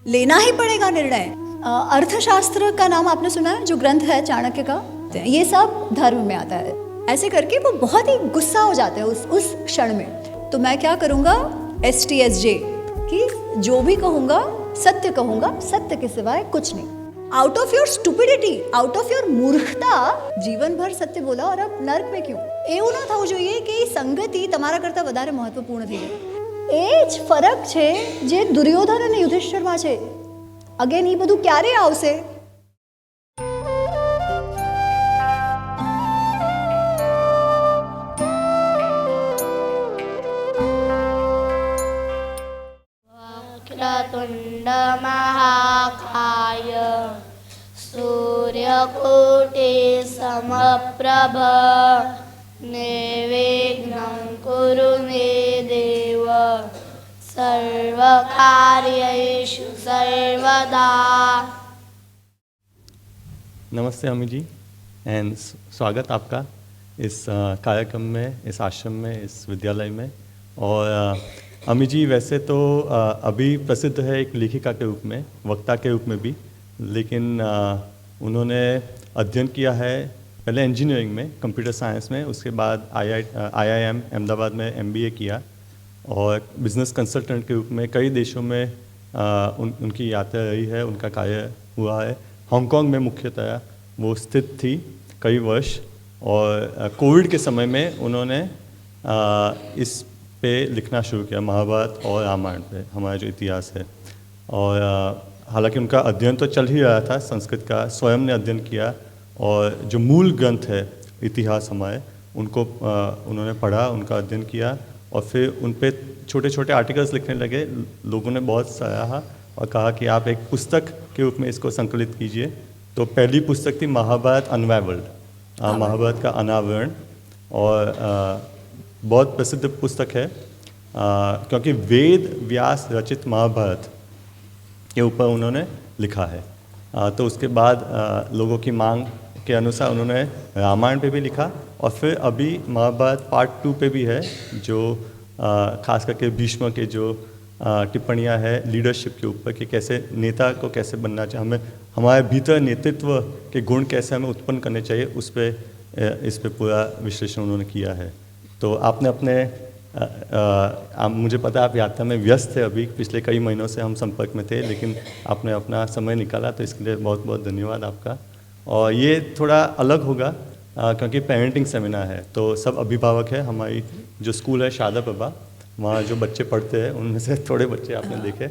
लेना ही पड़ेगा निर्णय। अर्थशास्त्र का नाम आपने सुना है, जो ग्रंथ है चाणक्य का, ये सब धर्म में आता है। ऐसे करके वो बहुत ही गुस्सा हो जाते हैं उस क्षण में। तो मैं क्या करूँगा, STSJ कि जो भी कहूँगा सत्य के सिवाय कुछ नहीं। Out of your stupidity, out of your मूर्खता जीवन भर सत्य बोला और अब नर्क में क्यों? એવું ન થવું જોઈએ કે સંગતિ તમારા કરતાં વધારે મહત્વપૂર્ણ થઈ જાય। એ જ ફરક છે જે દુર્યોધન અને યુધિષ્ઠિરમાં છે। અગેન એ બધું ક્યારે આવશે? वक्रतुण्ड महाकाय सूर्यकोटि समप्रभ निर्विघ्नं कुरु मे देव सर्वकार्येषु सर्वदा। नमस्ते अमी जी एंड स्वागत आपका इस कार्यक्रम में, इस आश्रम में, इस विद्यालय में। और अमी जी वैसे तो अभी प्रसिद्ध है एक लेखिका के रूप में, वक्ता के रूप में भी, लेकिन उन्होंने अध्ययन किया है पहले इंजीनियरिंग में, कंप्यूटर साइंस में, उसके बाद IIM अहमदाबाद में MBA किया और बिज़नेस कंसल्टेंट के रूप में कई देशों में उनकी यात्रा रही है, उनका कार्य हुआ है। हांगकांग में मुख्यतः वो स्थित थी कई वर्ष, और कोविड के समय में उन्होंने इस पे लिखना शुरू किया, महाभारत और रामायण पे, हमारा जो इतिहास है। और हालांकि उनका अध्ययन तो चल ही रहा था, संस्कृत का स्वयं ने अध्ययन किया और जो मूल ग्रंथ है इतिहास हमारे, उनको उन्होंने पढ़ा, उनका अध्ययन किया और फिर उन पे छोटे छोटे आर्टिकल्स लिखने लगे। लोगों ने बहुत सराहा और कहा कि आप एक पुस्तक के रूप में इसको संकलित कीजिए। तो पहली पुस्तक थी महाभारत अनरावेल्ड, महाभारत का अनावरण, और बहुत प्रसिद्ध पुस्तक है क्योंकि वेद व्यास रचित महाभारत के ऊपर उन्होंने लिखा है। तो उसके बाद लोगों की मांग के अनुसार उन्होंने रामायण पे भी लिखा, और फिर अभी महाभारत पार्ट 2 पे भी है, जो खास करके भीष्म के जो टिप्पणियाँ है लीडरशिप के ऊपर कि कैसे नेता को कैसे बनना चाहिए, हमें हमारे भीतर नेतृत्व के गुण कैसे हमें उत्पन्न करने चाहिए, इस पे पूरा विश्लेषण उन्होंने किया है। तो आपने अपने मुझे पता है आप यात्रा में व्यस्त थे, अभी पिछले कई महीनों से हम संपर्क में थे, लेकिन आपने अपना समय निकाला, तो इसके लिए बहुत बहुत धन्यवाद आपका। और ये थोड़ा अलग होगा क्योंकि पेरेंटिंग सेमिनार है, तो सब अभिभावक है। हमारी जो स्कूल है शारदा प्रभा, वहाँ जो बच्चे पढ़ते हैं उनमें से थोड़े बच्चे आपने देखे,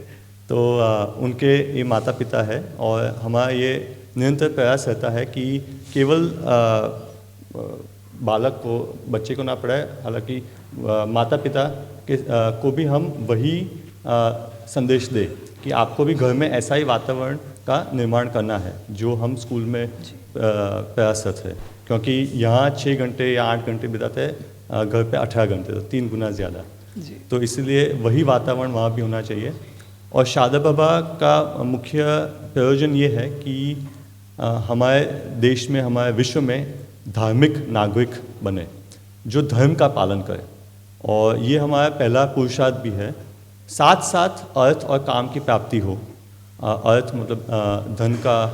तो उनके ये माता पिता है। और हमारा ये निरंतर प्रयास रहता है कि केवल बालक को, बच्चे को ना पढ़ाए, हालांकि माता पिता के को भी हम वही संदेश दें कि आपको भी घर में ऐसा ही वातावरण का निर्माण करना है जो हम स्कूल में प्रयासरत है। क्योंकि यहाँ 6 घंटे या 8 घंटे बिताते हैं, घर पे 18 घंटे, तो 3 गुना ज़्यादा। तो इसलिए वही वातावरण वहाँ भी होना चाहिए। और शारदा प्रभा का मुख्य प्रयोजन ये है कि हमारे देश में, हमारे विश्व में धार्मिक नागरिक बने जो धर्म का पालन करे, और ये हमारा पहला पुरुषार्थ भी है। साथ साथ अर्थ और काम की प्राप्ति हो। अर्थ मतलब धन का,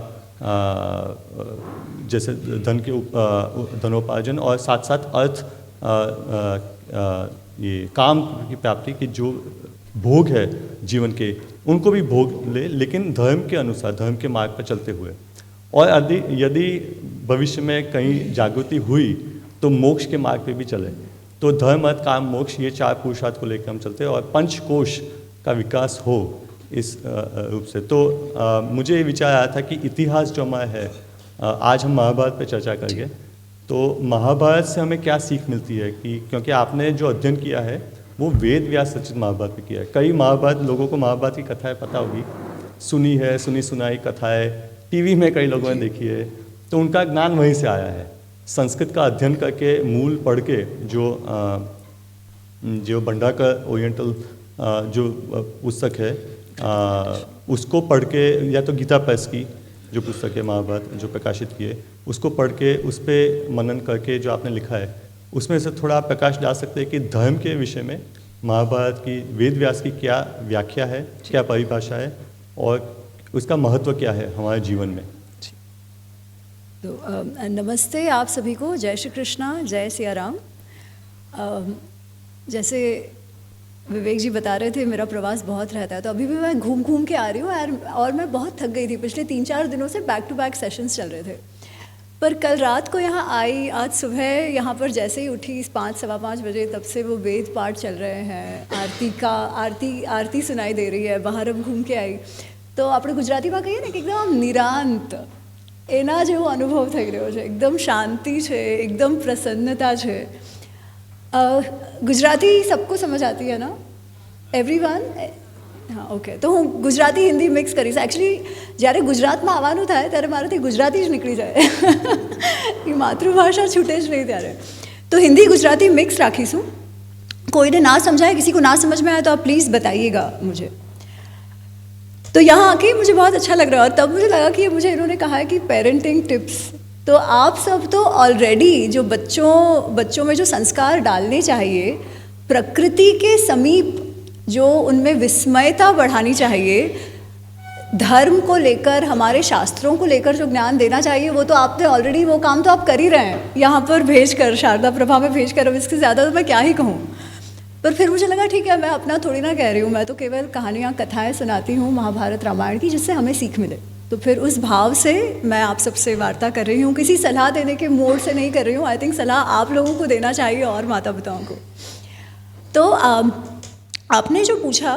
जैसे धन के धनोपार्जन, और साथ साथ अर्थ ये काम की प्राप्ति की जो भोग है जीवन के, उनको भी भोग ले, लेकिन धर्म के अनुसार, धर्म के मार्ग पर चलते हुए। और यदि भविष्य में कहीं जागृति हुई तो मोक्ष के मार्ग पे भी चले। तो धर्म अर्थ काम मोक्ष, ये 4 पुरुषार्थ को लेकर हम चलते हैं, और पंचकोश का विकास हो इस रूप से। तो मुझे ये विचार आया था कि इतिहास जो हमारा है, आज हम महाभारत पे चर्चा करेंगे। तो महाभारत से हमें क्या सीख मिलती है कि, क्योंकि आपने जो अध्ययन किया है वो वेद व्यास रचित महाभारत पे किया है। कई महाभारत, लोगों को महाभारत की कथाएँ पता होगी, सुनी है, सुनी सुनाई कथाएँ टीवी में कई लोगों ने देखी है, तो उनका ज्ञान वहीं से आया है। संस्कृत का अध्ययन करके, मूल पढ़ के, जो भंडारकर ओरिएंटल जो पुस्तक है उसको पढ़ के, या तो गीता प्रेस की जो पुस्तक है महाभारत जो प्रकाशित की है, उसको पढ़ के उस पर मनन करके जो आपने लिखा है, उसमें से थोड़ा प्रकाश डाल सकते हैं कि धर्म के विषय में महाभारत की, वेद व्यास की क्या व्याख्या है, क्या परिभाषा है, और उसका महत्व क्या है हमारे जीवन में। तो नमस्ते आप सभी को, जय श्री कृष्णा, जय सिया राम। जैसे विवेक जी बता रहे थे मेरा प्रवास बहुत रहता है, तो अभी भी मैं घूम घूम के आ रही हूँ यार, और मैं बहुत थक गई थी। पिछले 3-4 दिनों से बैक टू बैक सेशंस चल रहे थे, पर कल रात को यहाँ आई, आज सुबह यहाँ पर जैसे ही उठी 5-5:15 बजे, तब से वो वेद पाठ चल रहे हैं, आरती सुनाई दे रही है। बाहर अब घूम के आई तो આપણે ગુજરાતીમાં કહીએ ને કે એકદમ નિરાંત એના જેવો અનુભવ થઈ રહ્યો છે, એકદમ શાંતિ છે, एकदम प्रसन्नता છે। गुजराती सबको समझ आती है ना, एवरीवन? हाँ, ओके। तो હું ગુજરાતી હિન્દી મિક્સ કરીશ। એકચ્યુઅલી જ્યારે ગુજરાતમાં આવવાનું થાય ત્યારે મારાથી ગુજરાતી જ નીકળી જાય, એ માતૃભાષા છૂટે જ નહીં ત્યારે। તો हिंदी गुजराती मिक्स રાખીશું। કોઈને ના સમજાય, किसी को ना समझ में आए तो आप प्लीज़ बताइएगा मुझे। तो यहाँ आके मुझे बहुत अच्छा लग रहा है, और तब मुझे लगा कि मुझे इन्होंने कहा है कि पेरेंटिंग टिप्स, तो आप सब तो ऑलरेडी जो बच्चों में जो संस्कार डालने चाहिए, प्रकृति के समीप जो उनमें विस्मयता बढ़ानी चाहिए, धर्म को लेकर, हमारे शास्त्रों को लेकर जो ज्ञान देना चाहिए, वो तो आपने ऑलरेडी, वो काम तो आप कर ही रहे हैं यहाँ पर भेजकर, शारदा प्रभा में भेजकर। अब इससे ज़्यादा तो मैं क्या ही कहूँ। पर फिर मुझे लगा ठीक है, मैं अपना थोड़ी ना कह रही हूँ, मैं तो केवल कहानियाँ, कथाएं सुनाती हूँ महाभारत रामायण की, जिससे हमें सीख मिले। तो फिर उस भाव से मैं आप सबसे वार्ता कर रही हूँ, किसी सलाह देने के मोड से नहीं कर रही हूँ। आई थिंक सलाह आप लोगों को देना चाहिए और माता पिताओं को। तो आपने जो पूछा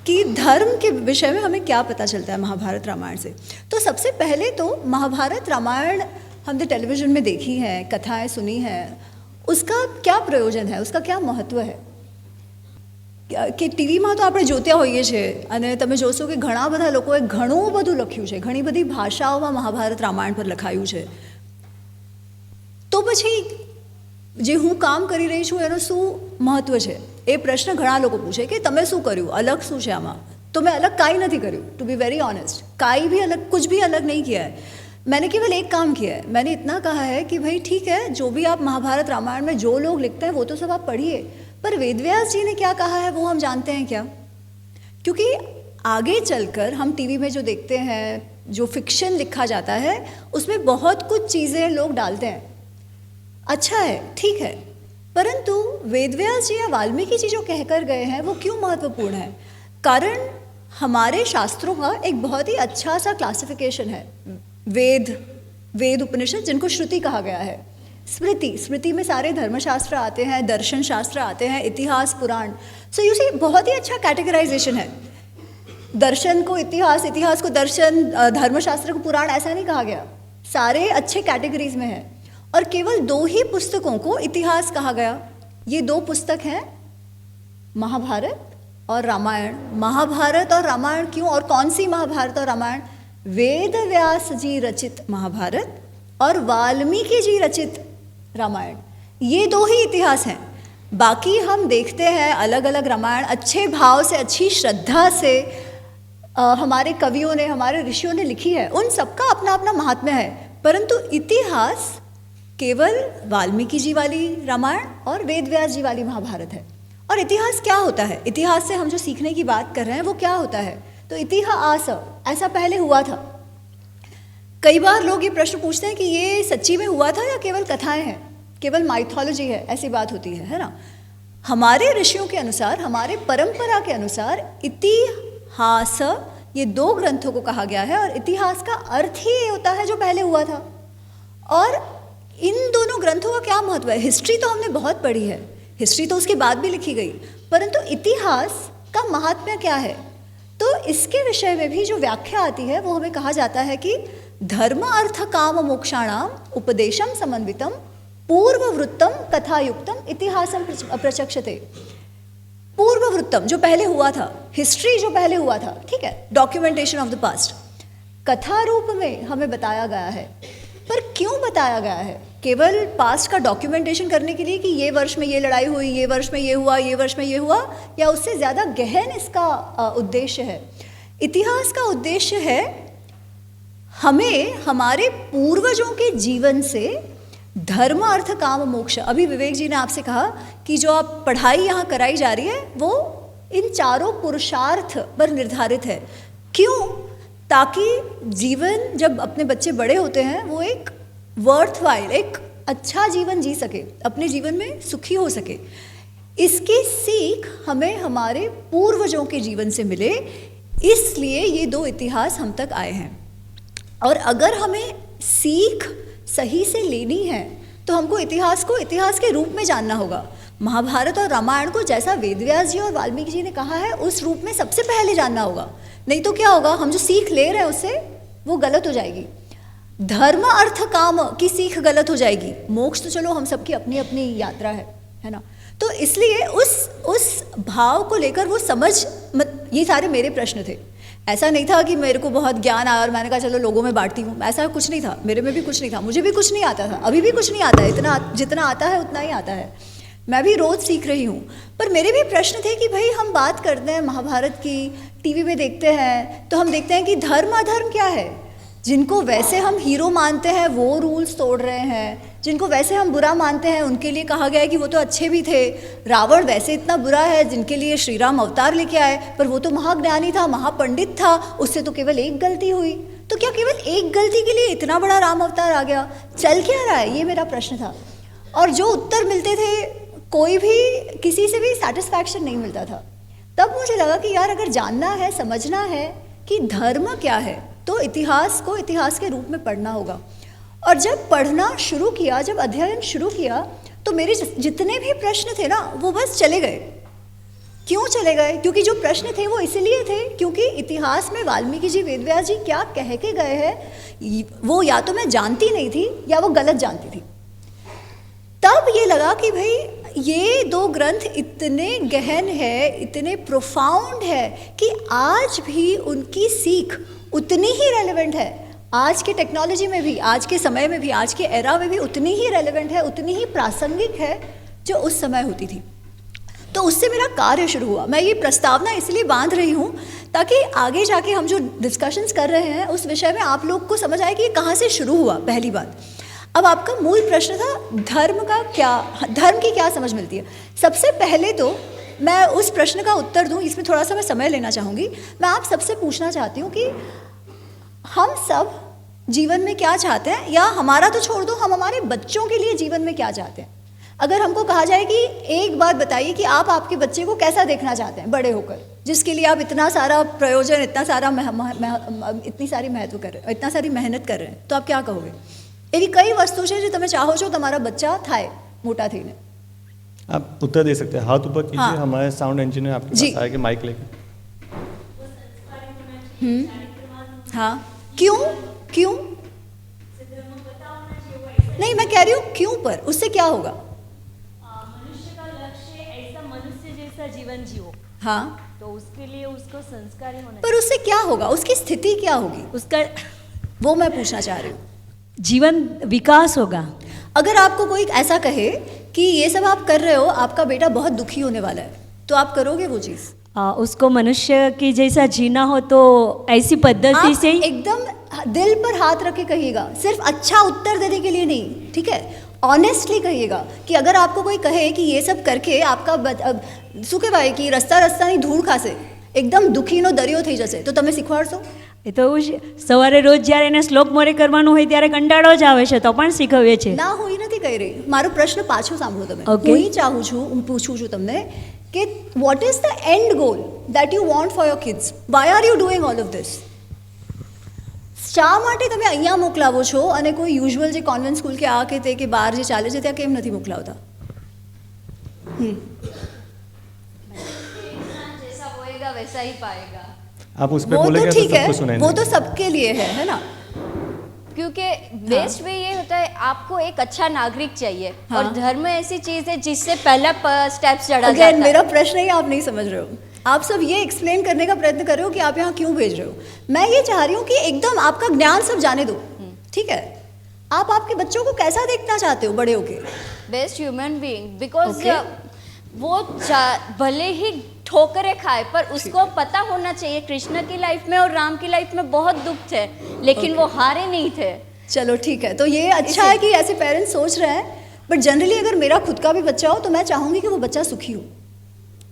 कि धर्म के विषय में हमें क्या पता चलता है महाभारत रामायण से, तो सबसे पहले तो महाभारत रामायण हमने टेलीविज़न में देखी है, कथाएं सुनी हैं, उसका क्या प्रयोजन है, उसका क्या महत्व है કે ટીવીમાં તો આપણે જોતા હોઈએ છીએ, અને તમે જોશો કે ઘણા બધા લોકોએ ઘણું બધું લખ્યું છે, ઘણી બધી ભાષાઓમાં મહાભારત રામાયણ પર લખાયું છે। તો પછી જે હું કામ કરી રહી છું એનું શું મહત્વ છે, એ પ્રશ્ન ઘણા લોકો પૂછે કે તમે શું કર્યું, અલગ શું છે આમાં? तो मैं अलग काई नहीं करी, टू बी वेरी ऑनेस्ट, काई भी अलग, कुछ भी अलग नहीं किया है। मैंने केवल एक काम किया है, मैंने इतना कहा है कि भाई ठीक है, जो भी आप महाभारत रामायण में जो लोग लिखते हैं वो तो सब आप पढ़िए, पर वेदव्यास जी ने क्या कहा है वो हम जानते हैं क्या? क्योंकि आगे चलकर हम टीवी में जो देखते हैं, जो फिक्शन लिखा जाता है, उसमें बहुत कुछ चीज़ें लोग डालते हैं, अच्छा है, ठीक है, परंतु वेदव्यास जी या वाल्मीकि जी जो कहकर गए हैं वो क्यों महत्वपूर्ण है? कारण हमारे शास्त्रों का एक बहुत ही अच्छा सा क्लासिफिकेशन है। वेद उपनिषद, जिनको श्रुति कहा गया है, स्मृति में सारे धर्मशास्त्र आते हैं, दर्शन शास्त्र आते हैं, इतिहास, पुराण। सो यू सी, बहुत ही अच्छा कैटेगराइजेशन है। दर्शन को इतिहास, इतिहास को दर्शन, धर्मशास्त्र को पुराण, ऐसा नहीं कहा गया, सारे अच्छे कैटेगरीज में है। और केवल 2 ही पुस्तकों को इतिहास कहा गया। ये 2 पुस्तक हैं, महाभारत और रामायण। महाभारत और रामायण क्यों, और कौन सी महाभारत और रामायण? वेद व्यास जी रचित महाभारत और वाल्मीकि जी रचित रामायण, ये 2 ही इतिहास हैं। बाकी हम देखते हैं अलग अलग रामायण अच्छे भाव से, अच्छी श्रद्धा से हमारे कवियों ने, हमारे ऋषियों ने लिखी है, उन सबका अपना अपना महात्म्य है। परंतु इतिहास केवल वाल्मीकि जी वाली रामायण और वेद व्यास जी वाली महाभारत है। और इतिहास क्या होता है? इतिहास से हम जो सीखने की बात कर रहे हैं वो क्या होता है? तो इतिहास ऐसा पहले हुआ था। कई बार लोग ये प्रश्न पूछते हैं कि ये सच्ची में हुआ था या केवल कथाएं हैं, केवल माइथोलॉजी है, ऐसी बात होती है ना? हमारे ऋषियों के अनुसार, हमारे परंपरा के अनुसार इतिहास, ये 2 ग्रंथों को कहा गया है, और इतिहास का अर्थ ही ये होता है जो पहले हुआ था। और इन दोनों ग्रंथों का क्या महत्व है? हिस्ट्री तो हमने बहुत पढ़ी है, हिस्ट्री तो उसके बाद भी लिखी गई, परंतु इतिहास का महात्म्य क्या है? तो इसके विषय में भी जो व्याख्या आती है वो हमें कहा जाता है कि धर्म अर्थ काम मोक्षाणाम उपदेशम समन्वितम पूर्ववृत्तम कथायुक्तम इतिहासम प्रचक्षते। पूर्ववृत्तम जो पहले हुआ था, हिस्ट्री जो पहले हुआ था, ठीक है, डॉक्यूमेंटेशन ऑफ द पास्ट, कथा रूप में हमें बताया गया है। पर क्यों बताया गया है? केवल पास्ट का डॉक्यूमेंटेशन करने के लिए कि ये वर्ष में ये लड़ाई हुई, ये वर्ष में ये हुआ, ये वर्ष में ये हुआ, या उससे ज़्यादा गहन इसका उद्देश्य है? इतिहास का उद्देश्य है हमें हमारे पूर्वजों के जीवन से धर्म अर्थ काम मोक्ष। अभी विवेक जी ने आपसे कहा कि जो आप पढ़ाई यहाँ कराई जा रही है वो इन 4 पुरुषार्थ पर निर्धारित है। क्यों? ताकि जीवन जब अपने बच्चे बड़े होते हैं वो एक वर्थवाइल, एक अच्छा जीवन जी सके, अपने जीवन में सुखी हो सके। इसकी सीख हमें हमारे पूर्वजों के जीवन से मिले, इसलिए ये दो इतिहास हम तक आए हैं। और अगर हमें सीख सही से लेनी है तो हमको इतिहास को इतिहास के रूप में जानना होगा। महाभारत और रामायण को जैसा वेदव्यास जी और वाल्मीकि जी ने कहा है उस रूप में सबसे पहले जानना होगा, नहीं तो क्या होगा, हम जो सीख ले रहे हैं उससे वो गलत हो जाएगी। धर्म अर्थ काम की सीख गलत हो जाएगी। मोक्ष तो चलो हम सबकी अपनी अपनी यात्रा है ना। तो इसलिए उस भाव को लेकर वो समझ ये सारे मेरे प्रश्न थे। ऐसा नहीं था कि मेरे को बहुत ज्ञान आया और मैंने कहा चलो लोगों में बांटती हूँ, ऐसा कुछ नहीं था। मेरे में भी कुछ नहीं था, मुझे भी कुछ नहीं आता था, अभी भी कुछ नहीं आता है, इतना जितना आता है उतना ही आता है। मैं भी रोज़ सीख रही हूँ। पर मेरे भी प्रश्न थे कि भाई हम बात करते हैं महाभारत की, टीवी में देखते हैं तो हम देखते हैं कि धर्म अधर्म क्या है। जिनको वैसे हम हीरो मानते हैं वो रूल्स तोड़ रहे हैं, जिनको वैसे हम बुरा मानते हैं उनके लिए कहा गया है कि वो तो अच्छे भी थे। रावण वैसे इतना बुरा है जिनके लिए श्री राम अवतार लेके आए, पर वो तो महाज्ञानी था, महापंडित था, उससे तो केवल एक गलती हुई। तो क्या केवल एक गलती के लिए इतना बड़ा राम अवतार आ गया? चल क्या रहा है, ये मेरा प्रश्न था। और जो उत्तर मिलते थे कोई भी किसी से भी सेटिस्फैक्शन नहीं मिलता था। तब मुझे लगा कि यार अगर जानना है, समझना है कि धर्म क्या है तो इतिहास को इतिहास के रूप में पढ़ना होगा। और जब पढ़ना शुरू किया, जब अध्ययन शुरू किया तो मेरे जितने भी प्रश्न थे ना वो बस चले गए। क्यों चले गए? क्योंकि जो प्रश्न थे वो इसलिए थे क्योंकि इतिहास में वाल्मीकि जी, वेदव्यास जी क्या कह के गए हैं वो या तो मैं जानती नहीं थी या वो गलत जानती थी। तब ये लगा कि भाई ये दो ग्रंथ इतने गहन है, इतने प्रोफाउंड है कि आज भी उनकी सीख उतनी ही रेलेवेंट है। आज के टेक्नोलॉजी में भी, आज के समय में भी, आज के एरा में भी उतनी ही रेलेवेंट है, उतनी ही प्रासंगिक है जो उस समय होती थी। तो उससे मेरा कार्य शुरू हुआ। मैं ये प्रस्तावना इसलिए बांध रही हूँ ताकि आगे जाके हम जो डिस्कशंस कर रहे हैं उस विषय में आप लोग को समझ आए कि ये कहाँ से शुरू हुआ। पहली बात, अब आपका मूल प्रश्न था धर्म का क्या, धर्म की क्या समझ मिलती है। सबसे पहले तो मैं उस प्रश्न का उत्तर दूं, इसमें थोड़ा सा मैं समय लेना चाहूँगी। मैं आप सबसे पूछना चाहती हूँ कि हम सब जीवन में क्या चाहते हैं, या हमारा तो छोड़ दो, हम हमारे बच्चों के लिए जीवन में क्या चाहते हैं। अगर हमको कहा जाए कि एक बात बताइए कि आप आपके बच्चे को कैसा देखना चाहते हैं बड़े होकर, जिसके लिए आप इतना सारा प्रयोजन, इतना सारा इतनी सारी महत्व कर रहे हैं, इतना सारी मेहनत कर रहे हैं, तो आप क्या कहोगे? એવી કઈ વસ્તુ છે જે તમે ચાહો છો તમારા બચ્ચા થાય મોટા થઈને? आप उत्तर दे सकते हैं, हाथ ऊपर कीजिए। हाँ। हमारे साउंड इंजीनियर आपके जी। पास आएंगे माइक लेकर। हाँ, क्यों क्यों नहीं, मैं कह रही हूँ क्यों, पर उससे क्या होगा? मनुष्य का लक्ष्य ऐसा मनुष्य जैसा जीवन जियो, हाँ, तो उसके लिए उसको संस्कारी होना पर उससे क्या होगा, उसकी स्थिति क्या होगी, उसका वो मैं पूछना चाह रही हूँ। जीवन विकास होगा। अगर आपको कोई ऐसा कहे कि ये सब आप कर रहे हो, आपका बेटा बहुत दुखी होने वाला है, तो आप करोगे वो चीज़? उसको मनुष्य की जैसा जीना हो तो ऐसी पद्धति आप से ही एकदम दिल पर हाथ रख के कहिएगा, सिर्फ अच्छा उत्तर देने के लिए नहीं, ठीक है? ऑनेस्टली कहिएगा कि अगर आपको कोई कहे कि ये सब करके आपका શું કહેવાય कि રસ્તા રસ્તાની ધૂળ ખાશે, એકદમ દુખીનો દરિયો થઈ જશે, તો તમે શીખવાડશો? એ તો એવું જ સવારે રોજ જ્યારે એને શ્લોક મોરે કરવાનું હોય ત્યારે કંટાળો જ આવે છે તો પણ શીખવીએ છીએ. ના, હું એ નથી કહી રહી. મારો પ્રશ્ન પાછો સાંભળો તમે. Okay. હું એ ચાહું છું, હું પૂછું છું તમને કે what is the end goal that you want for your kids? Why are you doing all of this? શા માટે તમે અહીંયા મોકલાવો છો અને કોઈ યુઝ્યુઅલ જે કોન્વેન્ટ સ્કૂલ કે આ કે તે કે બહાર જે ચાલે છે ત્યાં કેમ નથી મોકલાવતા? जैसा होएगा वैसा ही पाएगा, आप उस पे वो तो बोलेंगे तो ठीक है, सबको सुनाई वो तो देगा। सबके लिए है ना? क्योंकि बेस्ट वे ये होता है आपको एक अच्छा नागरिक चाहिए। हाँ। और धर्म ऐसी चीज है जिससे पहला स्टेप्स चढ़ा अगेन जाता मेरा है। प्रश्न ही आप नहीं समझ रहे हो. आप सब ये एक्सप्लेन करने का प्रयत्न कर रहे हो कि आप यहाँ क्यों भेज रहे हो. मैं ये चाह रही हूँ कि एकदम आपका ज्ञान सब जाने दो, ठीक है? आप आपके बच्चों को कैसा देखना चाहते हो बड़े होके? Best human being, because Okay. वो भले ही ठोकरे खाए पर उसको पता होना चाहिए कृष्ण की लाइफ में और राम की लाइफ में बहुत दुख थे, लेकिन Okay. वो हारे नहीं थे। चलो ठीक है, तो ये अच्छा है कि ऐसे पेरेंट्स सोच रहे हैं. बट जनरली अगर मेरा खुद का भी बच्चा हो तो मैं चाहूँगी कि वो बच्चा सुखी हो,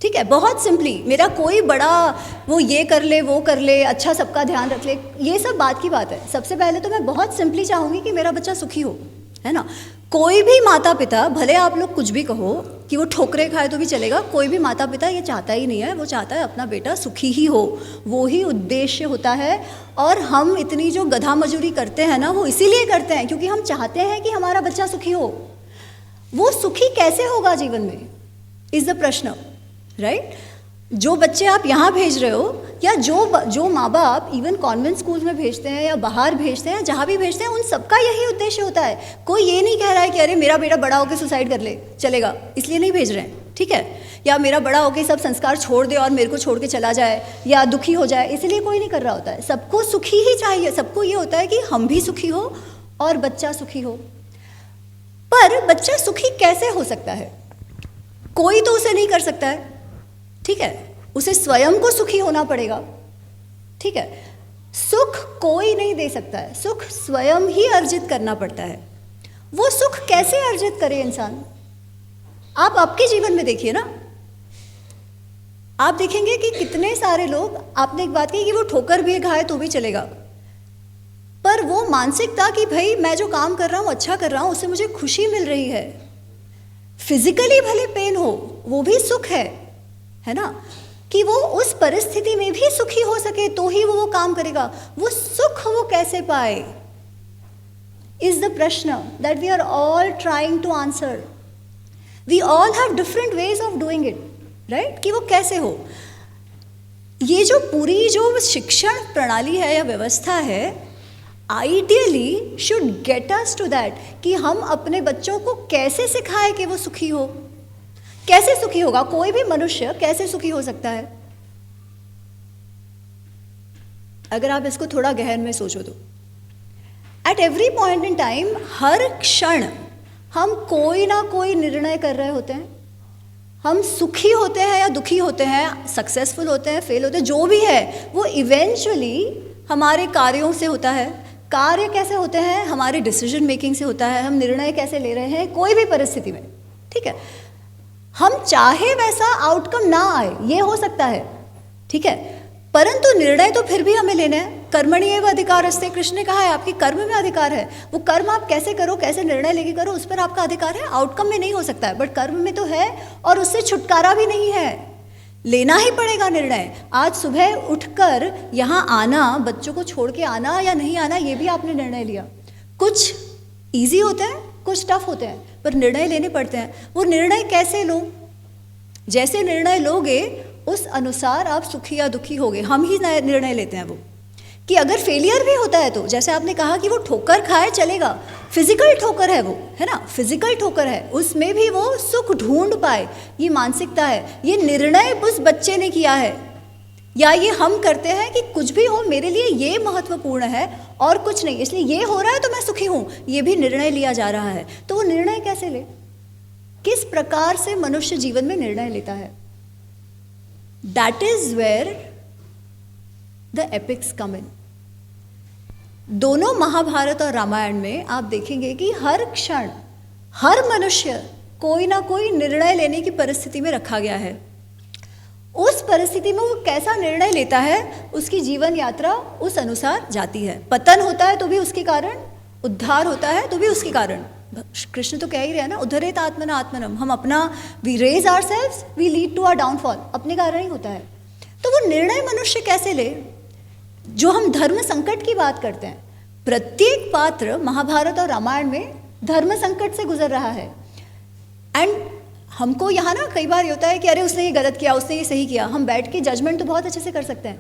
ठीक है, बहुत सिंपली। मेरा कोई बड़ा वो ये कर ले वो कर ले, अच्छा सबका ध्यान रख ले, ये सब बात की बात है। सबसे पहले तो मैं बहुत सिंपली चाहूँगी कि मेरा बच्चा सुखी हो, है ना। कोई भी माता पिता, भले आप लोग कुछ भी कहो कि वो ठोकरे खाए तो भी चलेगा, कोई भी माता पिता ये चाहता ही नहीं है। वो चाहता है अपना बेटा सुखी ही हो, वो ही उद्देश्य होता है। और हम इतनी जो गधा मजूरी करते हैं ना, वो इसीलिए करते हैं क्योंकि हम चाहते हैं कि हमारा बच्चा सुखी हो। वो सुखी कैसे होगा जीवन में, इज़ द प्रश्न, राइट। जो बच्चे आप यहाँ भेज रहे हो, या जो माँ बाप इवन कॉन्वेंट स्कूल में भेजते हैं या बाहर भेजते हैं, जहाँ भी भेजते हैं, उन सबका यही उद्देश्य होता है। कोई ये नहीं कह रहा है कि अरे मेरा बेटा बड़ा होकर सुसाइड कर ले, चलेगा, इसलिए नहीं भेज रहे हैं, ठीक है। या मेरा बड़ा होकर सब संस्कार छोड़ दे और मेरे को छोड़ के चला जाए या दुखी हो जाए, इसलिए कोई नहीं कर रहा होता है। सबको सुखी ही चाहिए, सबको ये होता है कि हम भी सुखी हो और बच्चा सुखी हो। पर बच्चा सुखी कैसे हो सकता है? कोई तो उसे नहीं कर सकता है, ठीक है। उसे स्वयं को सुखी होना पड़ेगा, ठीक है। सुख कोई नहीं दे सकता है, सुख स्वयं ही अर्जित करना पड़ता है। वो सुख कैसे अर्जित करे इंसान? आप आपके जीवन में देखिए ना, आप देखेंगे कि कितने सारे लोग, आपने एक बात कही कि वो ठोकर भी खाए तो भी चलेगा, पर वो मानसिकता कि भाई मैं जो काम कर रहा हूँ अच्छा कर रहा हूँ, उससे मुझे खुशी मिल रही है, फिजिकली भले पेन हो वो भी सुख है ना। कि वो उस परिस्थिति में भी सुखी हो सके तो ही वो काम करेगा। वो सुख वो कैसे पाए, इज द प्रश्न that we are all trying to answer. We all have different ways of doing it, right. कि वो कैसे हो। ये जो पूरी जो शिक्षण प्रणाली है या व्यवस्था है, ideally should get us to that कि हम अपने बच्चों को कैसे सिखाएं कि वो सुखी हो। कैसे सुखी होगा कोई भी मनुष्य, कैसे सुखी हो सकता है? अगर आप इसको थोड़ा गहन में सोचो तो at every point in time, हर क्षण हम कोई ना कोई निर्णय कर रहे होते हैं। हम सुखी होते हैं या दुखी होते हैं, सक्सेसफुल होते हैं, फेल होते हैं, जो भी है वो इवेंचुअली हमारे कार्यों से होता है। कार्य कैसे होते हैं? हमारे डिसीजन मेकिंग से होता है। हम निर्णय कैसे ले रहे हैं कोई भी परिस्थिति में, ठीक है। हम चाहे वैसा आउटकम ना आए, ये हो सकता है, ठीक है, परंतु निर्णय तो फिर भी हमें लेना है। कर्मण्येव अधिकारस्ते, कृष्ण ने कहा है आपके कर्म में अधिकार है। वो कर्म आप कैसे करो, कैसे निर्णय लेके करो, उस पर आपका अधिकार है। आउटकम में नहीं हो सकता है, बट कर्म में तो है, और उससे छुटकारा भी नहीं है, लेना ही पड़ेगा निर्णय। आज सुबह उठकर यहाँ आना, बच्चों को छोड़ के आना या नहीं आना, ये भी आपने निर्णय लिया। कुछ ईजी होते हैं, कुछ टफ होते हैं, पर निर्णय लेने पड़ते हैं। वो निर्णय कैसे लो? जैसे निर्णय लोगे उस अनुसार आप सुखी या दुखी होगे। हम ही निर्णय लेते हैं वो, कि अगर फेलियर भी होता है तो, जैसे आपने कहा कि वो ठोकर खाए चलेगा, फिजिकल ठोकर है वो, है ना, फिजिकल ठोकर है, उसमें भी वो सुख ढूंढ पाए, ये मानसिकता है। ये निर्णय उस बच्चे ने किया है, या ये हम करते हैं कि कुछ भी हो मेरे लिए ये महत्वपूर्ण है और कुछ नहीं, इसलिए ये हो रहा है तो मैं सुखी हूँ, ये भी निर्णय लिया जा रहा है। तो वो निर्णय कैसे ले? किस प्रकार से मनुष्य जीवन में निर्णय लेता है? That is where the epics come in. दोनों महाभारत और रामायण में आप देखेंगे कि हर क्षण हर मनुष्य कोई ना कोई निर्णय लेने की परिस्थिति में रखा गया है। उस परिस्थिति में वो कैसा निर्णय लेता है, उसकी जीवन यात्रा उस अनुसार जाती है। पतन होता है तो भी उसके कारण, उद्धार होता है तो भी उसके कारण। कृष्ण तो कह ही रहे हैं ना, उद्धरेत आत्मना आत्मनम। हम अपना we raise ourselves, we lead to our downfall, अपने कारण ही होता है। तो वो निर्णय मनुष्य कैसे ले? जो हम धर्म संकट की बात करते हैं, प्रत्येक पात्र महाभारत और रामायण में धर्म संकट से गुजर रहा है। एंड हमको यहाँ ना कई बार होता है कि अरे उसने ये गलत किया, उसने ये सही किया। हम बैठ के जजमेंट तो बहुत अच्छे से कर सकते हैं,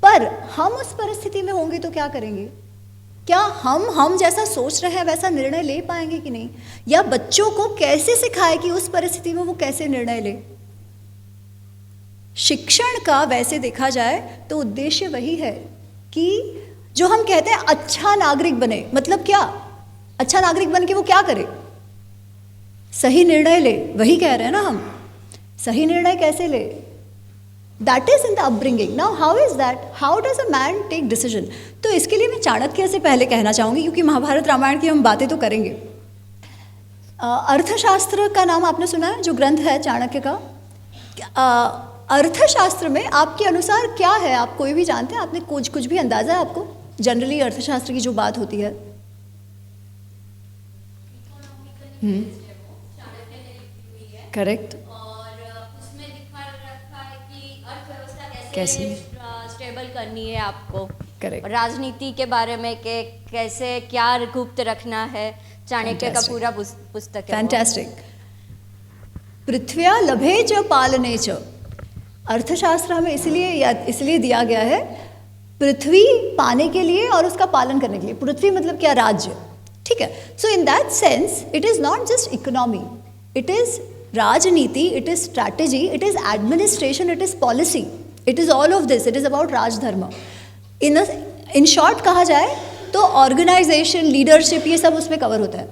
पर हम उस परिस्थिति में होंगे तो क्या करेंगे? क्या हम जैसा सोच रहे हैं वैसा निर्णय ले पाएंगे कि नहीं? या बच्चों को कैसे सिखाए कि उस परिस्थिति में वो कैसे निर्णय ले? शिक्षण का वैसे देखा जाए तो उद्देश्य वही है कि जो हम कहते हैं अच्छा नागरिक बने। मतलब क्या? अच्छा नागरिक बन के वो क्या करे? सही निर्णय ले। वही कह रहे हैं ना हम, सही निर्णय कैसे ले? That is in the upbringing. Now how is that? How does a man take decision? तो इसके लिए मैं चाणक्य से पहले कहना चाहूँगी, क्योंकि महाभारत रामायण की हम बातें तो करेंगे। अर्थशास्त्र का नाम आपने सुना है, जो ग्रंथ है चाणक्य का। अर्थशास्त्र में आपके अनुसार क्या है? आप कोई भी जानते हैं? आपने कुछ भी अंदाजा है आपको जनरली अर्थशास्त्र की जो बात होती है? करेक्ट। कैसे स्टेबल करनी है आपको। करेक्ट। राजनीति के बारे में कि कैसे क्या गुप्त रखना है, चाणक्य का पूरा पुस्तक है। फैंटास्टिक। पृथ्व्या लभे च पालने च, अर्थशास्त्र हमें इसलिए दिया गया है पृथ्वी पाने के लिए और उसका पालन करने के लिए। पृथ्वी मतलब क्या? राज्य, ठीक है। So in that sense it is not just economy, it is राजनीति, it is strategy, it is administration, it is policy, it is all of this, it is about rajdharma. In short कहा जाए तो ऑर्गेनाइजेशन, लीडरशिप, ये सब उसमें cover होता है।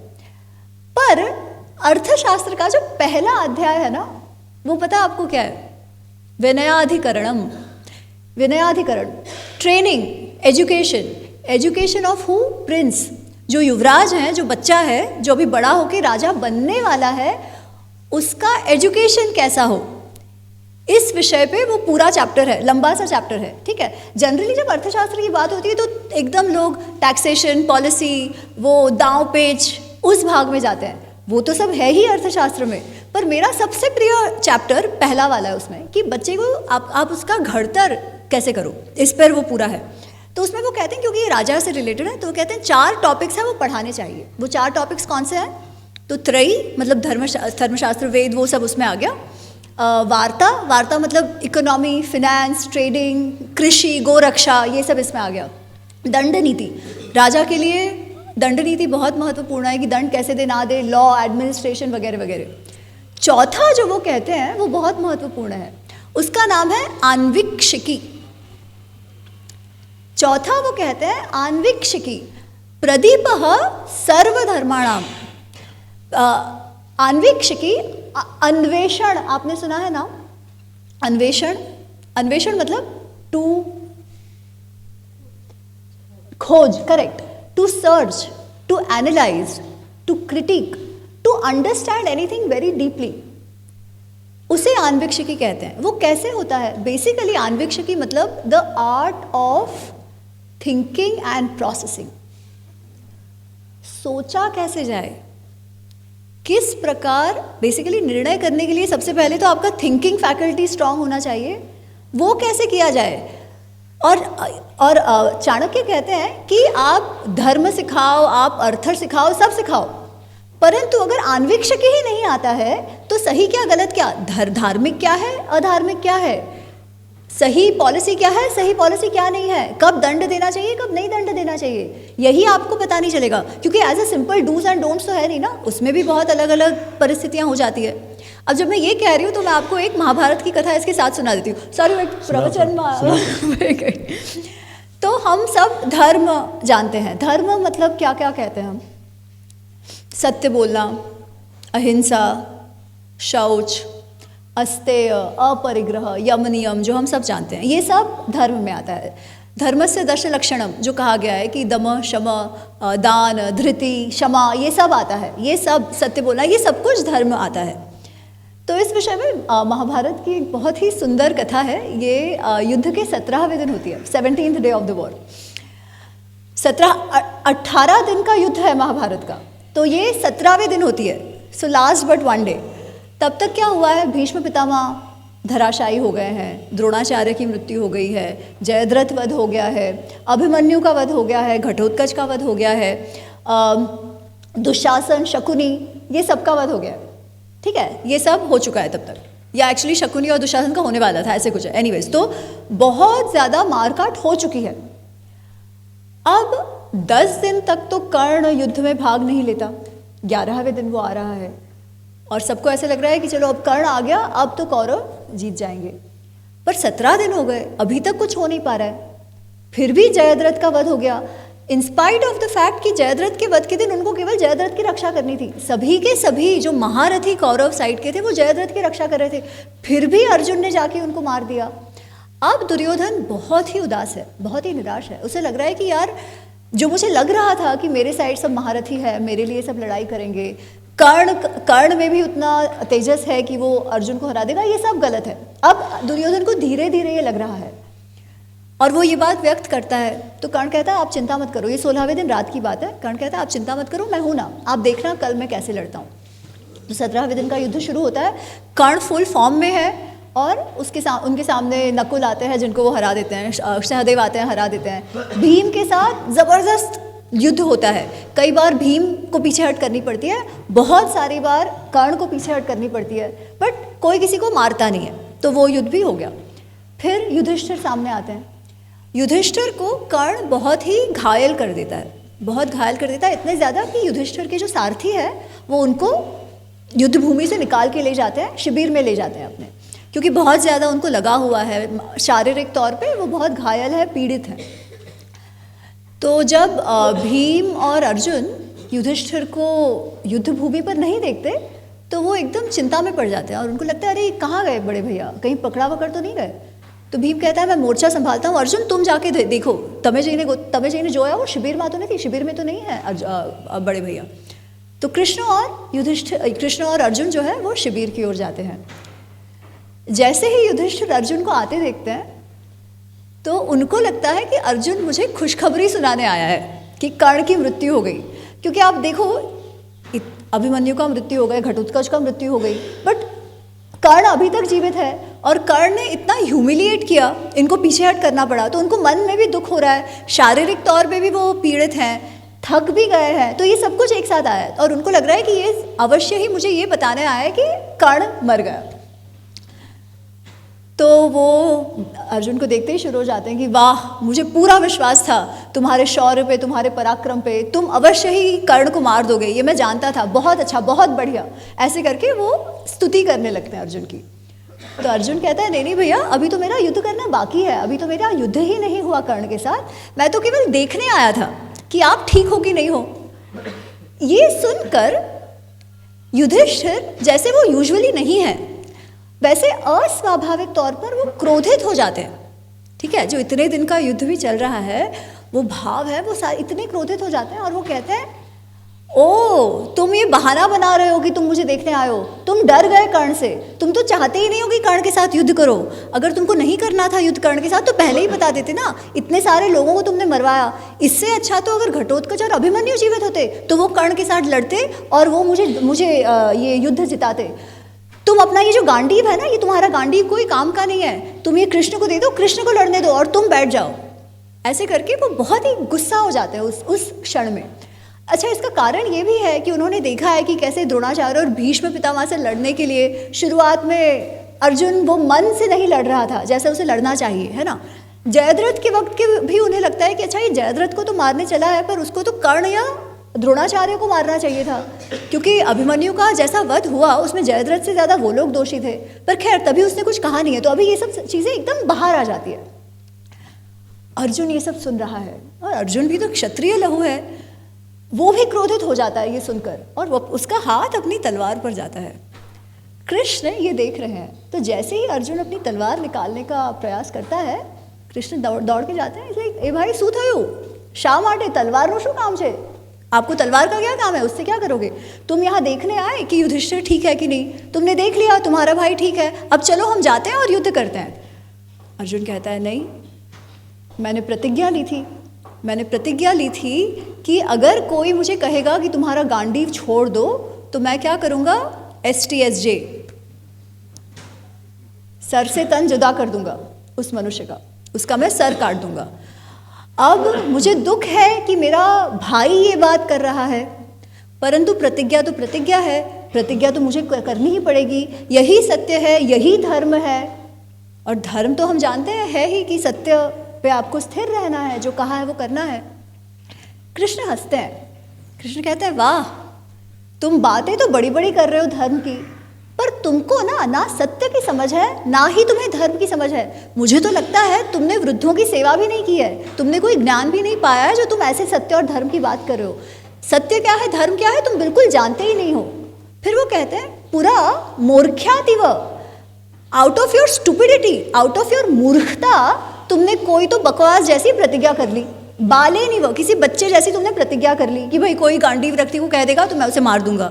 पर अर्थशास्त्र का जो पहला अध्याय है ना, वो पता आपको क्या है? Vinayadhikaranam. Vinayadhikarana, training, education. Education of who? Prince. जो युवराज हैं, जो बच्चा है, जो अभी बड़ा होकर राजा बनने वाला है, उसका एजुकेशन कैसा हो, इस विषय पे वो पूरा चैप्टर है, लंबा सा चैप्टर है, ठीक है। जनरली जब अर्थशास्त्र की बात होती है तो एकदम लोग टैक्सेशन, पॉलिसी, वो दांव पेच, उस भाग में जाते हैं। वो तो सब है ही अर्थशास्त्र में, पर मेरा सबसे प्रिय चैप्टर पहला वाला है उसमें, कि बच्चे को आप उसका घड़तर कैसे करो, इस पर वो पूरा है। तो उसमें वो कहते हैं, क्योंकि ये राजा से रिलेटेड है, तो वो कहते हैं 4 टॉपिक्स हैं वो पढ़ाने चाहिए। वो 4 टॉपिक्स कौन से हैं? तो त्रयी मतलब धर्मशास्त्र, वेद, वो सब उसमें आ गया। वार्ता मतलब इकोनॉमी, फिनेंस, ट्रेडिंग, कृषि, गोरक्षा, ये सब इसमें आ गया। दंड नीति, राजा के लिए दंड नीति बहुत महत्वपूर्ण है कि दंड कैसे दे ना दे, लॉ, एडमिनिस्ट्रेशन वगैरह वगैरह। चौथा जो वो कहते हैं वो बहुत महत्वपूर्ण है, उसका नाम है आन्वीक्षिकी। चौथा वो कहते हैं आन्वीक्षिकी, प्रदीपः सर्वधर्माणाम। आन्वीक्षिकी, अन्वेषण, आपने सुना है नाम? अन्वेषण, अन्वेषण मतलब टू खोज, correct, to search, to analyse, to critic, to understand anything very deeply, उसे आन्वीक्षिकी कहते हैं। वो कैसे होता है? बेसिकली आन्वीक्षिकी मतलब the art of thinking and processing. सोचा कैसे जाए, किस प्रकार, बेसिकली निर्णय करने के लिए सबसे पहले तो आपका थिंकिंग फैकल्टी स्ट्रांग होना चाहिए, वो कैसे किया जाए। और चाणक्य कहते हैं कि आप धर्म सिखाओ, आप अर्थ सिखाओ, सब सिखाओ, परंतु अगर आन्वीक्षिकी ही नहीं आता है तो सही क्या गलत क्या, धार्मिक क्या है अधार्मिक क्या है, सही पॉलिसी क्या है सही पॉलिसी क्या नहीं है, कब दंड देना चाहिए कब नहीं दंड देना चाहिए, यही आपको पता नहीं चलेगा। क्योंकि as a simple dos and don'ts तो है नहीं ना, उसमें भी बहुत अलग अलग परिस्थितियां हो जाती है। अब जब मैं ये कह रही हूँ तो मैं आपको एक महाभारत की कथा इसके साथ सुना देती हूँ। सॉरी मैं प्रवचन तो हम सब धर्म जानते हैं। धर्म मतलब क्या क्या कहते हैं हम? सत्य बोलना, अहिंसा, शौच, अस्तेय, अपरिग्रह, यम नियम, जो हम सब जानते हैं, ये सब धर्म में आता है। धर्मस्य दश लक्षणम जो कहा गया है कि दम, शम, दान, धृति, क्षमा, ये सब आता है, ये सब सत्य बोलना, ये सब कुछ धर्म आता है। तो इस विषय में महाभारत की एक बहुत ही सुंदर कथा है। ये युद्ध के 17वें दिन होती है, 17th day of the war. 18 दिन का युद्ध है महाभारत का, तो ये 17वें दिन होती है। So last but one day. तब तक क्या हुआ है, भीष्म पितामह धराशायी हो गए हैं, द्रोणाचार्य की मृत्यु हो गई है, जयद्रथ वध हो गया है, अभिमन्यु का वध हो गया है, घटोत्कच का वध हो गया है, दुशासन, शकुनी, ये सब का वध हो गया है। ठीक है, ये सब हो चुका है तब तक, या एक्चुअली शकुनी और दुशासन का होने वाला था, ऐसे कुछ है। एनीवेज, तो बहुत ज़्यादा मारकाट हो चुकी है। अब 10 दिन तक तो कर्ण युद्ध में भाग नहीं लेता, 11वें दिन वो आ रहा है और सबको ऐसे लग रहा है कि चलो अब कर्ण आ गया, अब तो कौरव जीत जाएंगे। पर 17 दिन हो गए, अभी तक कुछ हो नहीं पा रहा है। फिर भी जयद्रथ का वध हो गया, इंस्पाइट ऑफ द फैक्ट कि जयद्रथ के वध के दिन उनको केवल जयद्रथ की रक्षा करनी थी। सभी के सभी जो महारथी कौरव साइड के थे वो जयद्रथ की रक्षा कर रहे थे, फिर भी अर्जुन ने जाके उनको मार दिया। अब दुर्योधन बहुत ही उदास है, बहुत ही निराश है। उसे लग रहा है कि यार, जो मुझे लग रहा था कि मेरे साइड सब महारथी है, मेरे लिए सब लड़ाई करेंगे, कर्ण में भी उतना तेजस है कि वो अर्जुन को हरा देगा, ये सब गलत है। अब दुर्योधन को धीरे धीरे ये लग रहा है और वो ये बात व्यक्त करता है। तो कर्ण कहता है आप चिंता मत करो, ये 16वें दिन रात की बात है। कर्ण कहता है आप चिंता मत करो, मैं हूं ना, आप देखना कल मैं कैसे लड़ता हूँ। तो 17वें दिन का युद्ध शुरू होता है। कर्ण फुल फॉर्म में है और उनके सामने नकुल आते हैं जिनको वो हरा देते हैं, सहदेव आते हैं हरा देते हैं। भीम के साथ ज़बरदस्त युद्ध होता है। कई बार भीम को पीछे हट करनी पड़ती है, बहुत सारी बार कर्ण को पीछे हट करनी पड़ती है, बट कोई किसी को मारता नहीं है। तो वो युद्ध भी हो गया। फिर युधिष्ठिर सामने आते हैं। युधिष्ठिर को कर्ण बहुत ही घायल कर देता है, बहुत घायल कर देता है, इतने ज़्यादा कि युधिष्ठिर के जो सारथी है वो उनको युद्ध भूमि से निकाल के ले जाते हैं, शिविर में ले जाते हैं अपने, क्योंकि बहुत ज़्यादा उनको लगा हुआ है, शारीरिक तौर पे वो बहुत घायल है, पीड़ित है। तो जब भीम और अर्जुन युधिष्ठिर को युद्ध भूमि पर नहीं देखते तो वो एकदम चिंता में पड़ जाते हैं और उनको लगता है अरे कहाँ गए बड़े भैया, कहीं पकड़ा वकड़ तो नहीं गए। तो भीम कहता है मैं मोर्चा संभालता हूँ, अर्जुन तुम जाके देखो, तमेजी ने जो है वो शिविर में तो नहीं थी, शिविर में तो नहीं है बड़े भैया। तो कृष्ण और अर्जुन जो है वो शिविर की ओर जाते हैं। जैसे ही युधिष्ठिर अर्जुन को आते देखते हैं तो उनको लगता है कि अर्जुन मुझे खुशखबरी सुनाने आया है कि कर्ण की मृत्यु हो गई। क्योंकि आप देखो अभिमन्यु का मृत्यु हो गई, घटोत्कच का मृत्यु हो गई, बट कर्ण अभी तक जीवित है और कर्ण ने इतना ह्यूमिलिएट किया, इनको पीछे हट करना पड़ा। तो उनको मन में भी दुख हो रहा है, शारीरिक तौर पे भी वो पीड़ित हैं, थक भी गए हैं। तो ये सब कुछ एक साथ आया है और उनको लग रहा है कि ये अवश्य ही मुझे ये बताने आया है कि कर्ण मर गया। तो वो अर्जुन को देखते ही शुरू हो जाते हैं कि वाह मुझे पूरा विश्वास था तुम्हारे शौर्य पे, तुम्हारे पराक्रम पे, तुम अवश्य ही कर्ण को मार दोगे, ये मैं जानता था, बहुत अच्छा, बहुत बढ़िया। ऐसे करके वो स्तुति करने लगते हैं अर्जुन की। तो अर्जुन कहता है नहीं भैया, अभी तो मेरा युद्ध करना बाकी है, अभी तो मेरा युद्ध ही नहीं हुआ कर्ण के साथ, मैं तो केवल देखने आया था कि आप ठीक हो कि नहीं हो। ये सुनकर युधिष्ठिर, जैसे वो यूजुअली नहीं है वैसे अस्वाभाविक तौर पर वो क्रोधित हो जाते हैं। ठीक है, जो इतने दिन का युद्ध भी चल रहा है वो भाव है, वो इतने क्रोधित हो जाते हैं और वो कहते हैं ओ तुम ये बहाना बना रहे हो कि तुम मुझे देखने आए हो, तुम डर गए कर्ण से, तुम तो चाहते ही नहीं हो कि कर्ण के साथ युद्ध करो। अगर तुमको नहीं करना था युद्ध कर्ण के साथ तो पहले ही बता देते ना, इतने सारे लोगों को तुमने मरवाया। इससे अच्छा तो अगर घटोत्कच और अभिमन्यु जीवित होते तो वो कर्ण के साथ लड़ते और वो मुझे ये युद्ध जिताते। तुम अपना ये जो गांडीव है ना, ये तुम्हारा गांडीव कोई काम का नहीं है, तुम ये कृष्ण को दे दो, कृष्ण को लड़ने दो और तुम बैठ जाओ। ऐसे करके वो बहुत ही गुस्सा हो जाते हैं उस क्षण में। अच्छा, इसका कारण ये भी है कि उन्होंने देखा है कि कैसे द्रोणाचार्य और भीष्म पितामह से लड़ने के लिए शुरुआत में अर्जुन वो मन से नहीं लड़ रहा था जैसे उसे लड़ना चाहिए, है ना। जयद्रथ के वक्त के भी उन्हें लगता है कि अच्छा ये जयद्रथ को तो मारने चला है पर उसको तो कर्ण या द्रोणाचार्य को मारना चाहिए था, क्योंकि अभिमन्यु का जैसा वध हुआ उसमें जयद्रथ से ज़्यादा वो लोग दोषी थे। पर खैर तभी उसने कुछ कहा नहीं है, तो अभी ये सब चीज़ें एकदम बाहर आ जाती है। अर्जुन ये सब सुन रहा है और अर्जुन भी तो क्षत्रिय लहू है, वो भी क्रोधित हो जाता है ये सुनकर और वो उसका हाथ अपनी तलवार पर जाता है। कृष्ण ये देख रहे हैं, तो जैसे ही अर्जुन अपनी तलवार निकालने का प्रयास करता है कृष्ण दौड़ के जाते हैं। इसलिए ए भाई शू थયું, शा માટે तलवारનું શું काम છે? आपको तलवार का क्या काम है, उससे क्या करोगे? तुम यहाँ देखने आए कि युधिष्ठिर ठीक है कि नहीं, तुमने देख लिया तुम्हारा भाई ठीक है, अब चलो हम जाते हैं और युद्ध करते हैं। अर्जुन कहता है नहीं, मैंने प्रतिज्ञा ली थी कि अगर कोई मुझे कहेगा कि तुम्हारा गांडीव छोड़ दो तो मैं क्या करूँगा, STSJ, सर से तन जुदा कर दूंगा उस मनुष्य का, उसका मैं सर काट दूंगा। अब मुझे दुख है कि मेरा भाई ये बात कर रहा है, परंतु प्रतिज्ञा तो प्रतिज्ञा है, प्रतिज्ञा तो मुझे करनी ही पड़ेगी, यही सत्य है, यही धर्म है। और धर्म तो हम जानते हैं है ही कि सत्य पे आपको स्थिर रहना है, जो कहा है वो करना है। कृष्ण हंसते हैं, कृष्ण कहते हैं वाह तुम बातें तो बड़ी बड़ी कर रहे हो धर्म की, पर तुमको ना सत्य की समझ है ना ही तुम्हें धर्म की समझ है। मुझे तो लगता है तुमने वृद्धों की सेवा भी नहीं की है, तुमने कोई ज्ञान भी नहीं पाया है जो तुम ऐसे सत्य और धर्म की बात कर रहे हो। सत्य क्या है, धर्म क्या है, तुम बिल्कुल जानते ही नहीं हो। फिर वो कहते हैं पूरा मूर्ख्यातिव, out of your stupidity, out of your murkhata तुमने कोई तो बकवास जैसी प्रतिज्ञा कर ली, बाले नहीं, वो किसी बच्चे जैसी तुमने प्रतिज्ञा कर ली कि भाई कोई गांडीव व्यक्ति को कह देगा तो मैं उसे मार दूंगा।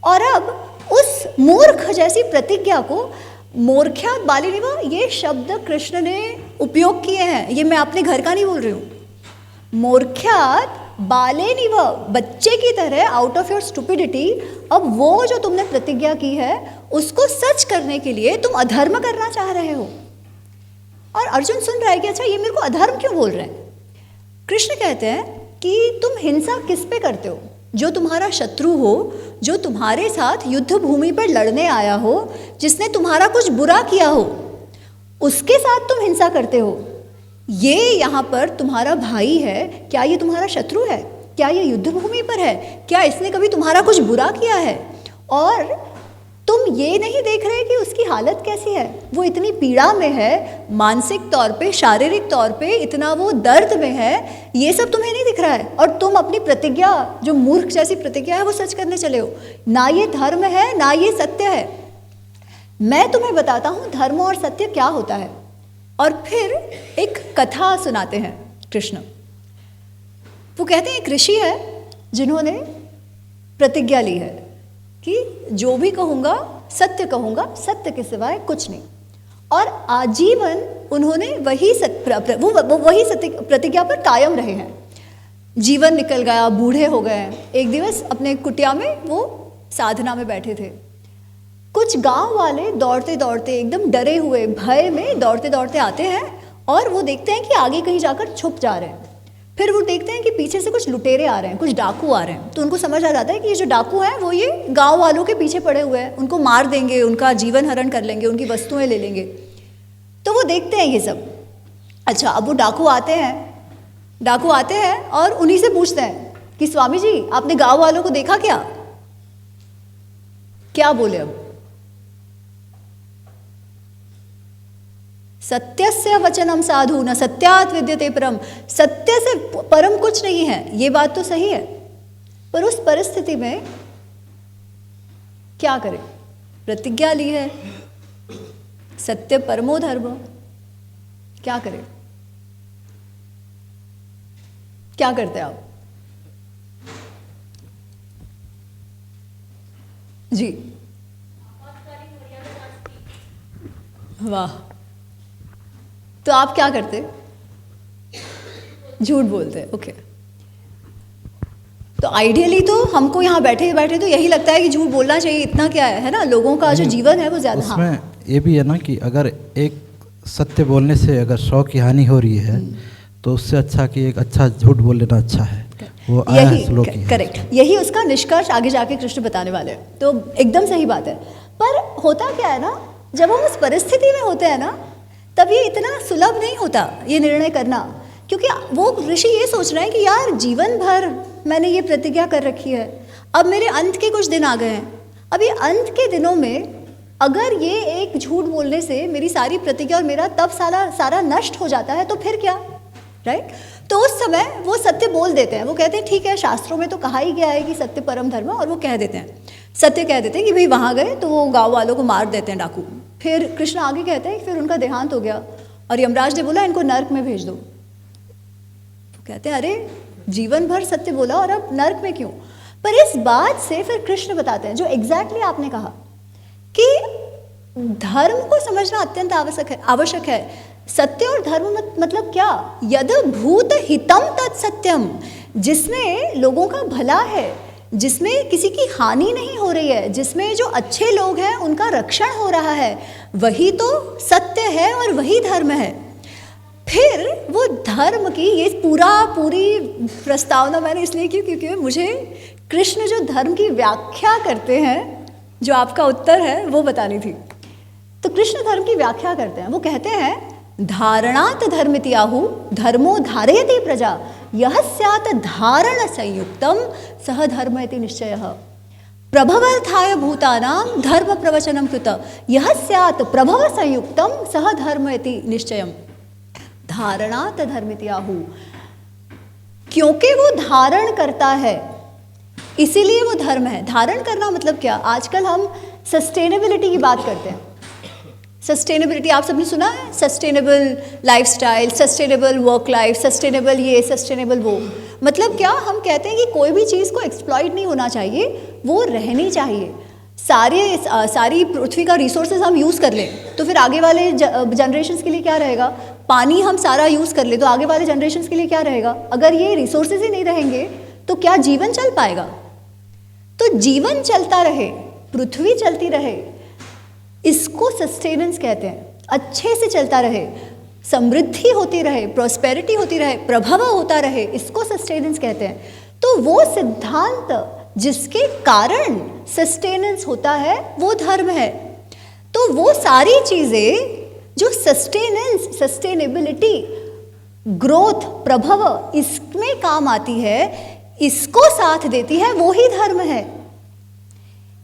और अब उस मूर्ख जैसी प्रतिज्ञा को मूर्ख्यात बालिनिव, ये शब्द कृष्ण ने उपयोग किए हैं, ये मैं अपने घर का नहीं बोल रही हूँ। मूर्ख्यात बालेनिव, बच्चे की तरह, आउट ऑफ योर स्टुपिडिटी, अब वो जो तुमने प्रतिज्ञा की है उसको सच करने के लिए तुम अधर्म करना चाह रहे हो। और अर्जुन सुन रहा है कि अच्छा ये मेरे को अधर्म क्यों बोल रहे हैं। कृष्ण कहते हैं कि तुम हिंसा किस पे करते हो? जो तुम्हारा शत्रु हो, जो तुम्हारे साथ युद्ध भूमि पर लड़ने आया हो, जिसने तुम्हारा कुछ बुरा किया हो, उसके साथ तुम हिंसा करते हो। ये यहाँ पर तुम्हारा भाई है, क्या ये तुम्हारा शत्रु है? क्या ये युद्ध भूमि पर है? क्या इसने कभी तुम्हारा कुछ बुरा किया है? और तुम ये नहीं देख रहे कि उसकी हालत कैसी है, वो इतनी पीड़ा में है, मानसिक तौर पे, शारीरिक तौर पे इतना वो दर्द में है, ये सब तुम्हें नहीं दिख रहा है। और तुम अपनी प्रतिज्ञा, जो मूर्ख जैसी प्रतिज्ञा है, वो सच करने चले हो। ना ये धर्म है, ना ये सत्य है। मैं तुम्हें बताता हूँ धर्म और सत्य क्या होता है। और फिर एक कथा सुनाते हैं कृष्ण। वो कहते हैं एक ऋषि है जिन्होंने प्रतिज्ञा ली है कि जो भी कहूँगा सत्य कहूँगा, सत्य के सिवाय कुछ नहीं। और आजीवन उन्होंने वही सत्य प्रतिज्ञा पर कायम रहे हैं। जीवन निकल गया, बूढ़े हो गए। एक दिवस अपने कुटिया में वो साधना में बैठे थे। कुछ गांव वाले दौड़ते दौड़ते, एकदम डरे हुए, भय में दौड़ते दौड़ते आते हैं और वो देखते हैं कि आगे कहीं जाकर छुप जा रहे हैं। फिर वो देखते हैं कि पीछे से कुछ लुटेरे आ रहे हैं, कुछ डाकू आ रहे हैं। तो उनको समझ आ जाता है कि ये जो डाकू हैं वो ये गांव वालों के पीछे पड़े हुए हैं, उनको मार देंगे, उनका जीवन हरण कर लेंगे, उनकी वस्तुएं ले लेंगे। तो वो देखते हैं ये सब। अच्छा, अब वो डाकू आते हैं और उन्हीं से पूछते हैं कि स्वामी जी आपने गाँव वालों को देखा क्या बोले? अब सत्यस्य वचनम साधु न सत्यात् विद्यते परम। सत्य से परम कुछ नहीं है, ये बात तो सही है, पर उस परिस्थिति में क्या करें? प्रतिज्ञा ली है, सत्य परमो धर्म, क्या करें? क्या करते आप जी? वाह, तो आप क्या करते? झूठ बोलते। ओके, तो आइडियली तो हमको यहाँ बैठे बैठे तो यही लगता है कि झूठ बोलना चाहिए, इतना क्या है ना, लोगों का जो जीवन है वो ज़्यादा। उसमें ये भी है ना कि अगर एक सत्य बोलने से अगर 100 की हानि हो रही है तो उससे अच्छा कि एक अच्छा झूठ बोल लेना अच्छा है। वो आया है श्लोक ही। करेक्ट, यही उसका निष्कर्ष आगे जाके कृष्ण बताने वाले हैं। तो एकदम सही बात है। पर होता क्या है ना, जब हम उस परिस्थिति में होते हैं ना, तब ये इतना सुलभ नहीं होता ये निर्णय करना, क्योंकि वो ऋषि ये सोच रहे हैं कि यार जीवन भर मैंने ये प्रतिज्ञा कर रखी है, अब मेरे अंत के कुछ दिन आ गए हैं। अब ये अंत के दिनों में अगर ये एक झूठ बोलने से मेरी सारी प्रतिज्ञा और मेरा तब सारा नष्ट हो जाता है तो फिर क्या, राइट? तो उस समय वो सत्य बोल देते हैं। वो कहते हैं ठीक है, शास्त्रों में तो कहा ही गया है कि सत्य परम धर्म, और वो कह देते हैं, सत्य कह देते हैं कि भाई वहाँ गए तो वो गाँव वालों को मार देते हैं डाकू। फिर कृष्ण आगे कहते हैं कि फिर उनका देहांत हो गया और यमराज ने बोला इनको नर्क में भेज दो। तो कहते हैं अरे जीवन भर सत्य बोला और अब नर्क में क्यों? पर इस बात से फिर कृष्ण बताते हैं जो एग्जैक्टली आपने कहा कि धर्म को समझना अत्यंत आवश्यक है। सत्य और धर्म मतलब क्या? यद भूत हितम तत् सत्यम, जिसमें लोगों का भला है, जिसमें किसी की हानि नहीं हो रही है, जिसमें जो अच्छे लोग हैं उनका रक्षण हो रहा है, वही तो सत्य है और वही धर्म है। फिर वो धर्म की ये पूरी प्रस्तावना मैंने इसलिए की क्योंकि मुझे कृष्ण जो धर्म की व्याख्या करते हैं, जो आपका उत्तर है वो बतानी थी। तो कृष्ण धर्म की व्याख्या करते हैं, वो कहते हैं धारणात धर्मित्याहु धर्मो धारयति प्रजा यह स्यात् धारण संयुक्तम सह धर्म इति निश्चयः प्रभवर्थाय भूतानां धर्म प्रवचनम कृत यह स्यात् प्रभव संयुक्तम सह धर्म इति निश्चयम्। धारणात धर्मित्याहु, क्योंकि वो धारण करता है इसीलिए वो धर्म है। धारण करना मतलब क्या? आजकल हम सस्टेनेबिलिटी की बात करते हैं। सस्टेनेबिलिटी आप सबने सुना है, sustainable lifestyle, sustainable work life, sustainable ये, सस्टेनेबल वो। मतलब क्या हम कहते हैं कि कोई भी चीज़ को एक्सप्लॉइट नहीं होना चाहिए, वो रहनी चाहिए। सारी पृथ्वी का रिसोर्सेज हम यूज़ कर लें तो फिर आगे वाले जनरेशन्स के लिए क्या रहेगा? पानी हम सारा यूज़ कर ले तो आगे वाले जनरेशन्स के लिए क्या रहेगा? अगर ये रिसोर्सेज ही नहीं रहेंगे तो क्या जीवन चल पाएगा? तो जीवन चलता रहे, पृथ्वी चलती रहे, इसको सस्टेनेंस कहते हैं। अच्छे से चलता रहे, समृद्धि होती रहे, प्रॉस्पेरिटी होती रहे, प्रभव होता रहे, इसको सस्टेनेंस कहते हैं। तो वो सिद्धांत जिसके कारण सस्टेनेंस होता है वो धर्म है। तो वो सारी चीज़ें जो सस्टेनेंस, सस्टेनेबिलिटी, ग्रोथ, प्रभव इसमें काम आती है, इसको साथ देती है, वो ही धर्म है।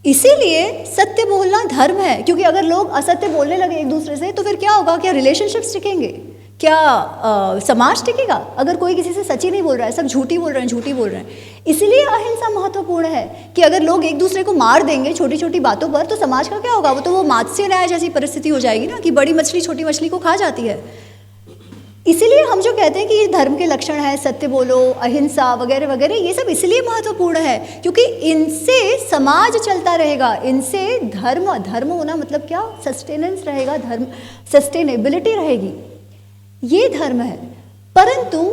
इसीलिए सत्य बोलना धर्म है, क्योंकि अगर लोग असत्य बोलने लगे एक दूसरे से तो फिर क्या होगा? क्या रिलेशनशिप्स टिकेंगे? क्या समाज टिकेगा? अगर कोई किसी से सच्ची नहीं बोल रहा है, सब झूठी बोल रहे हैं, झूठी बोल रहे हैं। इसीलिए अहिंसा महत्वपूर्ण है कि अगर लोग एक दूसरे को मार देंगे छोटी छोटी बातों पर तो समाज का क्या होगा? वो मात्स्य न्याय जैसी परिस्थिति हो जाएगी ना, कि बड़ी मछली छोटी मछली को खा जाती है। इसीलिए हम जो कहते हैं कि ये धर्म के लक्षण है, सत्य बोलो, अहिंसा वगैरह वगैरह, ये सब इसलिए महत्वपूर्ण है क्योंकि इनसे समाज चलता रहेगा, इनसे धर्म होना मतलब क्या? सस्टेनेंस रहेगा, धर्म, सस्टेनेबिलिटी रहेगी, ये धर्म है। परंतु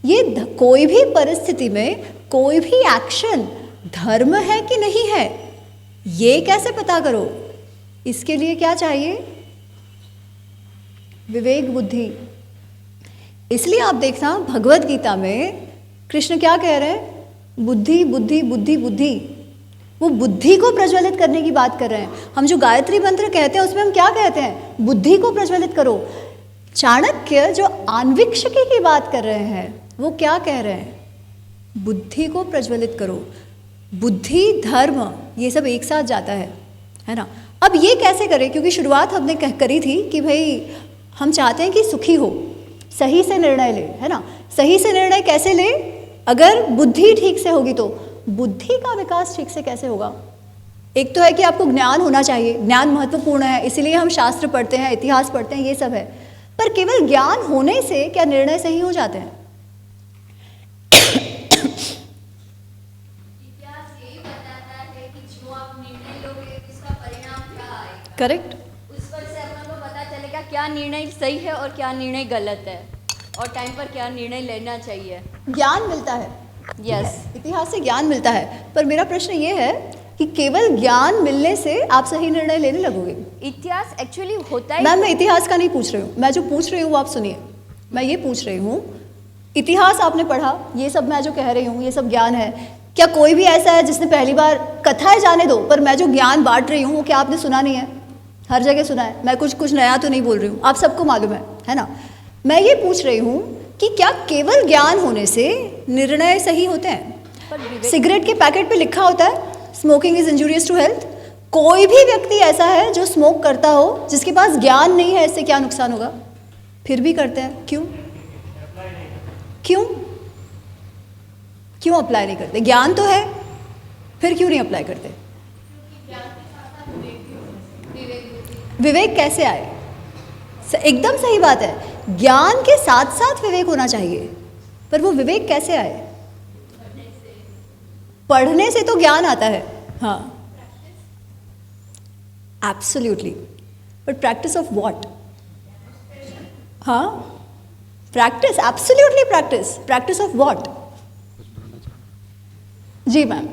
ये कोई भी परिस्थिति में कोई भी एक्शन धर्म है कि नहीं है, ये कैसे पता करो? इसके लिए क्या चाहिए? विवेक बुद्धि। इसलिए आप देखना भगवत गीता में कृष्ण क्या कह रहे हैं? बुद्धि बुद्धि बुद्धि बुद्धि। वो बुद्धि को प्रज्वलित करने की बात कर रहे हैं। हम जो गायत्री मंत्र कहते हैं उसमें हम क्या कहते हैं? बुद्धि को प्रज्वलित करो। चाणक्य जो आन्वीक्षिकी की बात कर रहे हैं वो क्या कह रहे हैं? बुद्धि को प्रज्वलित करो। बुद्धि, धर्म, ये सब एक साथ जाता है ना। अब ये कैसे करें? क्योंकि शुरुआत हमने करी थी कि भाई हम चाहते हैं कि सुखी हो, सही से निर्णय ले, है ना। सही से निर्णय कैसे ले? अगर बुद्धि ठीक से होगी तो। बुद्धि का विकास ठीक से कैसे होगा? एक तो है कि आपको ज्ञान होना चाहिए, ज्ञान महत्वपूर्ण है, इसीलिए हम शास्त्र पढ़ते हैं, इतिहास पढ़ते हैं, ये सब है। पर केवल ज्ञान होने से क्या निर्णय सही हो जाते हैं? करेक्ट। उस पर से अपन को पता चलेगा क्या निर्णय सही है और क्या निर्णय गलत है, और टाइम पर क्या निर्णय लेना चाहिए। ज्ञान मिलता है, यस, इतिहास से ज्ञान मिलता है। पर मेरा प्रश्न ये है कि केवल ज्ञान मिलने से आप सही निर्णय लेने लगोगे? इतिहास एक्चुअली होता है। मैम, मैं इतिहास का नहीं पूछ रही हूँ, मैं जो पूछ रही हूँ वो आप सुनिए। मैं ये पूछ रही हूँ, इतिहास आपने पढ़ा, ये सब मैं जो कह रही हूँ ये सब ज्ञान है। क्या कोई भी ऐसा है जिसने पहली बार, कथाएं जाने दो, पर मैं जो ज्ञान बांट रही हूँ वो क्या आपने सुना नहीं है? हर जगह सुना है। मैं कुछ नया तो नहीं बोल रही हूँ, आप सबको मालूम है ना। मैं ये पूछ रही हूँ कि क्या केवल ज्ञान होने से निर्णय सही होते हैं? सिगरेट के पैकेट पे लिखा होता है smoking is injurious to health. कोई भी व्यक्ति ऐसा है जो स्मोक करता हो जिसके पास ज्ञान नहीं है इससे क्या नुकसान होगा, फिर भी करते हैं? क्यों क्यों क्यों अप्लाई नहीं करते? ज्ञान तो है, फिर क्यों नहीं अप्लाई करते? विवेक कैसे आए? एकदम सही बात है, ज्ञान के साथ साथ विवेक होना चाहिए, पर वो विवेक कैसे आए? पढ़ने से तो ज्ञान आता है, हाँ, absolutely, but practice of what? हाँ, practice, absolutely practice, practice of what? जी मैम।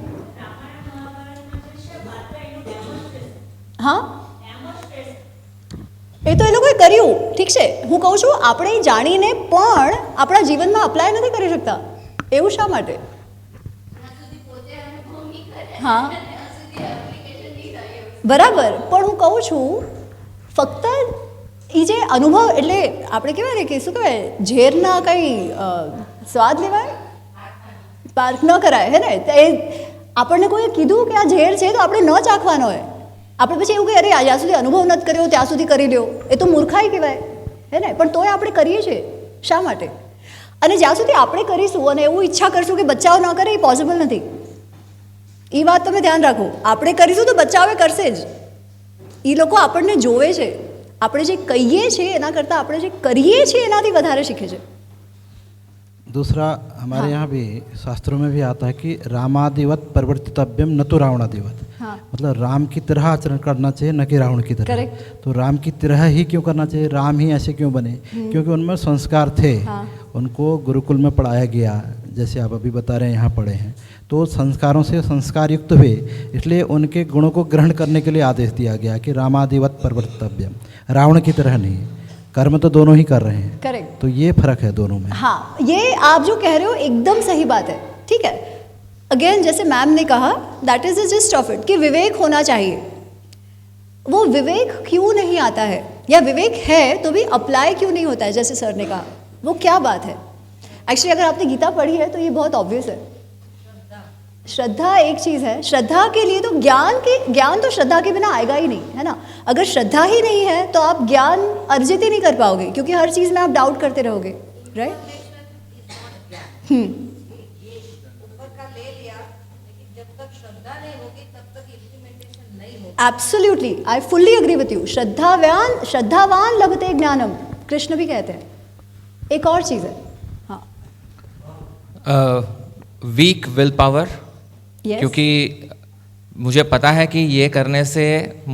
हाँ, એ તો એ લોકોએ કર્યું, ઠીક છે, હું કહું છું આપણે જાણીને પણ આપણા જીવનમાં અપ્લાય નથી કરી શકતા, એવું શા માટે? હા, બરાબર, પણ હું કહું છું ફક્ત એ જે અનુભવ, એટલે આપણે કહેવાય ને કે શું કહેવાય, ઝેરના કંઈ સ્વાદ લેવાય, પાર્ક ન કરાય, હે ને? એ આપણને કોઈએ કીધું કે આ ઝેર છે તો આપણે ન ચાખવાનો હોય, આપણે પછી એવું કે અરે જ્યાં સુધી અનુભવ નથી કર્યો ત્યાં સુધી કરી લ્યો, એ તો મૂર્ખાઈ કહેવાય, હે ને? પણ તોય આપણે કરીએ છીએ, શા માટે? અને જ્યાં સુધી આપણે કરીશું અને એવું ઈચ્છા કરશું કે બચ્ચાઓ ન કરે, એ પોસિબલ નથી. એ વાત તમે ધ્યાન રાખો. આપણે કરીશું તો બચ્ચાઓ કરશે જ. એ લોકો આપણને જોવે છે, આપણે જે કહીએ છીએ એના કરતાં આપણે જે કરીએ છીએ એનાથી વધારે શીખે છે. दूसरा हमारे यहाँ भी शास्त्रों में भी आता है कि रामादिवत परिवर्तितव्यम न तो रावणादिवत. हाँ. मतलब राम की तरह आचरण करना चाहिए न कि रावण की तरह. Correct. तो राम की तरह ही क्यों करना चाहिए, राम ही ऐसे क्यों बने, क्योंकि उनमें संस्कार थे. हाँ. उनको गुरुकुल में पढ़ाया गया, जैसे आप अभी बता रहे हैं यहाँ पढ़े हैं, तो संस्कारों से संस्कार युक्त हुए, इसलिए उनके गुणों को ग्रहण करने के लिए आदेश दिया गया कि रामादिवत परिवर्तितव्यम, रावण की तरह नहीं. कर्म तो दोनों ही कर रहे हैं. करेक्ट. तो ये फर्क है दोनों में. हाँ, ये आप जो कह रहे हो एकदम सही बात है. ठीक है, अगेन जैसे मैम ने कहा that is the gist of it कि विवेक होना चाहिए. वो विवेक क्यों नहीं आता है, या विवेक है तो भी अप्लाई क्यों नहीं होता है, जैसे सर ने कहा, वो क्या बात है. एक्चुअली अगर आपने गीता पढ़ी है तो ये बहुत ऑब्वियस है. श्रद्धा एक चीज़ है. श्रद्धा के लिए तो ज्ञान तो श्रद्धा के बिना आएगा ही नहीं, है ना. अगर श्रद्धा ही नहीं है तो आप ज्ञान अर्जित ही नहीं कर पाओगे, क्योंकि हर चीज़ में आप डाउट करते रहोगे. Right. Absolutely, I fully agree with you. श्रद्धावान लभते ज्ञानम, कृष्ण भी कहते हैं. एक और चीज़ है. हाँ. Weak will power. Yes. क्योंकि मुझे पता है कि ये करने से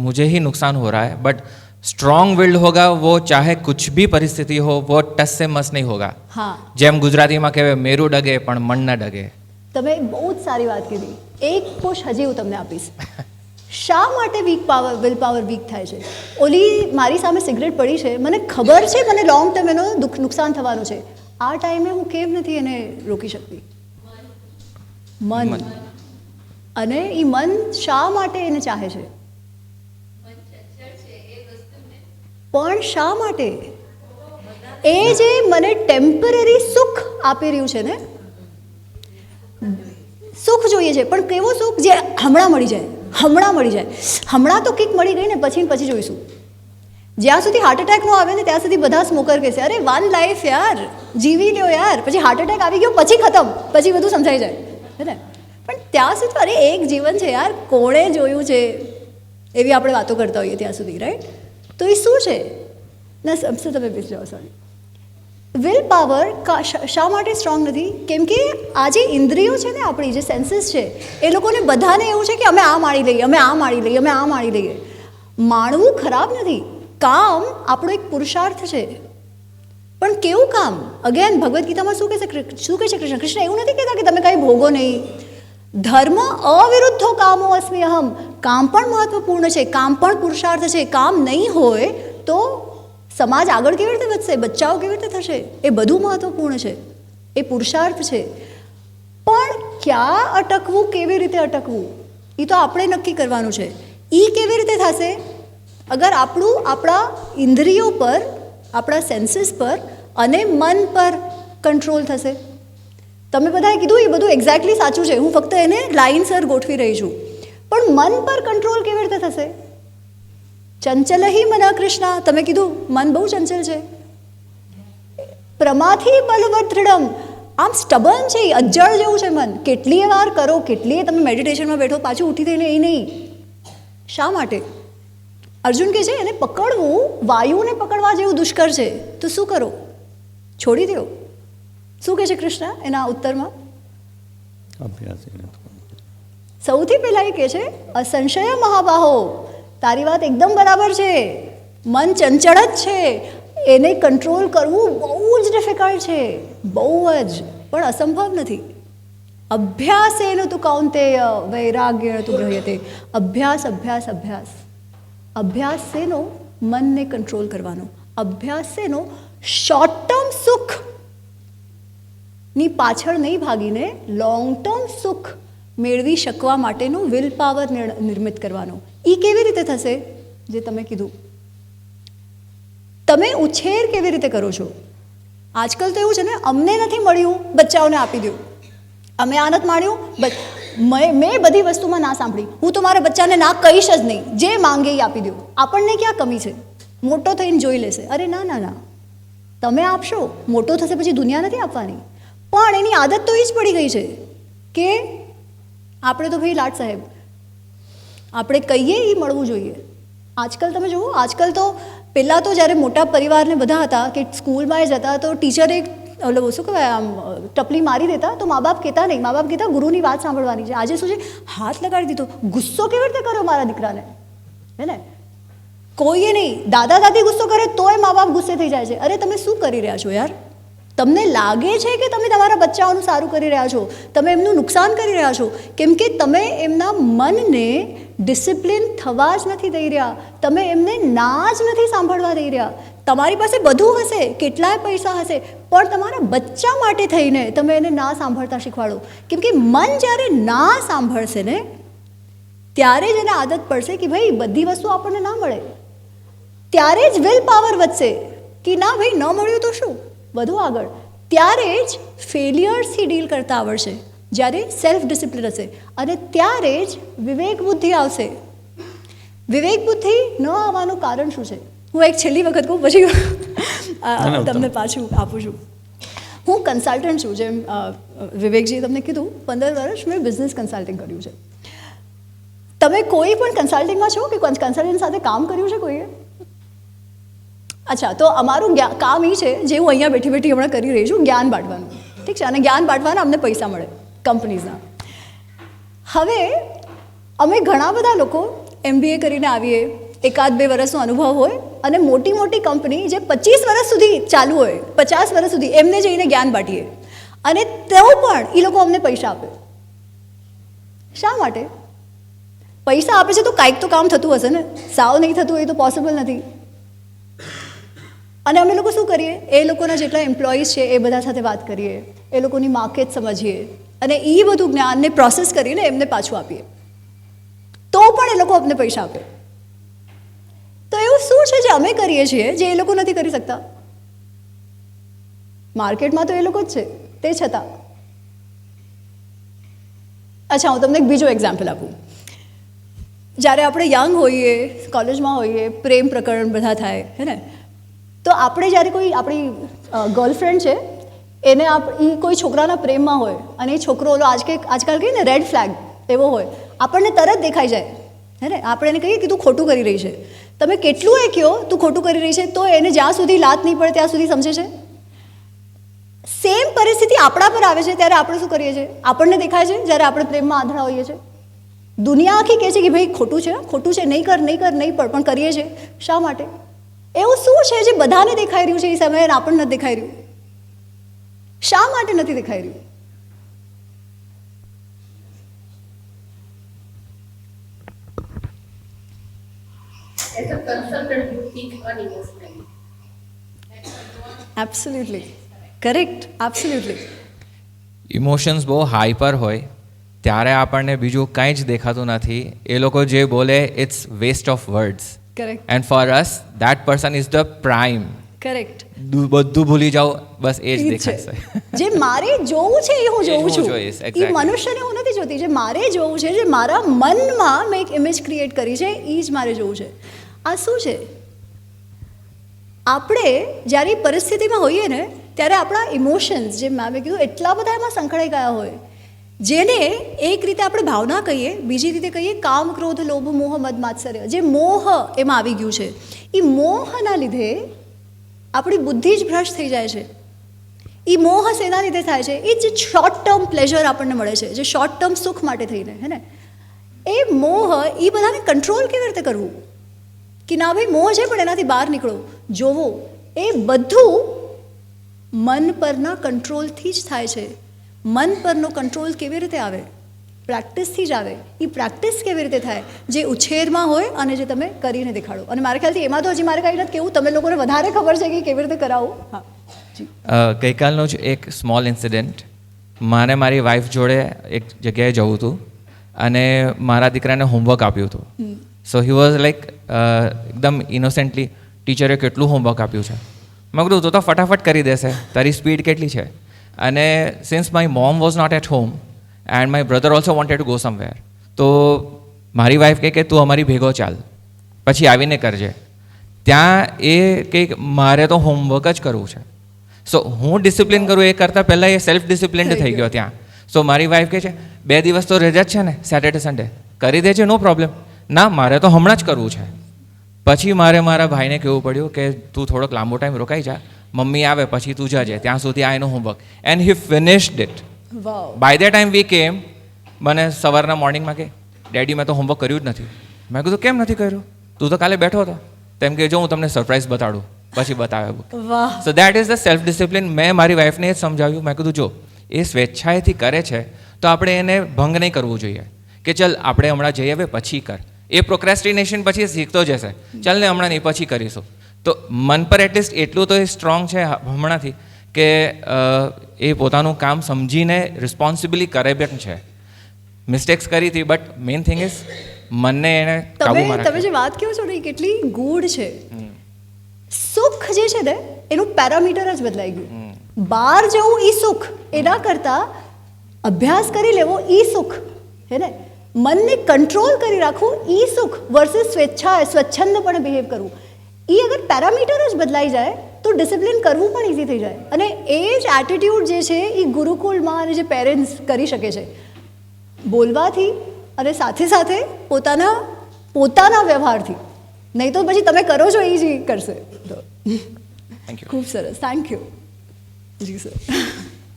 मुझे ही नुकसान हो रहा है, बट स्ट्रॉन्ग विल्ड होगा वो चाहे कुछ भी परिस्थिति हो वो टस से मस नहीं होगा. हाँ. જેમ ગુજરાતીમાં કહેવાય મેરું ડગે પણ મન ન ડગે. તમે બહુ જ સારી વાત કીધી. એક પુશ હજી હું તમને આપીશ. શા માટે વિલ પાવર વીક થાય છે. ઓલી મારી સામે સિગરેટ પડી છે, મને ખબર છે મને લોંગ ટર્મ એનો નુકસાન થવાનું છે, આ ટાઈમે હું કેમ નથી એને રોકી શકતી. મન. અને એ મન શા માટે એને ચાહે છે, પણ શા માટે? એ જે મને ટેમ્પરરી સુખ આપી રહ્યું છે ને, સુખ જોઈએ છે, પણ કેવો સુખ જે હમણાં મળી જાય. હમણાં તો કિક મળી ગઈ ને પછી જોઈશું. જ્યાં સુધી હાર્ટ એટેક ન આવે ને ત્યાં સુધી બધા સ્મોકર કહેશે અરે વન લાઈફ યાર, જીવી લ્યો યાર. પછી હાર્ટ એટેક આવી ગયો પછી ખતમ, પછી બધું સમજાઈ જાય, હે ને. પણ ત્યાં સુધી અરે એક જીવન છે યાર, કોણે જોયું છે, એવી આપણે વાતો કરતા હોઈએ ત્યાં સુધી. રાઈટ. તો એ શું છે ના સમજો તમે બેસી જાઓ. સોરી. વિલ પાવર શા માટે સ્ટ્રોંગ નથી? કેમ કે આ જે ઇન્દ્રિયો છે ને આપણી, જે સેન્સીસ છે, એ લોકોને બધાને એવું છે કે અમે આ માણી લઈએ, અમે આ માણી લઈએ, અમે આ માણી લઈએ. માણવું ખરાબ નથી. કામ આપણો એક પુરુષાર્થ છે. પણ કેવું કામ? અગેન ભગવદ્ ગીતામાં શું કહે છે કૃષ્ણ? કૃષ્ણ એવું નથી કહેતા કે તમે કાંઈ ભોગો નહીં. ધર્મ અવિરુદ્ધો કામો અસ્મિ અહમ. કામ પણ મહત્વપૂર્ણ છે, કામ પણ પુરુષાર્થ છે. કામ નહીં હોય તો સમાજ આગળ કેવી રીતે વધશે, બચ્ચાઓ કેવી રીતે થશે, એ બધું મહત્વપૂર્ણ છે, એ પુરુષાર્થ છે. પણ ક્યાં અટકવું, કેવી રીતે અટકવું, એ તો આપણે નક્કી કરવાનું છે. એ કેવી રીતે થશે? અગર આપણા ઇન્દ્રિયો પર, આપણા સેન્સીસ પર અને મન પર કંટ્રોલ થશે. તમે બધાએ કીધું એ બધું એક્ઝેક્ટલી સાચું છે, હું ફક્ત એને લાઇનસર ગોઠવી રહી છું. પણ મન પર કંટ્રોલ કેવી રીતે થશે? ચંચલ હિ મન કૃષ્ણ, તમે કીધું મન બહુ ચંચલ છે. પ્રમાથી બલવદ્રઢમ, આમ સ્ટબન છે, અજ્જળ જેવું છે મન. કેટલીય વાર કરો, કેટલીય તમે મેડિટેશનમાં બેઠો, પાછું ઉઠી થઈને એ નહીં. શા માટે? અર્જુન કહે છે એને પકડવું વાયુને પકડવા જેવું દુષ્કર છે, તો શું કરો? છોડી દો. શું કહે છે કૃષ્ણ એના ઉત્તરમાં? અભ્યાસ. સૌથી પહેલાં એ કહે છે અસંશય મહાબાહો, તારી વાત એકદમ બરાબર છે, મન ચંચળ જ છે, એને કંટ્રોલ કરવું બહુ જ ડિફિકલ્ટ છે, બહુ જ, પણ અસંભવ નથી. અભ્યાસેન તુ કૌંતેય વૈરાગ્યેણ તુ ગૃહ્યતે. અભ્યાસ અભ્યાસ અભ્યાસ. અભ્યાસ શેનો? મનને કંટ્રોલ કરવાનો. અભ્યાસ શેનો? શોર્ટ ટર્મ સુખની પાછળ નહીં ભાગીને લોંગ ટર્મ સુખ મેળવી શકવા માટેનું વિલ પાવર નિર્મિત કરવાનો. એ કેવી રીતે થશે? જે તમે કીધું. તમે ઉછેર કેવી રીતે કરો છો? આજકાલ તો એવું છે ને, અમને નથી મળ્યું બચ્ચાઓને આપી દો, અમે આ નથી માણ્યું, મેં બધી વસ્તુમાં ના સાંભળી, હું તો મારા બચ્ચાને ના કહીશ જ નહીં, જે માંગે એ આપી દો. આપણને ક્યાં કમી છે? મોટો થઈને જોઈ લેશે. અરે ના ના ના, તમે આપશો, મોટો થશે પછી દુનિયા નથી આપવાની. પણ એની આદત તો એ જ પડી ગઈ છે કે આપણે તો ભાઈ લાટ સાહેબ, આપણે કહીએ એ મળવું જોઈએ. આજકાલ તમે જુઓ, આજકાલ તો પહેલાં તો જ્યારે મોટા પરિવારને બધા હતા કે સ્કૂલમાં જતા તો ટીચરે ઓલો શું કહેવાય આમ ટપલી મારી દેતા તો મા બાપ કહેતા નહીં, મા બાપ કહેતા ગુરુની વાત સાંભળવાની છે. આજે શું છે, હાથ લગાડી દીધો, ગુસ્સો કેવી રીતે કર્યો મારા દીકરાને, હે ને? કોઈએ નહીં, દાદા દાદી ગુસ્સો કરે તોય મા બાપ ગુસ્સે થઈ જાય છે. અરે તમે શું કરી રહ્યા છો યાર? તમને લાગે છે કે તમે તમારા બચ્ચાઓનું સારું કરી રહ્યા છો, તમે એમનું નુકસાન કરી રહ્યા છો, કેમ કે તમે એમના મનને ડિસિપ્લિન થવા જ નથી દઈ રહ્યા, તમે એમને ના જ નથી સાંભળવા દઈ રહ્યા. તમારી પાસે બધું હશે, કેટલાય પૈસા હશે, પણ તમારા બચ્ચા માટે થઈને તમે એને ના સાંભળતા શીખવાડો. કેમ કે મન જ્યારે ના સાંભળશે ને ત્યારે જ એને આદત પડશે કે ભાઈ બધી વસ્તુ આપણને ના મળે. ત્યારે જ વિલ પાવર વધશે કે ના ભાઈ ન મળ્યું તો શું, વધુ આગળ. ત્યારે જ ફેલિયર્સથી ડીલ કરતા આવડશે, જ્યારે સેલ્ફ ડિસિપ્લિન હશે, અને ત્યારે જ વિવેક બુદ્ધિ આવશે. વિવેક બુદ્ધિ ન આવવાનું કારણ શું છે? હું એક છેલ્લી વખત કહું, પછી તમને પાછું આપું છું. હું કન્સલ્ટન્ટ છું, જેમ વિવેકજીએ તમને કીધું 15 વર્ષ મેં બિઝનેસ કન્સલ્ટિંગ કર્યું છે. તમે કોઈ પણ કન્સલ્ટિંગમાં છો કે કન્સલ્ટન્ટ સાથે કામ કર્યું છે કોઈએ? અચ્છા, તો અમારું કામ એ છે જે હું અહીંયા બેઠી બેઠી હમણાં કરી રહી છું, જ્ઞાન બાંટવાનું. ઠીક છે, અને જ્ઞાન બાંટવાના અમને પૈસા મળે કંપનીઝના. હવે અમે ઘણા બધા લોકો MBA કરીને આવીએ, 1-2 વર્ષનો અનુભવ હોય, અને મોટી મોટી કંપની જે 25 વર્ષ સુધી ચાલુ હોય, 50 વર્ષ સુધી, એમને જઈને જ્ઞાન બાંટીએ, અને તો પણ એ લોકો અમને પૈસા આપે. શા માટે? પૈસા આપે છે તો કાંઈક તો કામ થતું હશે ને, સાવ નહીં થતું હોય તો પોસિબલ નથી. અને અમે લોકો શું કરીએ, એ લોકોના જેટલા એમ્પ્લોઈઝ છે એ બધા સાથે વાત કરીએ, એ લોકોની માર્કેટ સમજીએ, અને એ બધું જ્ઞાનને પ્રોસેસ કરીને એમને પાછું આપીએ, તો પણ એ લોકો અમને પૈસા આપે. તો એવું શું છે જે અમે કરીએ છીએ જે એ લોકો નથી કરી શકતા? માર્કેટમાં તો એ લોકો જ છે, તે છતાં. અચ્છા, હું તમને એક બીજો એક્ઝામ્પલ આપું. જ્યારે આપણે યંગ હોઈએ, કોલેજમાં હોઈએ, પ્રેમ પ્રકરણ બધા થાય, હે ને? તો આપણે જ્યારે કોઈ આપણી ગર્લફ્રેન્ડ છે એને એ કોઈ છોકરાના પ્રેમમાં હોય, અને એ છોકરો ઓલો આજકાલ કહીએ ને રેડ ફ્લેગ એવો હોય, આપણને તરત દેખાઈ જાય, હે ને? આપણે એને કહીએ કે તું ખોટું કરી રહી છે. તમે કેટલું એ કહો તું ખોટું કરી રહી છે, તો એને જ્યાં સુધી લાત નહીં પડે ત્યાં સુધી સમજે છે. સેમ પરિસ્થિતિ આપણા પર આવે છે ત્યારે આપણે શું કરીએ છીએ? આપણને દેખાય છે જ્યારે આપણે પ્રેમમાં આંધળા હોઈએ છીએ. દુનિયા આખી કહે છે કે ભાઈ ખોટું છે, ખોટું છે, નહીં કર નહીં કર નહીં પડ, પણ કરીએ છીએ. શા માટે? એવું શું છે જે બધાને દેખાઈ રહ્યું છે એ સમયે આપણને નથી દેખાઈ રહ્યું? શા માટે નથી દેખાઈ રહ્યું? As a consultant, you think unemotionally. Absolutely correct, absolutely. Emotions બહુ હાઈપર હોય ત્યારે આપણને બીજું કાંઈ જ દેખાતું નથી. એ લોકો જે બોલે it's waste of words. Correct, and for us that person is the prime. Correct. બધું ભૂલી જાઓ, બસ એ જ દેખાશે. જે મારે જોવું છે એ હું જોઉં છું, જોઈશ, એ exactly. મનુષ્યને હું નથી જોતી. જે મારે જોવું છે, જે મારા મનમાં મેં એક ઇમેજ ક્રિએટ કરી છે, એ જ મારે જોવું છે. આ શું છે? આપણે જ્યારે એ પરિસ્થિતિમાં હોઈએ ને ત્યારે આપણા ઇમોશન્સ, જે મેં કીધું, એટલા બધા એમાં સંકળાઈ ગયા હોય, જેને એક રીતે આપણે ભાવના કહીએ, બીજી રીતે કહીએ કામ, ક્રોધ, લોભ, મોહ, મદ, માત્સર્ય. જે મોહ એમાં આવી ગયું છે, એ મોહના લીધે આપણી બુદ્ધિ જ ભ્રષ્ટ થઈ જાય છે. એ મોહ શેના લીધે થાય છે? એ જે શોર્ટ ટર્મ પ્લેઝર આપણને મળે છે, જે શોર્ટ ટર્મ સુખ માટે થઈને, હે ને? એ મોહ, એ બધાને કંટ્રોલ કેવી રીતે કરવું? કે ના ભાઈ મોહ છે પણ એનાથી બહાર નીકળો, જોવો. એ બધું મન પરના કંટ્રોલથી જ થાય છે. મન પરનો કંટ્રોલ કેવી રીતે આવે? પ્રેક્ટિસથી જ આવે. એ પ્રેક્ટિસ કેવી રીતે થાય? જે ઉછેરમાં હોય અને જે તમે કરીને દેખાડો. અને મારા ખ્યાલથી એમાં તો હજી મારે કાંઈ નથી કેવું, તમે લોકોને વધારે ખબર છે કે કેવી રીતે કરાવું. હા જી. ગઈકાલનો જ એક સ્મોલ ઇન્સિડન્ટ. મારે મારી વાઈફ જોડે એક જગ્યાએ જવું હતું અને મારા દીકરાને હોમવર્ક આપ્યું હતું. સો હી વોઝ લાઈક એકદમ ઇનોસેન્ટલી, ટીચરે કેટલું હોમવર્ક આપ્યું છે? મેં કીધું તું તો ફટાફટ કરી દેશે, તારી સ્પીડ કેટલી છે? અને since my mom was not at home and my brother also wanted to go somewhere, તો મારી વાઈફ કહે કે તું અમારી ભેગો ચાલ, પછી આવીને કરજે. ત્યાં એ કંઈક મારે તો હોમવર્ક જ કરવું છે. સો હું ડિસિપ્લિન કરું એ કરતાં પહેલાં એ સેલ્ફ ડિસિપ્લિન્ડ થઈ ગયો ત્યાં. સો મારી વાઈફ કહે છે 2 દિવસ તો રજા જ છે ને, સેટરડે સન્ડે કરી દેજે, નો પ્રોબ્લેમ. ના, મારે તો હમણાં જ કરવું છે. પછી મારા ભાઈને કહેવું પડ્યું કે તું થોડોક લાંબો ટાઈમ રોકાઈ જા, મમ્મી આવે પછી તું જજે, ત્યાં સુધી આ એનું homework. And he finished it. By the time we came, મને સવારના મોર્નિંગમાં કે ડેડી મેં તો હોમવર્ક કર્યું જ નથી. મેં કીધું કેમ નથી કર્યું, તું તો કાલે બેઠો હતો. તેમ કે જો હું તમને સરપ્રાઈઝ બતાડું, પછી બતાવે book. So that is the self discipline. મેં મારી વાઈફને એ જ સમજાવ્યું. મેં કીધું જો એ સ્વેચ્છાએથી કરે છે તો આપણે એને ભંગ નહીં કરવું જોઈએ કે ચલ આપણે હમણાં જઈ આવે પછી કર. એ પ્રોક્રેસ્ટિનેશન પછી શીખતો જશે, ચાલ ને હમણાં નહીં પછી કરીશું. તો મન પર એટલીસ્ટ એટલું તો એ સ્ટ્રોંગ છે હમણાંથી કે એ પોતાનું કામ સમજીને રિસ્પોન્સિબિલી કરે પણ છે. મિસ્ટેક્સ કરી હતી બટ મેઇન થિંગ ઇઝ મનને એને કાબૂમાં તમે જે વાત કહો છો ને એ કેટલી ગૂઢ છે. સુખ જે છે ને એનું પેરામીટર જ બદલાઈ ગયું. બહાર જવું ઈ સુખ, એના કરતાં અભ્યાસ કરી લેવો ઈ સુખ, હે ને. મનને કંટ્રોલ કરી રાખવું ઈ સુખ વર્સિસ સ્વચ્છંદપણે બિહેવ કરવું, એ અગર પેરામીટર જ બદલાઈ જાય તો ડિસિપ્લિન કરવું પણ ઇઝી થઈ જાય. અને એ જ એટીટ્યૂડ જે છે એ ગુરુકુળમાં અને જે પેરેન્ટ્સ કરી શકે છે બોલવાથી અને સાથે સાથે પોતાના વ્યવહારથી. નહીં તો પછી તમે કરો છો એ જ કરશે. ખૂબ સરસ, થેન્ક યુ જી સર.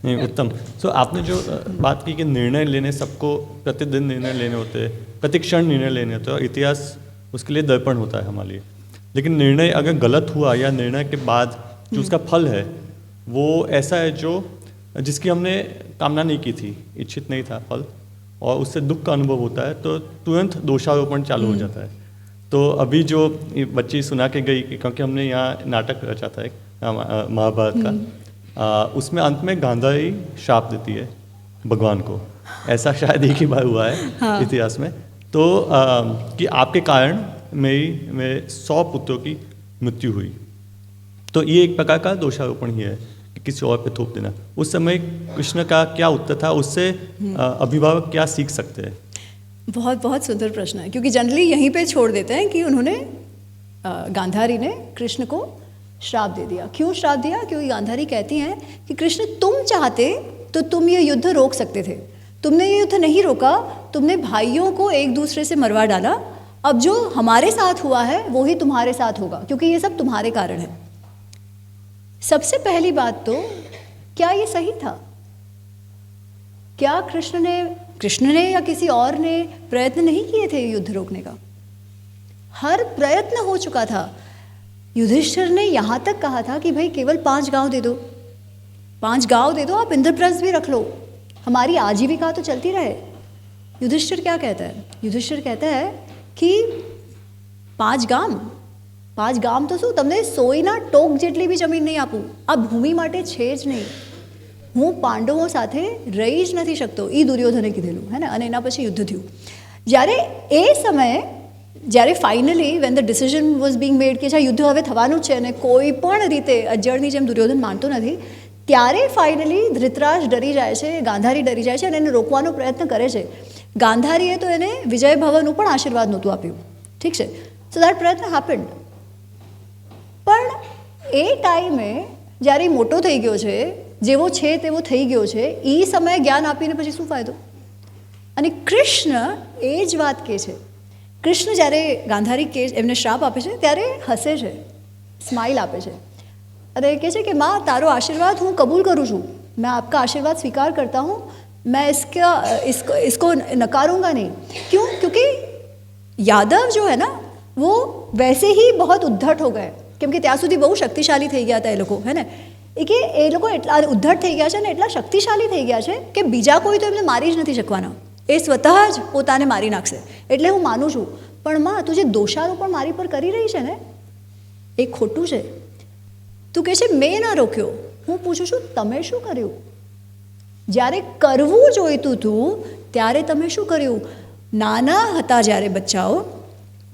नहीं उत्तम. सो आपने जो बात की कि निर्णय लेने सबको प्रतिदिन निर्णय लेने होते हैं, प्रतिक्षण निर्णय लेने होते हैं और इतिहास उसके लिए दर्पण होता है हमारे लिए. लेकिन निर्णय अगर गलत हुआ या निर्णय के बाद जो उसका फल है वो ऐसा है जो जिसकी हमने कामना नहीं की थी, इच्छित नहीं था फल, और उससे दुख का अनुभव होता है तो तुरंत दोषारोपण चालू हो जाता है. तो अभी जो बच्ची सुना के गई कि क्योंकि हमने यहाँ नाटक रचा था एक महाभारत का, उसमें अंत में गांधारी श्राप देती है भगवान को. ऐसा शायद एक ही बार हुआ है इतिहास में. तो कि आपके कारण मेरे 100 पुत्रों की मृत्यु हुई. तो ये एक प्रकार का दोषारोपण ही है कि किसी और पे थोप देना. उस समय कृष्ण का क्या उत्तर था, उससे अभिभावक क्या सीख सकते हैं? बहुत बहुत सुंदर प्रश्न है, क्योंकि जनरली यहीं पे छोड़ देते हैं कि उन्होंने गांधारी ने कृष्ण को श्राप दे दिया. क्यों श्राप दिया? क्योंकि गांधारी कहती हैं कि कृष्ण तुम चाहते तो तुम ये युद्ध रोक सकते थे, तुमने ये युद्ध नहीं रोका, तुमने भाइयों को एक दूसरे से मरवा डाला. अब जो हमारे साथ हुआ है वो ही तुम्हारे साथ होगा, क्योंकि ये सब तुम्हारे कारण है. सबसे पहली बात तो क्या ये सही था? क्या कृष्ण ने या किसी और ने प्रयत्न नहीं किए थे युद्ध रोकने का? हर प्रयत्न हो चुका था. युधिष्ठिर ने यहाँ तक कहा था कि भाई केवल 5 गांव दे दो, 5 गांव दे दो, आप इंद्रप्रस्थ भी रख लो, हमारी आजीविका तो चलती रहे. युधिष्ठिर क्या कहता है? युधिष्ठिर कहता है कि 5 ગામ તો શું, તમને સોયના ટોક જેટલી બી જમીન નહીં આપું, આ ભૂમિ માટે છે જ નહીં, હું પાંડવો સાથે રહી જ નથી શકતો, એ દુર્યોધને કીધેલું, હે ને. અને એના પછી યુદ્ધ થયું. જ્યારે એ સમયે જ્યારે finally when the decision was being made કે યુદ્ધ હવે થવાનું જ છે અને કોઈ પણ રીતે અજ્જળની જેમ દુર્યોધન માનતો નથી, ત્યારે ફાઇનલી ધૃતરાજ ડરી જાય છે, ગાંધારી ડરી જાય છે અને એને રોકવાનો પ્રયત્ન કરે છે. ગાંધારીએ તો એને વિજય ભવનનું પણ આશીર્વાદ નહોતું આપ્યું, ઠીક છે. સો દેટ પ્રયત્ન હેપન્ડ. પણ એ ટાઈમે જ્યારે મોટો થઈ ગયો છે, જેવો છે તેવો થઈ ગયો છે, એ સમયે જ્ઞાન આપીને પછી શું ફાયદો? અને કૃષ્ણ એ જ વાત કહે છે. કૃષ્ણ જ્યારે ગાંધારી કે એમને શ્રાપ આપે છે ત્યારે હસે છે, સ્માઇલ આપે છે અને કહે છે કે माँ तारो आशीर्वाद हूँ कबूल करूँ छूँ, मैं आपका आशीर्वाद स्वीकार करता हूँ, मैं इसको नकारूंगा नहीं. क्यों? क्योंकि यादव जो है ना वो वैसे ही बहुत उद्धट हो गए, કેમ કે ત્યાં સુધી બહુ શક્તિશાળી થઈ ગયા હતા એ લોકો, હે ને. કે એ લોકો એટલા ઉદ્ધટ થઈ ગયા છે ને એટલા શક્તિશાળી થઈ ગયા છે કે બીજા કોઈ તો એમને મારી જ નથી શકવાના, એ સ્વતઃ જ પોતાને મારી નાખશે. એટલે હું માનું છું, પણ માં તું જે દોષારોપણ મારી પર કરી રહી છે ને એ ખોટું છે. તું કહે છે મેં ના રોક્યો, હું પૂછું છું તમે શું કર્યું? જ્યારે કરવું જોઈતું હતું ત્યારે તમે શું કર્યું? નાના હતા જ્યારે બચ્ચાઓ,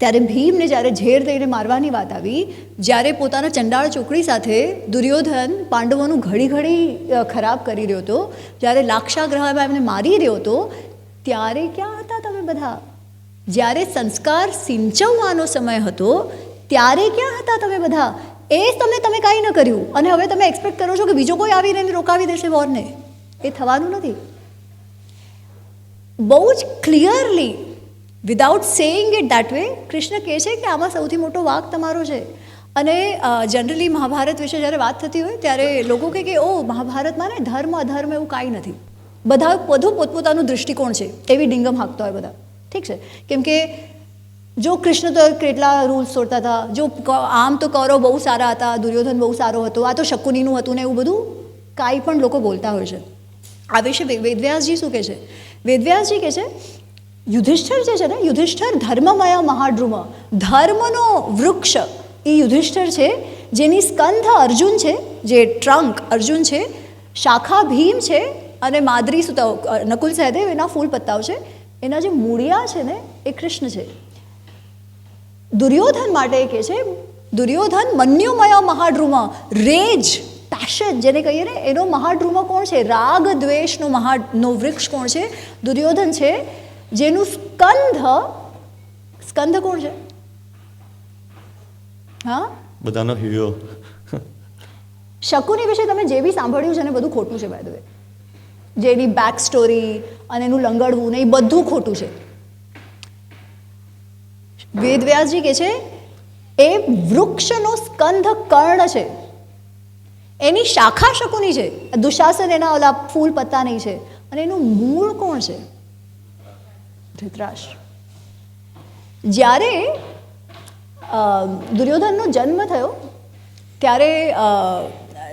ત્યારે ભીમને જ્યારે ઝેર દઈને મારવાની વાત આવી, જ્યારે પોતાના ચંડાળ ચોકડી સાથે દુર્યોધન પાંડવોનું ઘડી ઘડી ખરાબ કરી રહ્યો હતો, જ્યારે લાક્ષાગ્રહમાં એમને મારી રહ્યો હતો, ત્યારે ક્યાં હતા તમે બધા? જ્યારે સંસ્કાર સિંચવવાનો સમય હતો ત્યારે ક્યાં હતા તમે બધા? એ તમે કાંઈ ન કર્યું અને હવે તમે એક્સપેક્ટ કરો છો કે બીજો કોઈ આવીને એને રોકાવી દેશે વોરને. એ થવાનું નથી. બહુ જ clearly without saying it that way Krishna કહે છે કે આમાં સૌથી મોટો વાંક તમારો છે. અને જનરલી મહાભારત વિશે જ્યારે વાત થતી હોય ત્યારે લોકો કહે કે ઓ મહાભારતમાં ને ધર્મ અધર્મ એવું કાંઈ નથી, બધું પોતપોતાનું દૃષ્ટિકોણ છે એવી ડિંગમ હાંકતા હોય બધા. ઠીક છે, કેમ કે જો કૃષ્ણ તો કેટલા રૂલ્સ તોડતા હતા, જો આમ તો કૌરવ બહુ સારા હતા, દુર્યોધન બહુ સારો હતો, આ તો શકુનીનું હતું ને એવું બધું કાંઈ પણ લોકો બોલતા હોય છે. આ વિશે વેદવ્યાસજી શું કહે છે? વેદવ્યાસજી કહે છે યુધિષ્ઠિર જે છે ને, યુધિષ્ઠિર ધર્મમય મહાડ્રુમ, ધર્મનો વૃક્ષ એ યુધિષ્ઠિર છે, જેની સ્કંધ અર્જુન છે, જે ટ્રંક અર્જુન છે, શાખા ભીમ છે અને માદરી સુતાઓ નકુલ સહદેવ એના ફૂલ પત્તાઓ છે, એના જે મૂળિયા છે ને એ કૃષ્ણ છે. દુર્યોધન માટે એ કહે છે દુર્યોધન મન્યુમય મહાડ્રુમ, રેજ પેશન જેને કહીએ ને એનો મહાડ્રુમ કોણ છે? રાગ દ્વેષનો નો વૃક્ષ કોણ છે? દુર્યોધન છે, જેનું સ્કંધ કોણ છે? હા, બધાનો હીરો. શકુની વિશે તમે જે બી સાંભળ્યું છે ને બધું ખોટું છે બાય ધ વે. જેની બેક સ્ટોરી અને એનું લંગડવું ને એ બધું ખોટું છે. વેદવ્યાસજી કહે છે એ વૃક્ષનો સ્કંધ કર્ણ છે, એની શાખા શકુની છે, દુશાસન એના ઓલા ફૂલ પત્તા નહીં છે, અને એનું મૂળ કોણ છે? ધૃતરાષ્ટ્ર. જ્યારે દુર્યોધનનો જન્મ થયો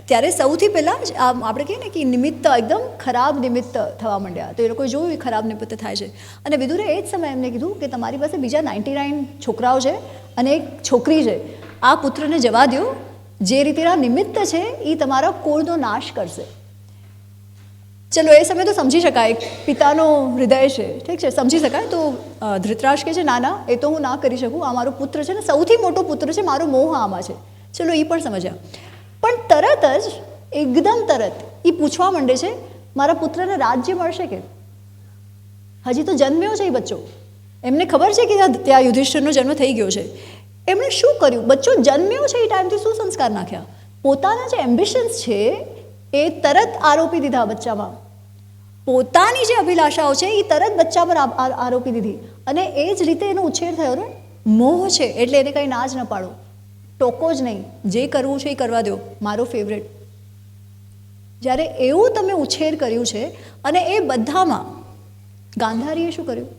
ત્યારે સૌથી પહેલાં જ આપણે કહીએ ને કે નિમિત્ત એકદમ ખરાબ નિમિત્ત થવા માંડ્યા. તો એ લોકોએ જોયું એ ખરાબ નિમિત્ત થાય છે, અને વિદુરે એ જ સમયે એમને કીધું કે તમારી પાસે બીજા 99 છોકરાઓ છે અને એક છોકરી છે, આ પુત્રને જવા દો, જે રીતેના નિમિત્ત છે એ તમારા કુળનો નાશ કરશે. ચલો એ સમય તો સમજી શકાય, એક પિતાનો હૃદય છે, ઠીક છે, સમજી શકાય. તો ધૃતરાષ્ટ્ર કહે છે ના ના, એ તો હું ના કરી શકું, આ મારો પુત્ર છે ને, સૌથી મોટો પુત્ર છે, મારો મોહ આમાં છે. ચલો એ પણ સમજ્યા. પણ તરત જ એકદમ તરત એ પૂછવા માંડે છે મારા પુત્રને રાજ્ય મળશે કે? હજી તો જન્મ્યો છે એ બચ્ચો, એમને ખબર છે કે ત્યાં યુધિષ્ઠિરનો જન્મ થઈ ગયો છે. એમણે શું કર્યું? બચ્ચો જન્મ્યો છે એ ટાઈમથી શું સંસ્કાર નાખ્યા? પોતાના જે એમ્બિશન્સ છે એ તરત આરોપી દીધા બચ્ચામાં, પોતાની જે અભિલાષાઓ છે એ તરત બચ્ચા પર આરોપી દીધી, અને એ જ રીતે એનો ઉછેર થયો ને. મોહ છે એટલે એને કંઈ ના જ ન પાડો, ટોકો જ નહીં, જે કરવું છે એ કરવા દો, મારો ફેવરેટ. જ્યારે એવું તમે ઉછેર કર્યું છે, અને એ બધામાં ગાંધારીએ શું કર્યું?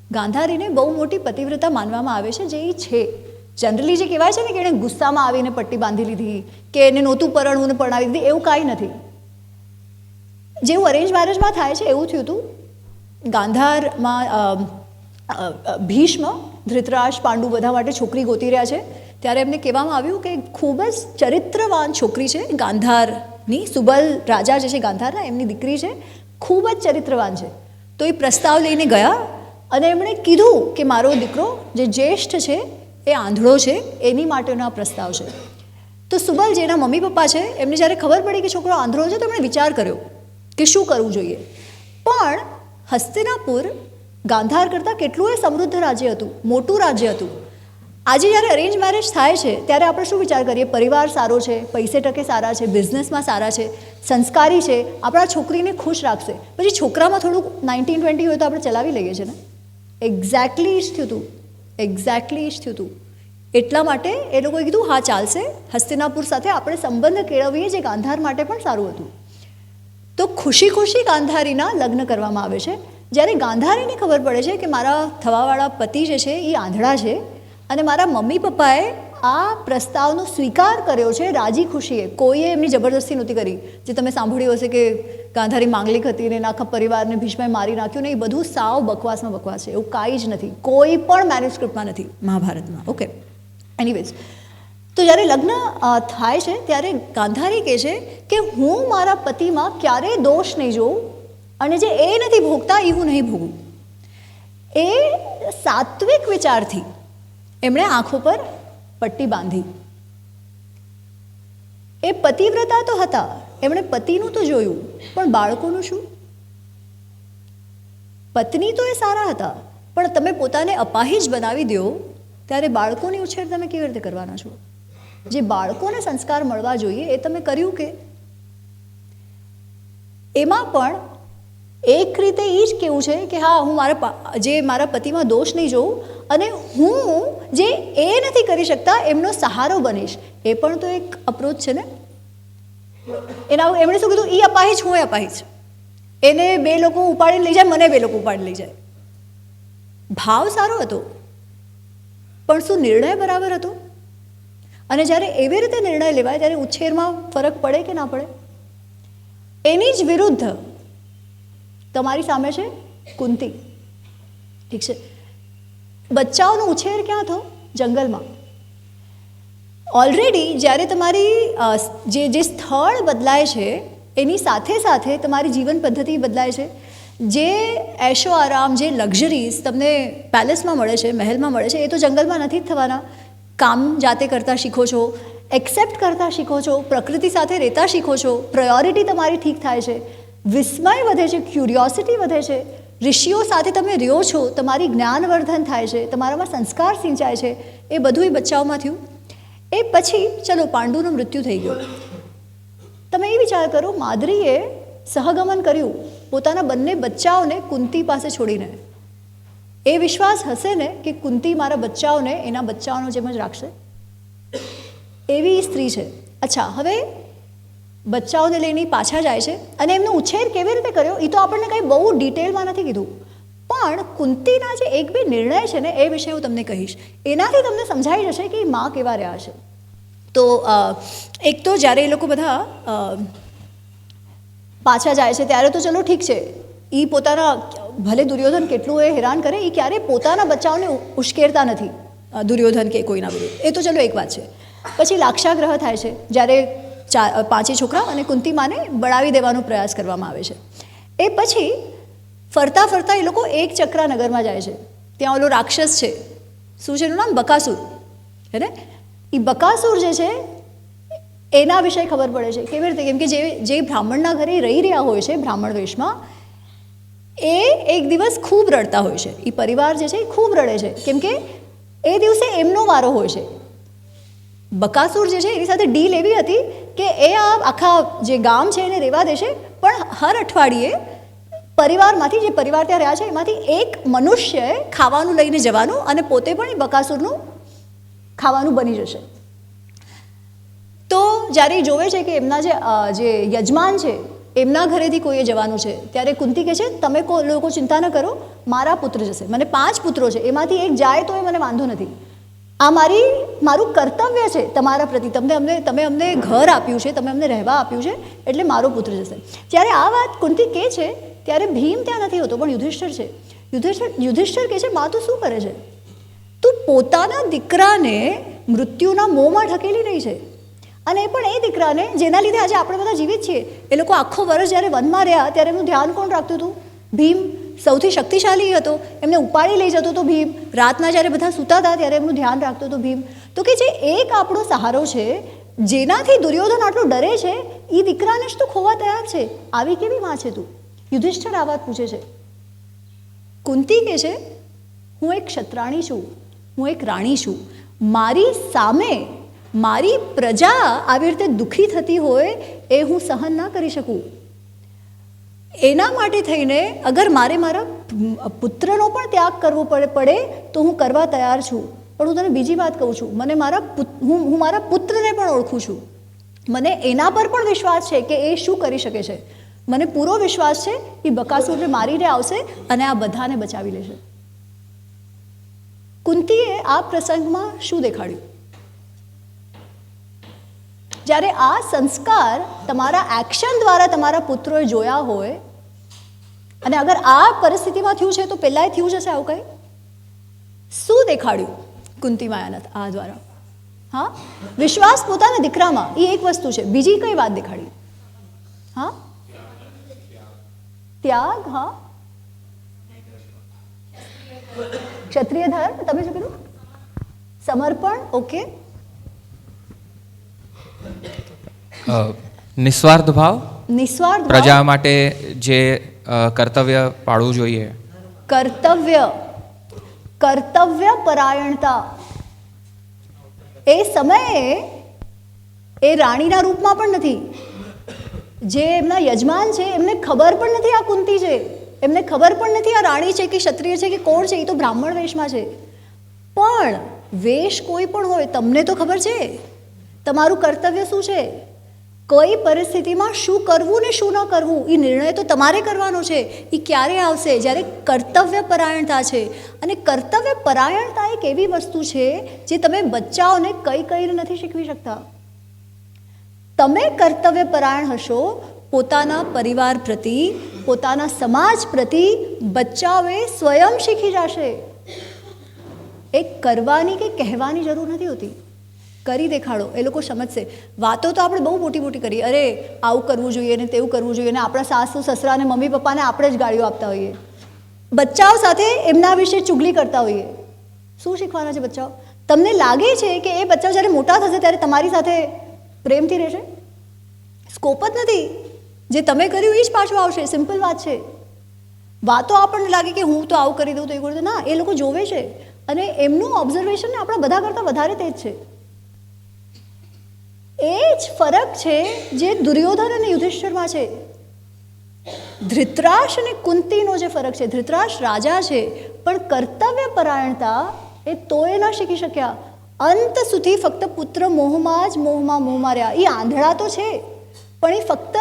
ગાંધારીને બહુ મોટી પતિવ્રતા માનવામાં આવે છે, જે એ છે. જનરલી જે કહેવાય છે ને કે એણે ગુસ્સામાં આવીને પટ્ટી બાંધી લીધી, કે એને નહોતું પરણવું ને પરણાવી દીધી, એવું કાંઈ નથી. જેવું અરેન્જ મેરેજમાં થાય છે એવું થયું હતું. ગાંધારમાં ભીષ્મ, ધૃતરાષ્ટ્ર, પાંડુ બધા માટે છોકરી ગોતી રહ્યા છે, ત્યારે એમને કહેવામાં આવ્યું કે ખૂબ જ ચરિત્રવાન છોકરી છે ગાંધારની, સુબલ રાજા જે છે ગાંધારના, એમની દીકરી છે, ખૂબ જ ચરિત્રવાન છે. તો એ પ્રસ્તાવ લઈને ગયા અને એમણે કીધું કે મારો દીકરો જે જ્યેષ્ઠ છે એ આંધળો છે, એની માટેનો આ પ્રસ્તાવ છે. તો સુબલ જેના મમ્મી પપ્પા છે એમને જ્યારે ખબર પડી કે છોકરો આંધળો છે તો એમણે વિચાર કર્યો કે શું કરવું જોઈએ. પણ હસ્તિનાપુર ગાંધાર કરતાં કેટલું એ સમૃદ્ધ રાજ્ય હતું, મોટું રાજ્ય હતું. આજે જ્યારે અરેન્જ મેરેજ થાય છે ત્યારે આપણે શું વિચાર કરીએ? પરિવાર સારો છે, પૈસે ટકે સારા છે, બિઝનેસમાં સારા છે, સંસ્કારી છે, આપણા છોકરીને ખુશ રાખશે. પછી છોકરામાં થોડુંક 19-20 હોય તો આપણે ચલાવી લઈએ છીએ ને. એક્ઝેક્ટલી જ થયું હતું, એક્ઝેક્ટલી જ થયું હતું. એટલા માટે એ લોકોએ કીધું હા ચાલશે, હસ્તિનાપુર સાથે આપણે સંબંધ કેળવીએ, જે ગાંધાર માટે પણ સારું હતું. તો ખુશી ખુશી ગાંધારીના લગ્ન કરવામાં આવે છે. જ્યારે ગાંધારીને ખબર પડે છે કે મારા થવાવાળા પતિ જે છે એ આંધળા છે, અને મારા મમ્મી પપ્પાએ આ પ્રસ્તાવનો સ્વીકાર કર્યો છે રાજી ખુશીએ, કોઈએ એમની જબરદસ્તી નહોતી કરી. જે તમે સાંભળ્યું હશે કે ગાંધારી માંગલિક હતી ને આખા પરિવારને ભીષ્મએ મારી નાખ્યું ને, એ બધું સાવ બકવાસમાં બકવાસ છે. એવું કાંઈ જ નથી, કોઈ પણ મેન્યુસ્ક્રિપ્ટમાં નથી મહાભારતમાં. ઓકે, એનીવેઝ, તો જ્યારે લગ્ન થાય છે ત્યારે ગાંધારી કહે છે કે હું મારા પતિમાં ક્યારેય દોષ નહીં જોઉં, અને જે એ નથી ભોગતા એ હું નહીં ભોગું. એ સાત્વિક વિચારથી એમણે આંખો પર પટ્ટી બાંધી. એ પતિવ્રતા તો હતા, એમણે પતિનું તો જોયું, પણ બાળકોનું શું? પત્ની તો એ સારા હતા, પણ તમે પોતાને અપાહિજ બનાવી દો ત્યારે બાળકોની ઉછેર તમે કેવી રીતે કરવાના છો? જે બાળકોને સંસ્કાર મળવા જોઈએ એ તમે કર્યું કે? એમાં પણ એક રીતે એ જ કેવું છે કે હા હું મારા પતિમાં દોષ નહીં જોઉં અને હું જે એ નથી કરી શકતા એમનો સહારો બનીશ. એ પણ તો એક અપ્રોચ છે ને. એમણે શું કીધું, એ અપાહિજ હું એ અપાહિજ, એને 2 લોકો ઉપાડીને લઈ જાય, મને 2 લોકો ઉપાડીને લઈ જાય. ભાવ સારો હતો પણ શું નિર્ણય બરાબર હતો? અને જ્યારે એવી રીતે નિર્ણય લેવાય ત્યારે ઉછેરમાં ફરક પડે કે ના પડે? એની જ વિરુદ્ધ તમારી સામે છે કુંતી. ઠીક છે, બચ્ચાઓનો ઉછેર ક્યાં થયો? જંગલમાં. ઓલરેડી જ્યારે તમારી જે સ્થળ બદલાય છે એની સાથે સાથે તમારી જીવન પદ્ધતિ બદલાય છે. જે એશો આરામ, જે લક્ઝરીઝ તમને પેલેસમાં મળે છે, મહેલમાં મળે છે, એ તો જંગલમાં નથી જ થવાના. કામ જાતે કરતાં શીખો છો, એક્સેપ્ટ કરતાં શીખો છો, પ્રકૃતિ સાથે રહેતા શીખો છો, પ્રાયોરિટી તમારી ઠીક થાય છે, વિસ્મય વધે છે, ક્યુરિયોસિટી વધે છે, ઋષિઓ સાથે તમે રહ્યો છો, તમારી જ્ઞાનવર્ધન થાય છે, તમારામાં સંસ્કાર સિંચાય છે. એ બધું એ બચ્ચાઓમાં થયું. એ પછી ચલો પાંડુનું મૃત્યુ થઈ ગયું. તમે એ વિચાર કરો, માદ્રીએ સહગમન કર્યું પોતાના બંને બચ્ચાઓને કુંતી પાસે છોડીને. એ વિશ્વાસ હશે ને કે કુંતી મારા બચ્ચાઓને એના બચ્ચાઓનો જેમ જ રાખશે? એવી સ્ત્રી છે. અચ્છા, હવે બચ્ચાઓને લઈને પાછા જાય છે અને એમનો ઉછેર કેવી રીતે કર્યો એ તો આપણને કંઈ બહુ ડિટેલમાં નથી કીધું, પણ કુંતીના જે 1-2 નિર્ણય છે ને એ વિશે હું તમને કહીશ. એનાથી તમને સમજાઈ જશે કે એ માં કેવા રહ્યા છે. તો એક તો જ્યારે એ લોકો બધા પાછા જાય છે ત્યારે તો ચલો ઠીક છે, એ પોતાના ભલે દુર્યોધન કેટલું એ હેરાન કરે, એ ક્યારેય પોતાના બચ્ચાઓને ઉશ્કેરતા નથી, દુર્યોધન કે કોઈના વિરુદ્ધ. એ તો ચલો એક વાત છે. પછી લાક્ષાગ્રહ થાય છે જ્યારે 5 છોકરા અને કુંતી માને બળાવી દેવાનો પ્રયાસ કરવામાં આવે છે. એ પછી ફરતા ફરતા એ લોકો એક ચક્રા નગરમાં જાય છે. ત્યાં ઓલો રાક્ષસ છે, શું છે એનું નામ? બકાસુર. હે ને? એ બકાસુર જે છે એના વિશે ખબર પડે છે. કેવી રીતે? કેમ કે જે બ્રાહ્મણના ઘરે રહી રહ્યા હોય છે બ્રાહ્મણ વેશમાં, એ એક દિવસ ખૂબ રડતા હોય છે. એ પરિવાર જે છે એ ખૂબ રડે છે કેમ કે એ દિવસે એમનો વારો હોય છે. બકાસુર જે છે એની સાથે ડીલ એવી હતી કે એ આ આખા જે ગામ છે એને રહેવા દેશે, પણ હર અઠવાડિયે પરિવારમાંથી, જે પરિવાર ત્યાં રહ્યા છે એમાંથી એક મનુષ્યએ ખાવાનું લઈને જવાનું અને પોતે પણ એ બકાસુરનું ખાવાનું બની જશે. તો જ્યારે એ જોવે છે કે એમના જે યજમાન છે એમના ઘરેથી કોઈએ જવાનું છે, ત્યારે કુંતી કહે છે તમે લોકો ચિંતા ન કરો, મારા પુત્ર જશે. મને 5 પુત્રો છે, એમાંથી એક જાય તો એ મને વાંધો નથી. આ મારું કર્તવ્ય છે તમારા પ્રતિ. તમે અમને ઘર આપ્યું છે, તમે અમને રહેવા આપ્યું છે, એટલે મારો પુત્ર જશે. જ્યારે આ વાત કુંતી કહે છે ત્યારે ભીમ ત્યાં નથી હોતો, પણ યુધિષ્ઠિર છે. યુધિષ્ઠિર કહે છે માં તું શું કરે છે? તું પોતાના દીકરાને મૃત્યુના મોંમાં ઢકેલી રહી છે, અને એ પણ એ દીકરાને જેના લીધે આજે આપણે બધા જીવિત છીએ. એ લોકો આખો વર્ષ જ્યારે વનમાં રહ્યા ત્યારે એમનું ધ્યાન કોણ રાખતું હતું? ભીમ સૌથી શક્તિશાળી હતો, એમને ઉપાડી લઈ જતો હતો ભીમ. રાતના જ્યારે બધા સૂતા હતા ત્યારે એમનું ધ્યાન રાખતો હતો ભીમ. તો કે જે એક આપણો સહારો છે, જેનાથી દુર્યોધન આટલો ડરે છે, એ દીકરાને જ તું ખોવા તૈયાર છે. આવી કેવી માં છે તું? યુધિષ્ઠિર આ વાત પૂછે છે. કુંતી કહે છે હું એક ક્ષત્રાણી છું, હું એક રાણી છું, મારી સામે મારી પ્રજા આવી રીતે દુઃખી થતી હોય એ હું સહન ના કરી શકું. એના માટે થઈને અગર મારે મારા પુત્રનો પણ ત્યાગ કરવો પડે તો હું કરવા તૈયાર છું. પણ હું તને બીજી વાત કહું છું, હું મારા પુત્રને પણ ઓળખું છું. મને એના પર પણ વિશ્વાસ છે કે એ શું કરી શકે છે. મને પૂરો વિશ્વાસ છે કે બકાસુરને મારીને આવશે અને આ બધાને બચાવી લેશે. કુંતીએ આ પ્રસંગમાં શું દેખાડ્યું? જ્યારે આ સંસ્કાર તમારા એક્શન દ્વારા તમારા પુત્રોએ જોયા હોય, અને અગર આ પરિસ્થિતિમાં થયું છે તો પહેલાંય થયું જશે આવું કંઈ? શું દેખાડ્યું કુંતી માયાનાથ આ દ્વારા? હા, વિશ્વાસ પોતાના દીકરામાં, એ એક વસ્તુ છે. બીજી કઈ વાત દેખાડી? હા, ત્યાગ. હા, ક્ષત્રિય ધર્મ. તમે શું કીધું? સમર્પણ. ઓકે. નિસ્વાર્થ ભાવ, નિસ્વાર્થ પ્રજા માટે જે કર્તવ્ય પાળવું જોઈએ. કર્તવ્ય પરાયણતા. એ સમયે એ રાણીના રૂપમાં પણ નથી, જે એમના યજમાન છે એમને ખબર પણ નથી આ કુંતી છે, એમને ખબર પણ નથી આ રાણી છે કે ક્ષત્રિય છે કે કોણ છે, એ તો બ્રાહ્મણ વેશમાં છે. પણ વેશ કોઈ પણ હોય, તમને તો ખબર છે તમારું કર્તવ્ય શું છે, કઈ પરિસ્થિતિમાં શું કરવું ને શું ન કરવું, એ નિર્ણય તો તમારે કરવાનો છે. એ ક્યારે આવશે? જ્યારે કર્તવ્ય પરાયણતા છે. અને કર્તવ્ય પરાયણતા એક એવી વસ્તુ છે જે તમે બચ્ચાઓને કઈ નથી શીખવી શકતા. તમે કર્તવ્ય પરાયણ હશો પોતાના પરિવાર પ્રતિ, પોતાના સમાજ પ્રતિ, બચ્ચાઓએ સ્વયં શીખી જશે. એક કરવાની કે કહેવાની જરૂર નથી હોતી, કરી દેખાડો, એ લોકો સમજશે. વાતો તો આપણે બહુ મોટી મોટી કરીએ, અરે આવું કરવું જોઈએ ને તેવું કરવું જોઈએ ને આપણા સાસુ સસરા ને મમ્મી પપ્પાને આપણે જ ગાળીઓ આપતા હોઈએ, બચ્ચાઓ સાથે એમના વિશે ચુગલી કરતા હોઈએ. શું શીખવાના છે બચ્ચાઓ? તમને લાગે છે કે એ બચ્ચાઓ જ્યારે મોટા થશે ત્યારે તમારી સાથે પ્રેમથી રહેશે? સ્કોપ જ નથી. જે તમે કર્યું એ જ પાછું આવશે. સિમ્પલ વાત છે. વાતો આપણને લાગે કે હું તો આવું કરી દઉં તો એ કરી દઉં, ના, એ લોકો જોવે છે અને એમનું ઓબ્ઝર્વેશન ને આપણા બધા કરતાં વધારે તેજ છે. એ જ ફરક છે જે દુર્યોધન અને યુધિષ્ઠિરમાં છે. ધૃતરાષ્ટ્ર અને કુંતીનો જે ફરક છે, ધૃતરાષ્ટ્ર રાજા છે પણ કર્તવ્ય પરાયણતા એ તોય ન શીખી શક્યા. અંત સુધી ફક્ત પુત્ર મોહમાં જ મોહમાં રહ્યા. એ આંધળા તો છે પણ એ ફક્ત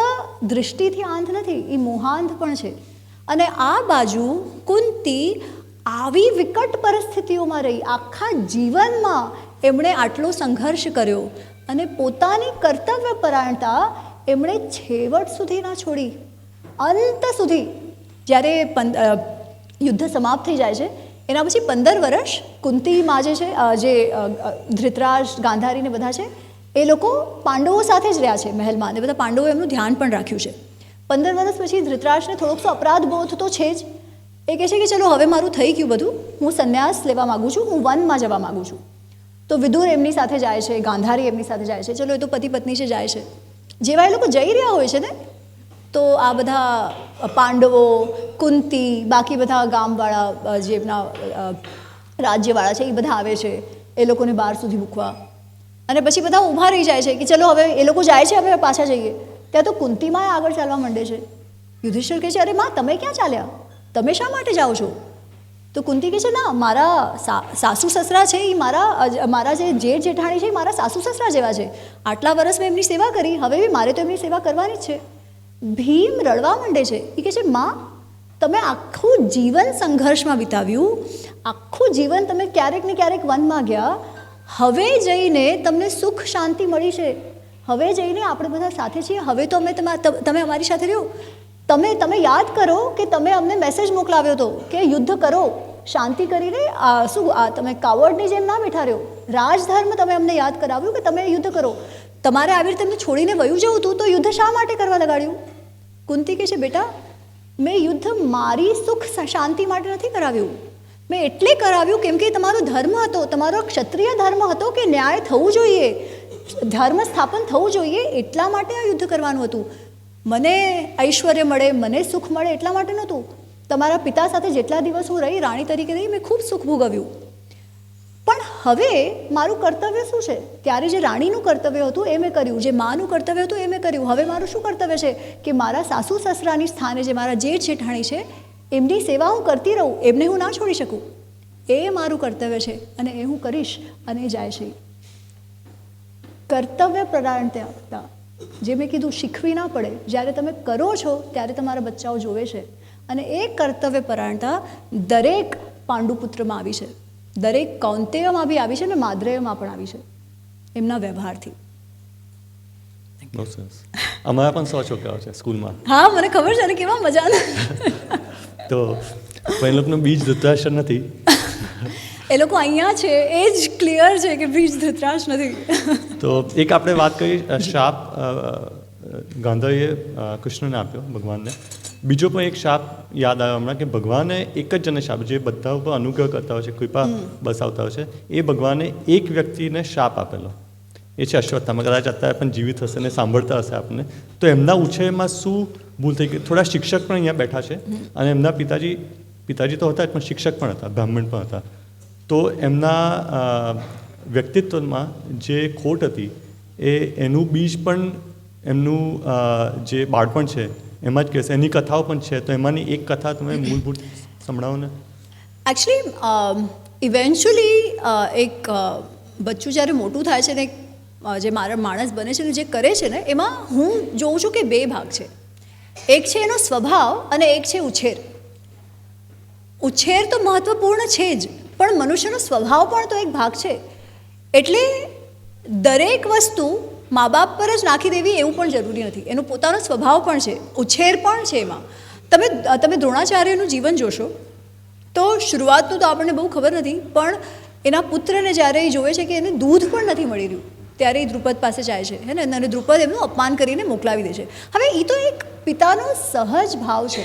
દૃષ્ટિથી આંધ નથી, એ મોહાંધ પણ છે. અને આ બાજુ કુંતી આવી વિકટ પરિસ્થિતિઓમાં રહી, આખા જીવનમાં એમણે આટલો સંઘર્ષ કર્યો અને પોતાની કર્તવ્ય પરાયણતા એમણે છેવટ સુધી ના છોડી. અંત સુધી જ્યારે યુદ્ધ સમાપ્ત થઈ જાય છે એના પછી 15 વર્ષ કુંતીમાં જે છે, જે ધૃતરાષ્ટ્ર ગાંધારીને બધા છે એ લોકો પાંડવો સાથે જ રહ્યા છે મહેલમાં, અને બધા પાંડવોએ એમનું ધ્યાન પણ રાખ્યું છે. 15 વર્ષ પછી ધૃતરાષ્ટ્રને થોડોક અપરાધ બોધ તો છે જ. એ કહે છે કે ચલો હવે મારું થઈ ગયું બધું, હું સંન્યાસ લેવા માગું છું, હું વનમાં જવા માગું છું. તો વિદુર એમની સાથે જાય છે, ગાંધારી એમની સાથે જાય છે. ચલો એ તો પતિ પત્ની છે, જાય છે. જેવા એ લોકો જઈ રહ્યા હોય છે ને તો આ બધા પાંડવો, કુંતી, બાકી બધા ગામવાળા જે એમના રાજ્યવાળા છે એ બધા આવે છે એ લોકોને બહાર સુધી મૂકવા. અને પછી બધા ઊભા રહી જાય છે કે ચલો હવે એ લોકો જાય છે, હવે પાછા જઈએ. ત્યાં તો કુંતીમાં આગળ ચાલવા માંડે છે. યુધિષ્ઠિર કહે છે, અરે માં તમે ક્યાં ચાલ્યા, તમે શા માટે જાઓ છો? તો કુંતી કહે છે, ના, મારા સાસુ સસરા છે એ મારા જે જેઠ જેઠાણી છે એ મારા સાસુ સસરા જેવા છે. આટલા વર્ષ મેં એમની સેવા કરી, હવે બી મારે તો એમની સેવા કરવાની જ છે. ભીમ રડવા માંડે છે. એ કહે છે, માં તમે આખું જીવન સંઘર્ષમાં વિતાવ્યું, આખું જીવન તમે ક્યારેક ને ક્યારેક વનમાં ગયા, હવે જઈને તમને સુખ શાંતિ મળી છે, હવે જઈને આપણે બધા સાથે છીએ, હવે તો તમે અમારી સાથે રહ્યો. તમે યાદ કરો કે તમે અમને મેસેજ મોકલાવ્યો હતો કે યુદ્ધ કરો, શાંતિ કરીને તમે કાવડની જેમ ના બેઠા રહ્યો. રાજધર્મ તમે અમને યાદ કરાવ્યું કે તમે યુદ્ધ કરો. તમારે આવી રીતે એમને છોડીને વયું જવું હતું તો યુદ્ધ શા માટે કરવા લગાડ્યું? કુંતી કહે છે, બેટા મેં યુદ્ધ મારી સુખ શાંતિ માટે નથી કરાવ્યું, મેં એટલે કરાવ્યું કેમ કે તમારો ધર્મ હતો, તમારો ક્ષત્રિય ધર્મ હતો કે ન્યાય થવું જોઈએ, ધર્મ સ્થાપન થવું જોઈએ, એટલા માટે આ યુદ્ધ કરવાનું હતું. મને ઐશ્વર્ય મળે, મને સુખ મળે એટલા માટે નહોતું. તમારા પિતા સાથે જેટલા દિવસ હું રહી, રાણી તરીકે રહી, મેં ખૂબ સુખ ભોગવ્યું. પણ હવે મારું કર્તવ્ય શું છે? ત્યારે જે રાણીનું કર્તવ્ય હતું એ મેં કર્યું, જે માનું કર્તવ્ય હતું એ મેં કર્યું. હવે મારું શું કર્તવ્ય છે કે મારા સાસુ સસરાની સ્થાને જે મારા જેઠ જેઠાણી છે એમની સેવા હું કરતી રહું, એમને હું ના છોડી શકું. એ મારું કર્તવ્ય છે અને એ હું કરીશ. અને એ જાય છે. કર્તવ્ય પરાયણતા, જે મેં કીધું, શીખવી ના પડે. જ્યારે તમે કરો છો ત્યારે તમારા બચ્ચાઓ જોવે છે. અને એ કર્તવ્ય પરાયણતા દરેક પાંડુપુત્રમાં આવી છે, દરેક કૌંતેયમાં બી આવી છે અને માદ્રેયમાં પણ આવી છે, એમના વ્યવહારથી. બહુ સરસ. અમારા પણ 100 છોકરાઓ છે સ્કૂલમાં. હા, મને ખબર છે ને, કેવા મજાના. તો પણ એ લોકોનું બીજ ધૃતરાષ્ટ્ર નથી. એ લોકો અહીંયા છે એ જ ક્લિયર છે કે બીજ ધૃતરાષ્ટ્ર નથી. તો એક આપણે વાત કરી, શાપ ગાંધારીએ કૃષ્ણને આપ્યો, ભગવાનને. બીજો પણ એક શાપ યાદ આવ્યો હમણાં કે ભગવાને એક જ જણને શાપ, જે બધા ઉપર અનુગ્રહ કરતા હોય છે, કૃપા બસાવતા હોય છે, એ ભગવાને એક વ્યક્તિને શાપ આપેલો. એ છે અશ્વત્થામા. કદાચ અત્યારે પણ જીવિત હશે ને સાંભળતા હશે આપણને. તો એમના ઉછેરમાં શું ભૂલ થઈ ગઈ? થોડા શિક્ષક પણ અહીંયા બેઠા છે અને એમના પિતાજી તો હતા જ, પણ શિક્ષક પણ હતા, બ્રાહ્મણ પણ હતા. તો એમના વ્યક્તિત્વમાં જે ખોટ હતી એનું બીજ પણ એમનું જે બાળપણ છે એમાં જ કહેશે. એની કથાઓ પણ છે, તો એમાંની એક કથા તમે મૂળભૂત સંભળાવો ને. એકચ્યુઅલી ઇવેન્ચ્યુઅલી એક બચ્ચું જ્યારે મોટું થાય છે ને જે મારા માણસ બને છે ને જે કરે છે ને, એમાં હું જોઉં છું કે બે ભાગ છે. એક છે એનો સ્વભાવ અને એક છે ઉછેર. ઉછેર તો મહત્વપૂર્ણ છે જ, પણ મનુષ્યનો સ્વભાવ પણ તો એક ભાગ છે. એટલે દરેક વસ્તુ મા બાપ પર જ નાખી દેવી એવું પણ જરૂરી નથી. એનો પોતાનો સ્વભાવ પણ છે, ઉછેર પણ છે એમાં. તમે દ્રોણાચાર્યનું જીવન જોશો તો શરૂઆતનું તો આપણને બહુ ખબર નથી, પણ એના પુત્રને જ્યારે એ જોવે છે કે એને દૂધ પણ નથી મળી રહ્યું, ત્યારે એ દ્રુપદ પાસે જાય છે, હે ને, અને દ્રુપદ એમનું અપમાન કરીને મોકલાવી દે છે. હવે એ તો એક પિતાનો સહજ ભાવ છે,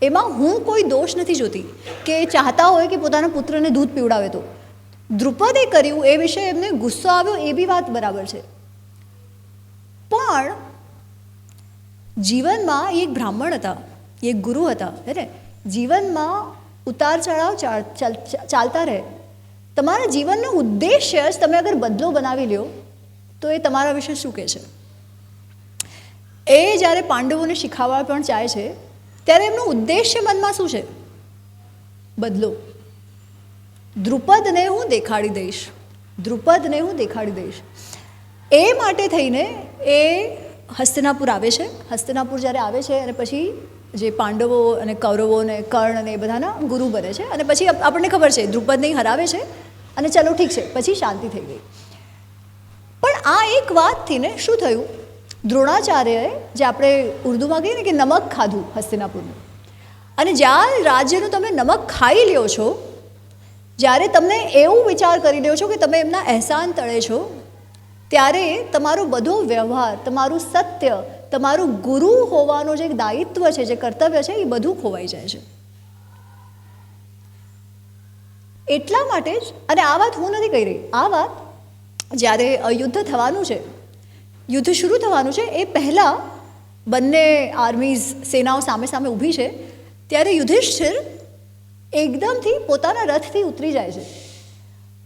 એમાં હું કોઈ દોષ નથી જોતી કે ચાહતા હોય કે પોતાના પુત્રને દૂધ પીવડાવે. તો દ્રુપદે કર્યું એ વિશે એમને ગુસ્સો આવ્યો, એ બી વાત બરાબર છે. પણ જીવનમાં એ એક બ્રાહ્મણ હતા, એ એક ગુરુ હતા, હે ને. જીવનમાં ઉતાર ચઢાવ ચાલતા રહે. તમારા જીવનનો ઉદ્દેશ્ય જ તમે અગર બદલો બનાવી લ્યો તો એ તમારા વિશે શું કહે છે. એ જ્યારે પાંડવોને શીખવવા પણ ચાહે છે ત્યારે એમનું ઉદ્દેશ્ય મનમાં શું છે? બદલો. દ્રુપદને હું દેખાડી દઈશ, દ્રુપદને હું દેખાડી દઈશ. એ માટે થઈને એ હસ્તિનાપુર આવે છે. હસ્તિનાપુર જ્યારે આવે છે અને પછી જે પાંડવો અને કૌરવો અને કર્ણ અને એ બધાના ગુરુ બને છે, અને પછી આપણને ખબર છે દ્રુપદને હરાવે છે અને ચલો ઠીક છે, પછી શાંતિ થઈ ગઈ. પણ આ એક વાતથી ને શું થયું, દ્રોણાચાર્યએ, જે આપણે ઉર્દુમાં કહીએ ને કે નમક ખાધું હસ્તિનાપુરનું, અને જ્યારે રાજ્યનું તમે નમક ખાઈ લ્યો છો, જ્યારે તમને એવું વિચાર કરી લ્યો છો કે તમે એમના અહેસાન તળે છો, ત્યારે તમારો બધો વ્યવહાર, તમારું સત્ય, તમારું ગુરુ હોવાનું જે દાયિત્વ છે, જે કર્તવ્ય છે, એ બધું ખોવાઈ જાય છે. એટલા માટે જ, અને આ વાત હું નથી કહી રહી, આ વાત જ્યારે યુદ્ધ થવાનું છે, યુદ્ધ શરૂ થવાનું છે એ પહેલાં બંને આર્મીઝ, સેનાઓ સામે સામે ઊભી છે, ત્યારે યુધિષ્ઠિર એકદમથી પોતાના રથથી ઉતરી જાય છે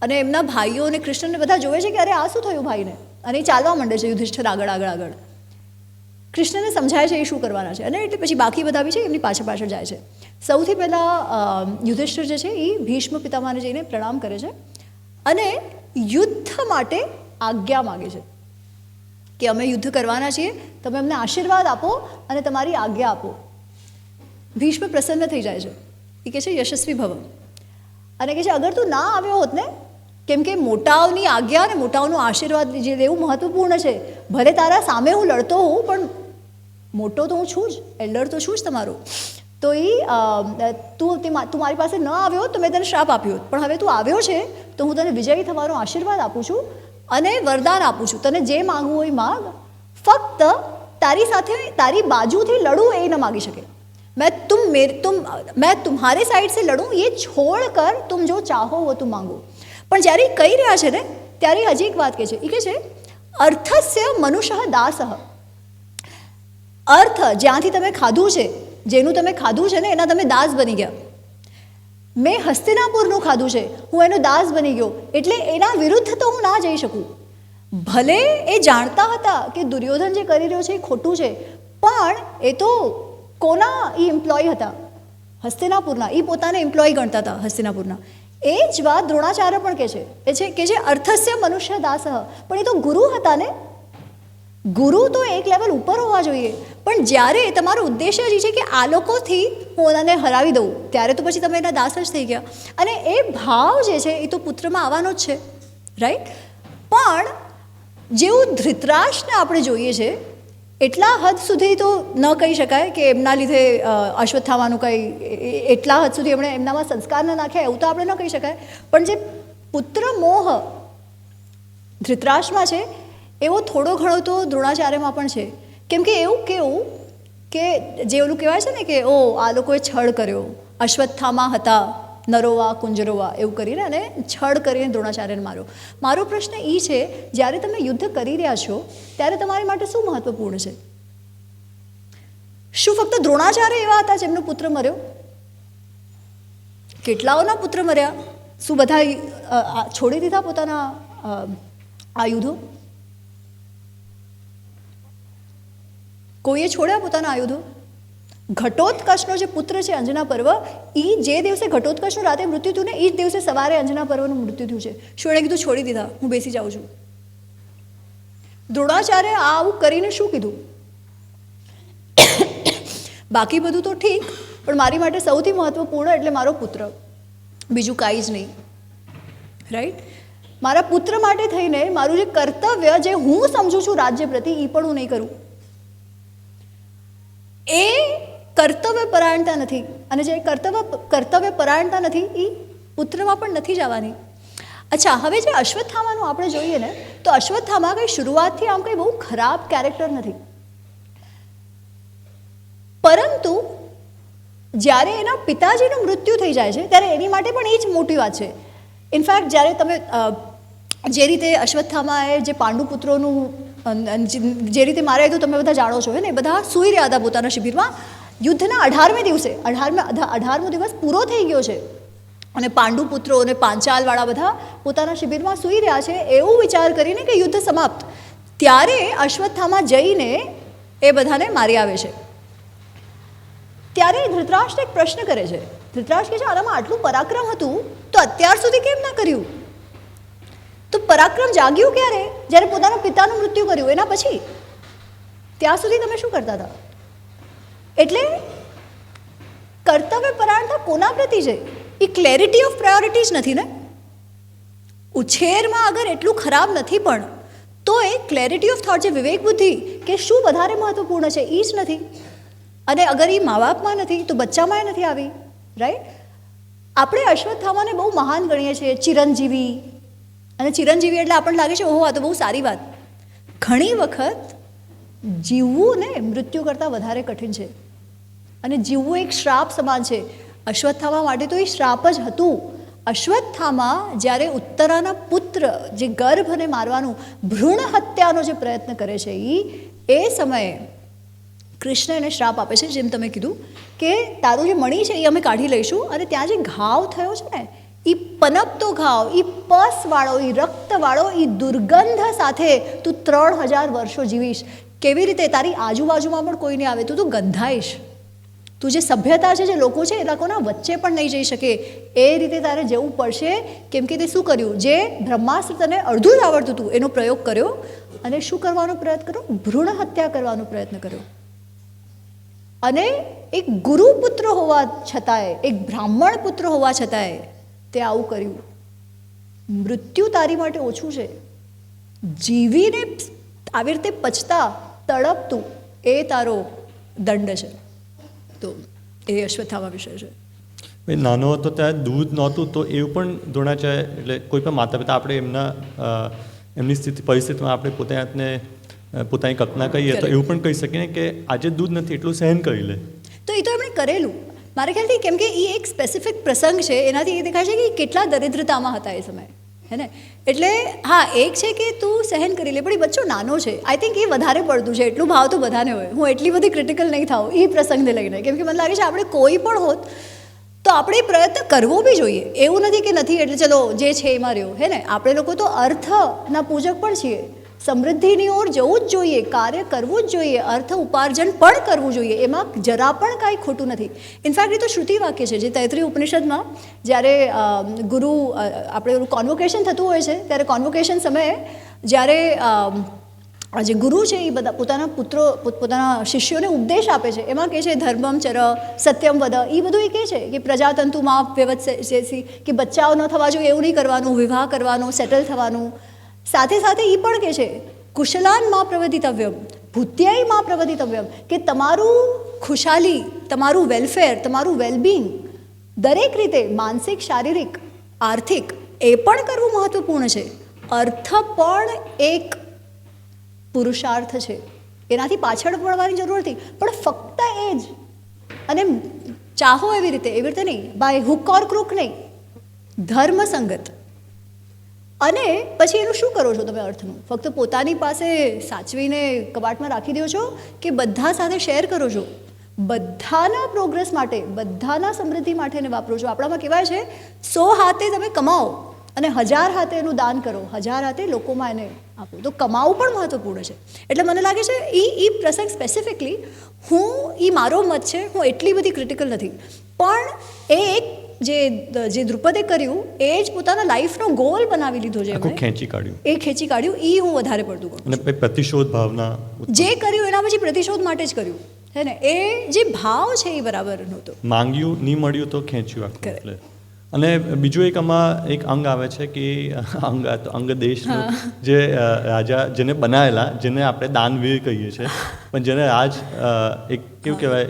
અને એમના ભાઈઓ અને કૃષ્ણને બધા જોવે છે કે અરે આ શું થયું ભાઈને, અને એ ચાલવા માંડે છે યુધિષ્ઠિર આગળ આગળ આગળ. કૃષ્ણને સમજાય છે એ શું કરવાના છે, અને એટલે પછી બાકી બધા બી છે એમની પાછળ પાછળ જાય છે. સૌથી પહેલાં યુધિષ્ઠિર જે છે એ ભીષ્મ પિતામહને જઈને પ્રણામ કરે છે અને યુદ્ધ માટે આજ્ઞા માગે છે કે અમે યુદ્ધ કરવાના છીએ, તમે અમને આશીર્વાદ આપો અને તમારી આજ્ઞા આપો. ભીષ્મ પ્રસન્ન થઈ જાય છે, એ કહે છે યશસ્વી ભવ, અને કહે છે અગર તું ના આવ્યો હોત ને, કેમ કે મોટાઓની આજ્ઞા અને મોટાઓનો આશીર્વાદ જે લેવું મહત્વપૂર્ણ છે. ભલે તારા સામે હું લડતો હોઉં, પણ મોટો તો હું છું જ, એલ્ડર તો છું જ તમારો. તો તું મારી પાસે ન આવ્યો તો મેં તને શ્રાપ આપ્યો, પણ હવે તું આવ્યો છે તો હું તને વિજયી થવાનો આશીર્વાદ આપું છું અને વરદાન આપું છું. તને જે માગવું હોય માગ, ફક્ત તારી સાથે તારી બાજુથી લડું એ ન માગી શકે. मैं तुम्हारे साइड से लड़ूं ये छोड़ कर तुम जो चाहो वो तुम मांगो. પણ જ્યારે એ કહી રહ્યા છે ને ત્યારે હજી એક વાત કહે છે, એ કહે છે અર્થસ્ય મનુષ્ય દાસઃ. અર્થ જ્યાંથી તમે ખાધું છે, જેનું તમે ખાધું છે ને એના તમે દાસ બની ગયા. મેં હસ્તિનાપુરનું ખાધું છે, હું એનો દાસ બની ગયો, એટલે એના વિરુદ્ધ તો હું ના જઈ શકું. ભલે એ જાણતા હતા કે દુર્યોધન જે કરી રહ્યો છે એ ખોટું છે, પણ એ તો કોના એ એમ્પ્લોય હતા? હસ્તિનાપુરના. એ પોતાને એમ્પ્લોય ગણતા હતા હસ્તિનાપુરના. એ જ વાત દ્રોણાચાર્ય પણ કહે છે અર્થસ્ય મનુષ્ય દાસઃ. પણ એ તો ગુરુ હતા ને, ગુરુ તો એક લેવલ ઉપર હોવા જોઈએ. પણ જ્યારે તમારો ઉદ્દેશ્ય જ છે કે આ લોકોથી હું એનાને હરાવી દઉં, ત્યારે તો પછી તમે એના દાસ જ થઈ ગયા. અને એ ભાવ જે છે એ તો પુત્રમાં આવવાનો જ છે, રાઈટ. પણ જેવું ધૃતરાષ્ટ્રને આપણે જોઈએ છે એટલા હદ સુધી તો ન કહી શકાય કે એમના લીધે અશ્વત્થામાનું કંઈ, એટલા હદ સુધી એમણે એમનામાં સંસ્કાર ન નાખ્યા એવું તો આપણે ન કહી શકાય. પણ જે પુત્ર મોહ ધૃતરાષ્ટ્રમાં છે એવો થોડો ઘણો તો દ્રોણાચાર્યમાં પણ છે. કેમ કે એવું કેવું કે જે ઓલું કહેવાય છે ને કે ઓ આ લોકોએ છળ કર્યો, અશ્વત્થામા હતા નરોવા કુંજરોવા એવું કરીને અને છળ કરીને દ્રોણાચાર્યને માર્યો. મારો પ્રશ્ન એ છે, જ્યારે તમે યુદ્ધ કરી રહ્યા છો ત્યારે તમારી માટે શું મહત્વપૂર્ણ છે? શું ફક્ત દ્રોણાચાર્ય એવા હતા જેમનો પુત્ર મર્યો? કેટલાઓના પુત્ર મર્યા? શું બધા છોડી દીધા પોતાના આ યુદ્ધો? કોઈએ છોડ્યા પોતાના આયુધો? ઘટોત્કચનો જે પુત્ર છે અંજના પર્વ, એ જે દિવસે ઘટોત્કચનું રાતે મૃત્યુ થયું ને એ જ દિવસે સવારે અંજના પર્વનું મૃત્યુ થયું છે. શું એણે કીધું છોડી દીધા, હું બેસી જાઉં છું? દ્રોણાચાર્ય આ આવું કરીને શું કીધું? બાકી બધું તો ઠીક, પણ મારી માટે સૌથી મહત્વપૂર્ણ એટલે મારો પુત્ર, બીજું કાંઈ જ નહીં. રાઈટ? મારા પુત્ર માટે થઈને મારું જે કર્તવ્ય, જે હું સમજું છું રાજ્ય પ્રતિ, એ પણ હું નહીં કરું. એ કર્તવ્ય પરાયણતા નથી, અને જે કર્તવ્ય પરાયણતા નથી એ પુત્રમાં પણ નથી જવાની. અચ્છા, હવે જે અશ્વત્થામાનું આપણે જોઈએ ને, તો અશ્વત્થામા કંઈ શરૂઆતથી આમ કંઈ બહુ ખરાબ કેરેક્ટર નથી, પરંતુ જ્યારે એના પિતાજીનું મૃત્યુ થઈ જાય છે ત્યારે એની માટે પણ એ જ મોટી વાત છે. ઇનફેક્ટ જ્યારે તમે જે રીતે અશ્વત્થામાએ જે પાંડુપુત્રોનું જે રીતે માર્યા તો તમે બધા જાણો છો ને, બધા સૂઈ રહ્યા હતા પોતાના શિબિરમાં. યુદ્ધના 18મે દિવસે 18મો દિવસ પૂરો થઈ ગયો છે અને પાંડુપુત્રો અને પાંચાલવાળા બધા પોતાના શિબિરમાં સૂઈ રહ્યા છે એવું વિચાર કરીને કે યુદ્ધ સમાપ્ત. ત્યારે અશ્વત્થામા જઈને એ બધાને મારી આવે છે. ત્યારે ધૃતરાષ્ટ્ર એક પ્રશ્ન કરે છે. ધૃતરાષ્ટ્ર કહે છે, આનામાં આટલું પરાક્રમ હતું તો અત્યાર સુધી કેમ ના કર્યું? તો પરાક્રમ જાગ્યું ક્યારે? જ્યારે પોતાના પિતાનું મૃત્યુ કર્યું એના પછી. ત્યાં સુધી તમે શું કરતા હતા? એટલે કર્તવ્ય પરાયણતા કોના પ્રતિ છે? એ ક્લેરિટી ઓફ પ્રાયોરિટીઝ નથી ને. ઉછેરમાં અગર એટલું ખરાબ નથી પણ તો એ ક્લેરિટી ઓફ થોટ, જે વિવેક બુદ્ધિ કે શું વધારે મહત્વપૂર્ણ છે એ જ નથી. અને અગર એ મા બાપમાં નથી તો બચ્ચામાં નથી આવી. રાઈટ? આપણે અશ્વત્થામાને બહુ મહાન ગણીએ છીએ, ચિરંજીવી. અને ચિરંજીવી એટલે આપણને લાગે છે ઓહો આ તો બહુ સારી વાત. ઘણી વખત જીવવું ને મૃત્યુ કરતાં વધારે કઠિન છે, અને જીવવું એક શ્રાપ સમાન છે. અશ્વત્થામા માટે તો એ શ્રાપ જ હતું. અશ્વત્થામા જ્યારે ઉત્તરાના પુત્ર જે ગર્ભને મારવાનું, ભ્રૂણ હત્યાનો જે પ્રયત્ન કરે છે એ સમયે કૃષ્ણ એને શ્રાપ આપે છે, જેમ તમે કીધું કે તારું જે મણી છે એ અમે કાઢી લઈશું, અને ત્યાં જે ઘાવ થયો છે ને એ પનપતો ઘાવ, એ પસવાળો, એ રક્તવાળો, એ દુર્ગંધ સાથે તું 3000 વર્ષો જીવીશ. કેવી રીતે? તારી આજુબાજુમાં પણ કોઈ નહીં આવે, તું ગંધાઈશ. તું જે સભ્યતા છે, જે લોકો છે એ લોકોના વચ્ચે પણ નહીં જઈ શકે. એ રીતે તારે જવું પડશે. કેમ કે તે શું કર્યું? જે બ્રહ્માસ્ત્ર તને અડધું જ આવડતું હતું એનો પ્રયોગ કર્યો, અને શું કરવાનો પ્રયત્ન કર્યો? ભ્રૂણ હત્યા કરવાનો પ્રયત્ન કર્યો. અને એક ગુરુપુત્ર હોવા છતાંય, એક બ્રાહ્મણ પુત્ર હોવા છતાંય તે આવું કર્યું. મૃત્યુ તારી માટે ઓછું છે. જીવીને આવી રીતે પચતા તડપતું એ તારો દંડ છે. તો એ અશ્વત્થામા વિષય છે. નાનો હતો ત્યારે દૂધ નહોતું તો એવું પણ દ્રોણાચાર્ય, એટલે કોઈ પણ માતા પિતા આપણે એમની પરિસ્થિતિમાં આપણે પોતાની કલ્પના કહીએ તો એવું પણ કહી શકીએ કે આજે દૂધ નથી એટલું સહન કરી લે. તો એ તો એમણે કરેલું મારા ખ્યાલથી, કેમ કે એ એક સ્પેસિફિક પ્રસંગ છે, એનાથી એ દેખાય છે કે કેટલા દરિદ્રતામાં હતા એ સમયે, હે ને. એટલે હા, એક છે કે તું સહન કરી લે, પણ એ બચ્ચો નાનો છે. આઈ થિંક એ વધારે પડતું છે. એટલું ભાવ તો બધાને હોય. હું એટલી બધી ક્રિટિકલ નહીં થાઉં એ પ્રસંગને લઈને, કેમ કે મને લાગે છે આપણે કોઈ પણ હોત તો આપણે પ્રયત્ન કરવો બી જોઈએ. એવું નથી કે નથી એટલે ચલો જે છે એમાં રહ્યો, હે ને. આપણે લોકો તો અર્થના પૂજક પણ છીએ. સમૃદ્ધિની ઓર જવું જ જોઈએ, કાર્ય કરવું જ જોઈએ, અર્થ ઉપાર્જન પણ કરવું જોઈએ, એમાં જરા પણ કાંઈ ખોટું નથી. ઇનફેક્ટ એ તો શ્રુતિ વાક્ય છે, જે તૈત્રીય ઉપનિષદમાં જ્યારે ગુરુ આપણે કોન્વોકેશન થતું હોય છે ત્યારે કોન્વોકેશન સમયે જ્યારે જે ગુરુ છે એ બધા પોતાના શિષ્યોને ઉપદેશ આપે છે. એમાં કહે છે ધર્મમ ચર સત્યમ વદ, એ બધું એ કહે છે કે પ્રજાતંતુમાં વ્યવસ્થિત, કે બચ્ચાઓ ન થવા જોઈએ એવું નહીં કરવાનું, વિવાહ કરવાનો, સેટલ થવાનું. સાથે સાથે એ પણ કહે છે કુશલાન માં પ્રવર્તિતવ્યમ, ભૂત્યાય માં પ્રવર્તિતવ્યમ, કે તમારું ખુશાલી, તમારું વેલફેર, તમારું વેલબિંગ દરેક રીતે, માનસિક, શારીરિક, આર્થિક, એ પણ કરવું મહત્વપૂર્ણ છે. અર્થ પણ એક પુરુષાર્થ છે, એનાથી પાછળ પડવાની જરૂર નથી, પણ ફક્ત એ જ. અને ચાહો એવી રીતે નહીં, બાય હુક ઓર ક્રૂક નહીં, ધર્મસંગત. અને પછી એનું શું કરો છો તમે અર્થનું? ફક્ત પોતાની પાસે સાચવીને કબાટમાં રાખી દો છો કે બધા સાથે શેર કરો છો? બધાના પ્રોગ્રેસ માટે, બધાના સમૃદ્ધિ માટે વાપરો છો? આપણામાં કહેવાય છે 100 હાથે તમે કમાઓ અને 1000 હાથે એનું દાન કરો, 1000 હાથે લોકોમાં એને આપો. તો કમાવું પણ મહત્વપૂર્ણ છે. એટલે મને લાગે છે એ પ્રસંગ સ્પેસિફિકલી એ મારો મત છે, હું એટલી બધી ક્રિટિકલ નથી, પણ એ એક જે દ્રુપદે કર્યું એ જ પોતાના લાઈફનો ગોલ બનાવી લીધો છે, આખું ખેંચી કાઢ્યું, એ ખેંચી કાઢ્યું, એ હું વધારે પડતું કહું. અને પ્રતિશોધ ભાવના જે કર્યું એના પછી પ્રતિશોધ માટે જ કર્યું છે ને, એ જે ભાવ છે એ બરાબર નહોતો. માંગ્યું નહીં મળ્યું તો ખેંચ્યું આખું. એટલે અને બીજું એક આમાં એક અંગ આવે છે કે અંગ દેશનું જે રાજા જેને બનાવેલા, જેને આપણે દાનવીર કહીએ છીએ, પણ જેને રાજ એક કેવું કહેવાય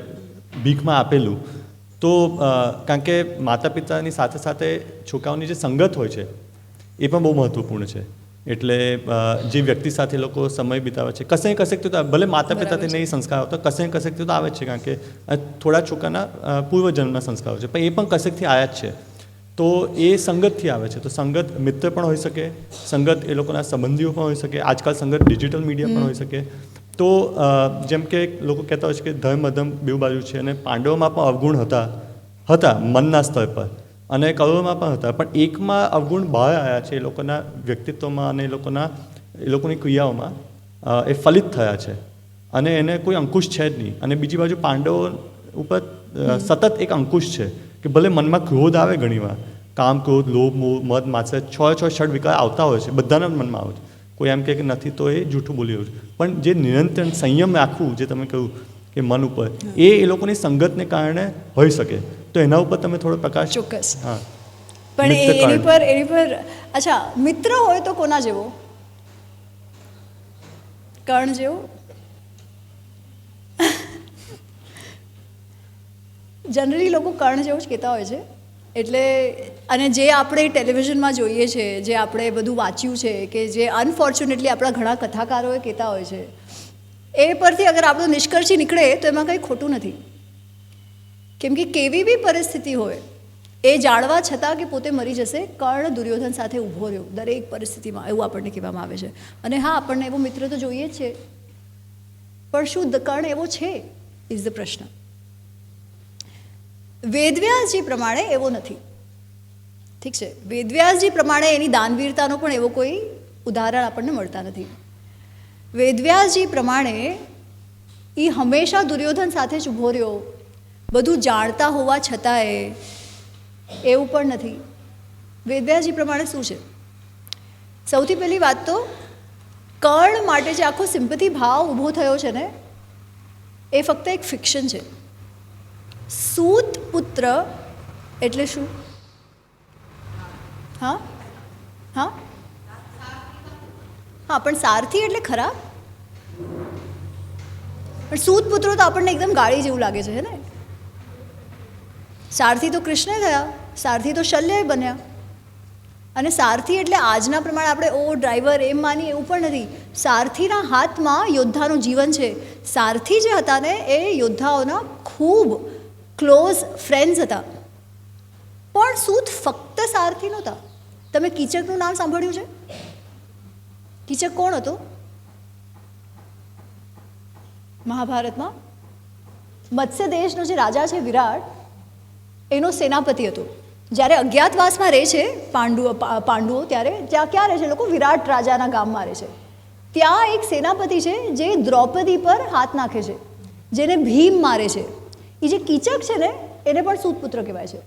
ભીખમાં આપેલું. તો કારણ કે માતા પિતાની સાથે સાથે છોકરાઓની જે સંગત હોય છે એ પણ બહુ મહત્વપૂર્ણ છે. એટલે જે વ્યક્તિ સાથે લોકો સમય બિતાવે છે, કશેક તો ભલે માતા પિતાથી નહીં સંસ્કાર આવતા, કશેક તો આવે જ છે, કારણ કે થોડા છોકરાના પૂર્વજન્મના સંસ્કારો છે, પણ એ પણ કશેકથી આવ્યા જ છે. તો એ સંગતથી આવે છે. તો સંગત મિત્ર પણ હોઈ શકે, સંગત એ લોકોના સંબંધીઓ પણ હોઈ શકે, આજકાલ સંગત ડિજિટલ મીડિયા પણ હોઈ શકે. તો જેમ કે લોકો કહેતા હોય છે કે ધર્મ અધર્મ બેઉ બાજુ છે, અને પાંડવોમાં પણ અવગુણ હતા મનના સ્તર પર, અને કૌરવમાં પણ હતા, પણ એકમાં અવગુણ બહાર આવ્યા છે, એ લોકોના વ્યક્તિત્વમાં અને એ લોકોની ક્રિયાઓમાં એ ફલિત થયા છે, અને એને કોઈ અંકુશ છે જ નહીં. અને બીજી બાજુ પાંડવો ઉપર સતત એક અંકુશ છે કે ભલે મનમાં ક્રોધ આવે, ઘણીવાર કામ, ક્રોધ, લોભ, મોહ, મદ, માત્સર્ય, છ ષડ વિકાર આવતા હોય છે, બધાના મનમાં આવે છે. કોઈ એમ કહે કે નથી તો એ જૂઠું બોલી રહ્યું છે, પણ જે નિરંતર સંયમ રાખવું, જે તમે કહ્યું કે મન ઉપર, એ લોકોની સંગતને કારણે હોઈ શકે. તો એના ઉપર તમે થોડો પ્રકાશ. ચોક્કસ. હા, પણ એની પર અચ્છા, મિત્ર હોય તો કોના જેવો? કર્ણ જેવો? જનરલી લોકો કર્ણ જેવું જ કહેતા હોય છે. એટલે અને જે આપણે ટેલિવિઝનમાં જોઈએ છે, જે આપણે બધું વાંચ્યું છે, કે જે અનફોર્ચ્યુનેટલી આપણા ઘણા કથાકારોએ કહેતા હોય છે, એ પરથી અગર આપણો નિષ્કર્ષ નીકળે તો એમાં કંઈ ખોટું નથી. કેમ કે કેવી બી પરિસ્થિતિ હોય, એ જાણવા છતાં કે પોતે મરી જશે, કર્ણ દુર્યોધન સાથે ઊભો રહ્યો દરેક પરિસ્થિતિમાં, એવું આપણને કહેવામાં આવે છે. અને હા, આપણને એવો મિત્ર તો જોઈએ જ છે, પણ શું કર્ણ એવો છે, ઇઝ ધ પ્રશ્ન. વેદવ્યાસજી પ્રમાણે એવો નથી. ઠીક છે, વેદવ્યાસજી પ્રમાણે એની દાનવીરતાનો પણ એવો કોઈ ઉદાહરણ આપણને મળતા નથી. વેદવ્યાસજી પ્રમાણે એ હંમેશા દુર્યોધન સાથે જ ઊભો રહ્યો, બધું જાણતા હોવા છતાંય, એવું પણ નથી. વેદવ્યાસજી પ્રમાણે શું છે? સૌથી પહેલી વાત તો કર્ણ માટે જે આખો સિમ્પથી ભાવ ઊભો થયો છે ને, એ ફક્ત એક ફિક્શન છે. સૂત પુત્ર એટલે શું? હા હા હા, પણ સારથી એટલે ખરા, પણ સૂત પુત્રો તો આપણને એકદમ ગાળી જેવું લાગે છે ને. સારથી તો કૃષ્ણ થયા, સારથી તો શલ્ય બન્યા, અને સારથી એટલે આજના પ્રમાણે આપણે ડ્રાઈવર એમ માની એવું પણ નથી. સારથીના હાથમાં યોદ્ધાનું જીવન છે. સારથી જે હતા ને, એ યોદ્ધાઓના ખૂબ ક્લોઝ ફ્રેન્ડ્સ હતા. પણ સૂત ફક્ત સારથી નહોતા. તમે કીચકનું નામ સાંભળ્યું છે? કીચક કોણ હતો? મહાભારતમાં મત્સ્ય દેશનો જે રાજા છે વિરાટ, એનો સેનાપતિ હતો. જ્યારે અજ્ઞાતવાસમાં રહે છે પાંડવો, ત્યારે ત્યાં ક્યાં રહે છે લોકો? વિરાટ રાજાના ગામમાં રહે છે. ત્યાં એક સેનાપતિ છે જે દ્રૌપદી પર હાથ નાખે છે, જેને ભીમ મારે છે. એ જે કીચક છે ને, એને પણ સૂતપુત્ર કહેવાય છે.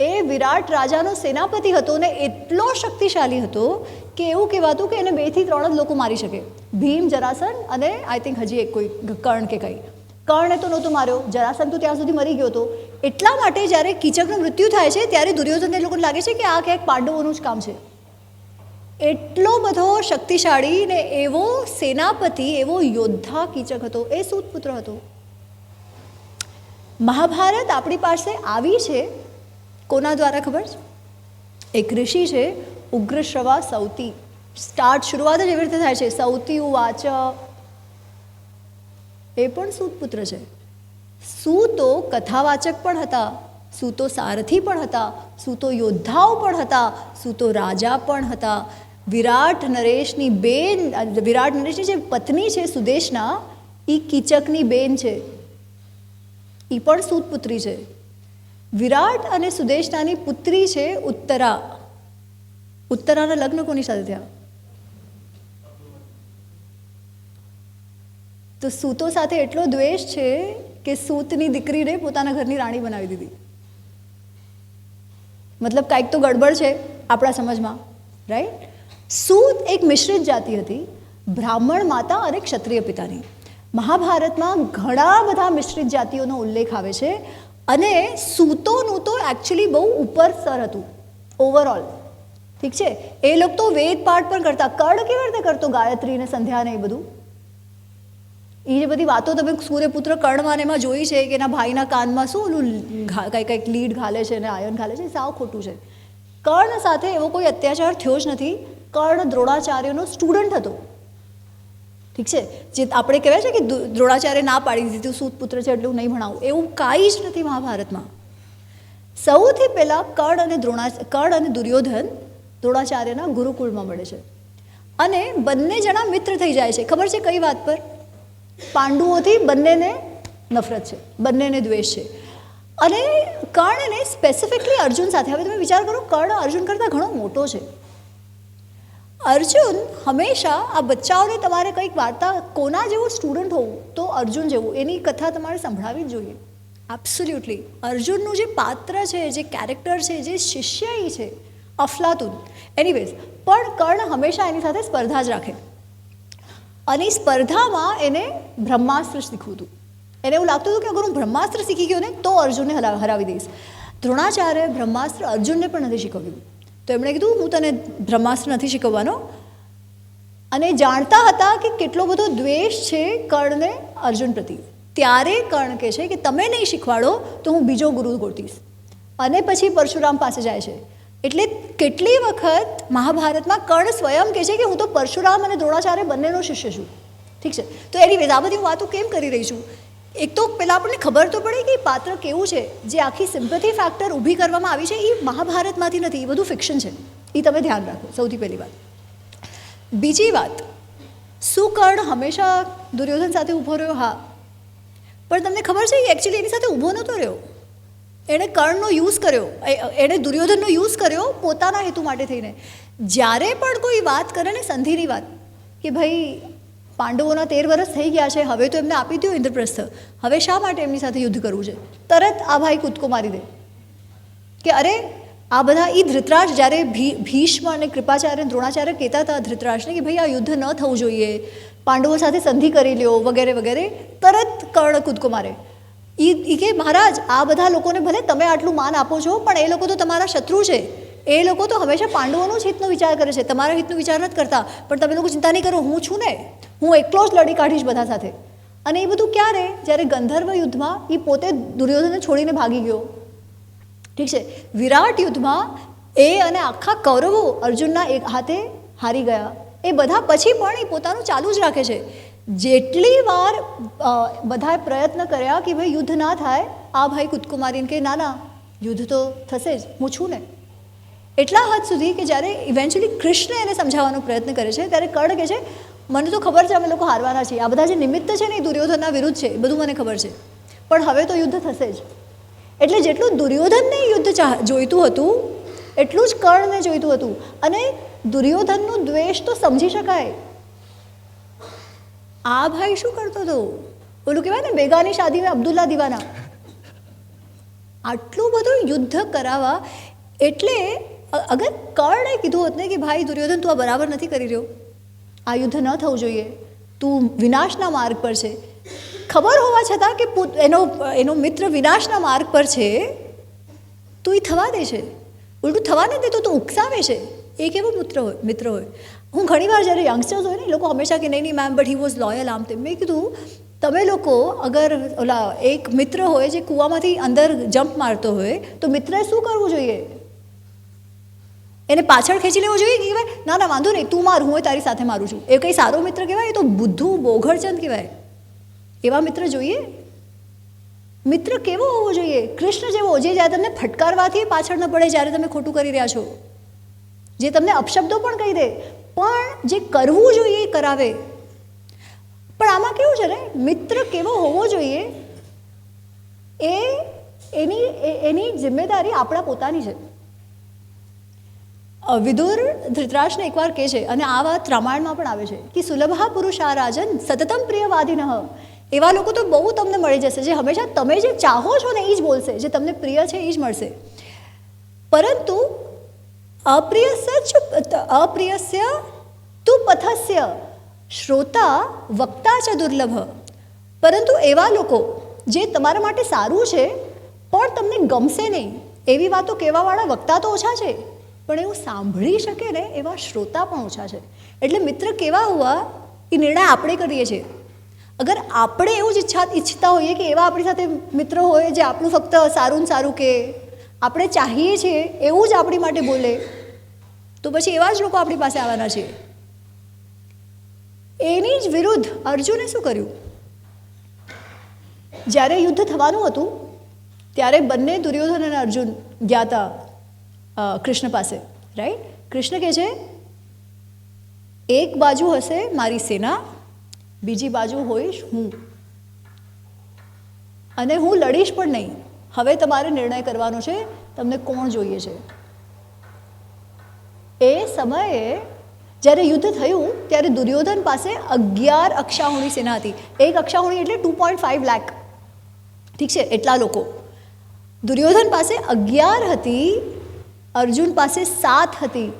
એ વિરાટ રાજાનો સેનાપતિ હતો ને એટલો શક્તિશાળી હતો કે એવું કહેવાતું કે એને 2 થી 3 જ લોકો મારી શકે. ભીમ, જરાસંધ અને આઈ થિંક હજી એક કોઈ કર્ણ કે કંઈ. કર્ણે તો નહોતો માર્યો, જરાસંધ તો ત્યાં સુધી મરી ગયો હતો. એટલા માટે જ્યારે કીચકનું મૃત્યુ થાય છે ત્યારે દુર્યોધનને લોકોને લાગે છે કે આ ક્યાંક પાંડવોનું જ કામ છે. એટલો બધો શક્તિશાળી ને એવો સેનાપતિ, એવો યોદ્ધા કીચક હતો. એ સૂતપુત્ર હતો. મહાભારત આપણી પાસે આવી છે કોના દ્વારા ખબર છે? એક ઋષિ છે, ઉગ્રશ્રવા સૌતી. શરૂઆત જ એવી રીતે થાય છે, સૌતી ઉવાચ. એ પણ સૂતપુત્ર છે. સૂતો કથાવાચક પણ હતા, સૂતો સારથી પણ હતા, સૂતો યોદ્ધાઓ પણ હતા, સૂતો રાજા પણ હતા. વિરાટ નરેશની જે પત્ની છે સુદેશના, એ કીચકની બેન છે, એ પણ સૂતપુત્રી છે. વિરાટ અને સુદેશનાની પુત્રી છે ઉત્તરા. ઉત્તરાના લગ્ન કોની સાથે થયા? તો સૂતો સાથે એટલો દ્વેષ છે કે સૂતની દીકરીને પોતાના ઘરની રાણી બનાવી દીધી. મતલબ કાંઈક તો ગડબડ છે આપણા સમજમાં, રાઈટ? સૂત એક મિશ્રિત જાતિ હતી, બ્રાહ્મણ માતા અને ક્ષત્રિય પિતાની. મહાભારતમાં ઘણા બધા મિશ્રિત જાતિઓનો ઉલ્લેખ આવે છે અને સૂતોનું તો એકચ્યુઅલી બહુ ઉપર સ્તર હતું ઓવરઓલ. ઠીક છે, એ લોકો તો વેદ પાઠ પણ કરતા. કર્ણ કેવી રીતે કરતો ગાયત્રી ને સંધ્યા ને એ બધું? એ જે બધી વાતો તમે સૂર્યપુત્ર કર્ણમાં એમાં જોઈ છે કે એના ભાઈના કાનમાં શું ઓલું કંઈક લીડ ઘાલે છે ને આયન ઘાલે છે, સાવ ખોટું છે. કર્ણ સાથે એવો કોઈ અત્યાચાર થયો જ નથી. કર્ણ દ્રોણાચાર્યનો સ્ટુડન્ટ હતો. ઠીક છે, જે આપણે કહેવાય છે કે દ્રોણાચાર્ય ના પાડી દીધી સૂતપુત્ર છે એટલે હું નહીં ભણાવું, એવું કાંઈ જ નથી મહાભારતમાં. સૌથી પહેલાં કર્ણ અને દુર્યોધન દ્રોણાચાર્યના ગુરુકુળમાં મળે છે અને બંને જણા મિત્ર થઈ જાય છે. ખબર છે કઈ વાત પર? પાંડુઓથી બંનેને નફરત છે, બંનેને દ્વેષ છે. અને કર્ણને સ્પેસિફિકલી અર્જુન સાથે, હવે તમે વિચાર કરો, કર્ણ અર્જુન કરતાં ઘણો મોટો છે. અર્જુન હંમેશા આ બચ્ચાઓને તમારે કંઈક વાર્તા કોના જેવું સ્ટુડન્ટ હોવું તો અર્જુન જેવું એની કથા તમારે સંભળાવવી જ જોઈએ. એબ્સોલ્યુટલી અર્જુનનું જે પાત્ર છે, જે કેરેક્ટર છે, જે શિષ્ય છે અફલાતુન, એનીવેઝ, પણ કર્ણ હંમેશા એની સાથે સ્પર્ધા જ રાખે. અને સ્પર્ધામાં એને બ્રહ્માસ્ત્ર શીખવું હતું. એને એવું લાગતું હતું કે અગર હું બ્રહ્માસ્ત્ર શીખી ગયો ને તો અર્જુનને હરાવી દઈશ. દ્રોણાચાર્ય બ્રહ્માસ્ત્ર અર્જુનને પણ નથી શીખવ્યું. તો એમણે કીધું હું તને બ્રહ્માસ્ત્ર નથી શીખવવાનો. અને જાણતા હતા કે કેટલો બધો દ્વેષ છે કર્ણને અર્જુન પ્રતિ. ત્યારે કર્ણ કહે છે કે તમે નહીં શીખવાડો તો હું બીજો ગુરુ ગોતીશ. અને પછી પરશુરામ પાસે જાય છે. એટલે કેટલી વખત મહાભારતમાં કર્ણ સ્વયં કહે છે કે હું તો પરશુરામ અને દ્રોણાચાર્ય બંનેનો શિષ્ય છું. ઠીક છે, તો એનીવેઝ આ બધી હું વાતો કેમ કરી રહી છું? એક તો પહેલાં આપણને ખબર તો પડે કે પાત્ર કેવું છે. જે આખી સિમ્પથી ફેક્ટર ઊભી કરવામાં આવી છે એ મહાભારતમાંથી નથી, એ બધું ફિક્શન છે. એ તમે ધ્યાન રાખો, સૌથી પહેલી વાત. બીજી વાત, શું કર્ણ હંમેશા દુર્યોધન સાથે ઊભો રહ્યો? હા, પણ તમને ખબર છે કે એકચ્યુઅલી એની સાથે ઊભો નહોતો રહ્યો. એણે કર્ણનો યુઝ કર્યો, એણે દુર્યોધનનો યુઝ કર્યો પોતાના હેતુ માટે થઈને. જ્યારે પણ કોઈ વાત કરે ને સંધિની વાત કે ભાઈ પાંડવોના 13 વર્ષ થઈ ગયા છે, હવે તો એમને આપી દો ઇન્દ્રપ્રસ્થ, હવે શા માટે એમની સાથે યુદ્ધ કરવું છે? તરત આ ભાઈ કૂદકો મારી દે કે અરે આ બધા એ ધૃતરાજ, જ્યારે ભીષ્મ અને કૃપાચાર્ય દ્રોણાચાર્ય કહેતા હતા ધૃતરાજને કે ભાઈ આ યુદ્ધ ન થવું જોઈએ, પાંડવો સાથે સંધિ કરી લ્યો વગેરે વગેરે, તરત કર્ણ કૂદકો મારે. એ કે મહારાજ આ બધા લોકોને ભલે તમે આટલું માન આપો છો પણ એ લોકો તો તમારા શત્રુ છે. એ લોકો તો હંમેશા પાંડવોનો જ હિતનો વિચાર કરે છે, તમારા હિતનો વિચાર નથી કરતા. પણ તમે લોકો ચિંતા નહીં કરો, હું છું ને, હું એકલો જ લડી કાઢીશ બધા સાથે. અને એ બધું ક્યારે? જ્યારે ગંધર્વ યુદ્ધમાં એ પોતે દુર્યોધનને છોડીને ભાગી ગયો. ઠીક છે, વિરાટ યુદ્ધમાં એ અને આખા કૌરવો અર્જુનના એક હાથે હારી ગયા. એ બધા પછી પણ એ પોતાનું ચાલુ જ રાખે છે. જેટલી વાર બધાએ પ્રયત્ન કર્યા કે ભાઈ યુદ્ધ ના થાય, આ ભાઈ કૂદકો મારીને કે ના ના યુદ્ધ તો થશે જ, હું છું ને. એટલા હદ સુધી કે જ્યારે ઇવેન્ચ્યુઅલી કૃષ્ણ એને સમજાવવાનો પ્રયત્ન કરે છે ત્યારે કર્ણ કહે છે મને તો ખબર છે અમે લોકો હારવાના છીએ, આ બધા જે નિમિત્ત છે ને એ દુર્યોધનના વિરુદ્ધ છે, બધું મને ખબર છે, પણ હવે તો યુદ્ધ થશે જ. એટલે જેટલું દુર્યોધનને યુદ્ધ જોઈતું હતું એટલું જ કર્ણને જોઈતું હતું. અને દુર્યોધનનું દ્વેષ તો સમજી શકાય. આ ભાઈ શું કરતો હતો? ઓલું કહેવાય ને બેગાની શાદી મેં અબ્દુલ્લા દીવાના. આટલું બધું યુદ્ધ કરાવવા. એટલે અગર કર્ણે કીધું હોત ને કે ભાઈ દુર્યોધન તું આ બરાબર નથી કરી રહ્યો, આ યુદ્ધ ન થવું જોઈએ, તું વિનાશના માર્ગ પર છે, ખબર હોવા છતાં કે એનો મિત્ર વિનાશના માર્ગ પર છે, તો એ થવા દે છે. ઉલટું થવા નથી દેતો, તો ઉકસાવે છે. એ કેવો મિત્ર હોય. હું ઘણીવાર જ્યારે યંગસ્ટર્સ હોય ને એ લોકો હંમેશા કે નહીં ma'am but he was loyal આમ તેમ. મેં કીધું તમે લોકો અગર ઓલા એક મિત્ર હોય જે કૂવામાંથી અંદર જમ્પ મારતો હોય તો મિત્રએ શું કરવું જોઈએ? એને પાછળ ખેંચી લેવો જોઈએ કે કહેવાય ના ના વાંધો નહીં તું માર, હું તારી સાથે મારું છું. એ કંઈ સારો મિત્ર કહેવાય? એ તો બુદ્ધુ બોઘડચંદ કહેવાય. એવા મિત્ર જોઈએ? મિત્ર કેવો હોવો જોઈએ? કૃષ્ણ જેવો, જે જ્યારે તમને ફટકારવાથી પાછળ ન પડે જ્યારે તમે ખોટું કરી રહ્યા છો, જે તમને અપશબ્દો પણ કહી દે, પણ જે કરવું જોઈએ એ કરાવે. પણ આમાં કેવું છે ને, મિત્ર કેવો હોવો જોઈએ એની જિમ્મેદારી આપણા પોતાની છે. વિદુર ધૃતરાષ્ટ્રને એકવાર કહે છે, અને આ વાત રામાયણમાં પણ આવે છે કે સુલભા પુરુષા રાજન સતતમ પ્રિયવાદિનઃ, એવા લોકો તો બહુ તમને મળી જશે જે હંમેશા તમે જે ચાહો છો ને એ જ બોલશે, જે તમને પ્રિય છે એ જ મળશે. પરંતુ અપ્રિયસ્ય તુ પથસ્ય શ્રોતા વક્તા ચ દુર્લભ, પરંતુ એવા લોકો જે તમારા માટે સારું છે પણ તમને ગમશે નહીં એવી વાતો કહેવાવાળા વક્તા તો ઓછા છે, પણ એવું સાંભળી શકે ને એવા શ્રોતા પણ ઓછા છે. એટલે મિત્ર કેવા હોવા એ નિર્ણય આપણે કરીએ છીએ. અગર આપણે એવું જ ઈચ્છતા હોઈએ કે એવા આપણી સાથે મિત્ર હોય જે આપણું ફક્ત સારું ને સારું કે આપણે ચાહીએ છીએ એવું જ આપણી માટે બોલે, તો પછી એવા જ લોકો આપણી પાસે આવવાના છે. એની જ વિરુદ્ધ અર્જુને શું કર્યું? જ્યારે યુદ્ધ થવાનું હતું ત્યારે બંને દુર્યોધન અને અર્જુન ગયા હતા કૃષ્ણ પાસે, રાઈટ? કૃષ્ણ કહે છે એક બાજુ હશે મારી સેના, બીજી બાજુ હોઈશ હું, અને હું લડીશ પણ નહીં. હવે તમારે નિર્ણય કરવાનો છે તમને કોણ જોઈએ છે. એ સમયે જ્યારે યુદ્ધ થયું ત્યારે દુર્યોધન પાસે 11 અક્ષાહુણી સેના હતી. એક અક્ષાહુણી એટલે 2.5 લાખ, ઠીક છે, એટલા લોકો. દુર્યોધન પાસે 11 હતી, અર્જુન પાસે 7 હતી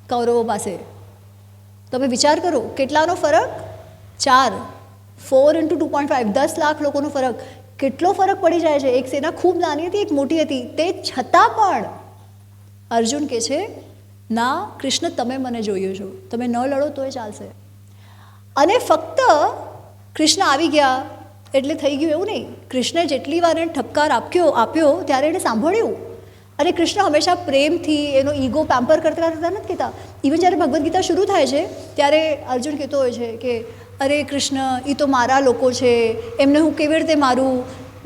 કૌરવો પાસે. તમે વિચાર કરો કેટલાનો ફરક? 4 × 2.5 10 લાખ લોકોનો ફરક. કેટલો ફરક પડી જાય છે. એક સેના ખૂબ નાની હતી, એક મોટી હતી. તે છતાં પણ અર્જુન કહે છે ના કૃષ્ણ તમે મને જોયો છો, તમે ન લડો તોય ચાલશે. અને ફક્ત કૃષ્ણ આવી ગયા એટલે થઈ ગયું એવું નહીં. કૃષ્ણે જેટલી વાર એને ઠપકાર આપ્યો ત્યારે એને સાંભળ્યું. અને કૃષ્ણ હંમેશા પ્રેમથી એનો ઈગો પેમ્પર કરતા નથી કહેતા. ઇવન જ્યારે ભગવદ્ ગીતા શરૂ થાય છે ત્યારે અર્જુન કહેતો હોય છે કે અરે કૃષ્ણ એ તો મારા લોકો છે, એમને હું કેવી રીતે મારું?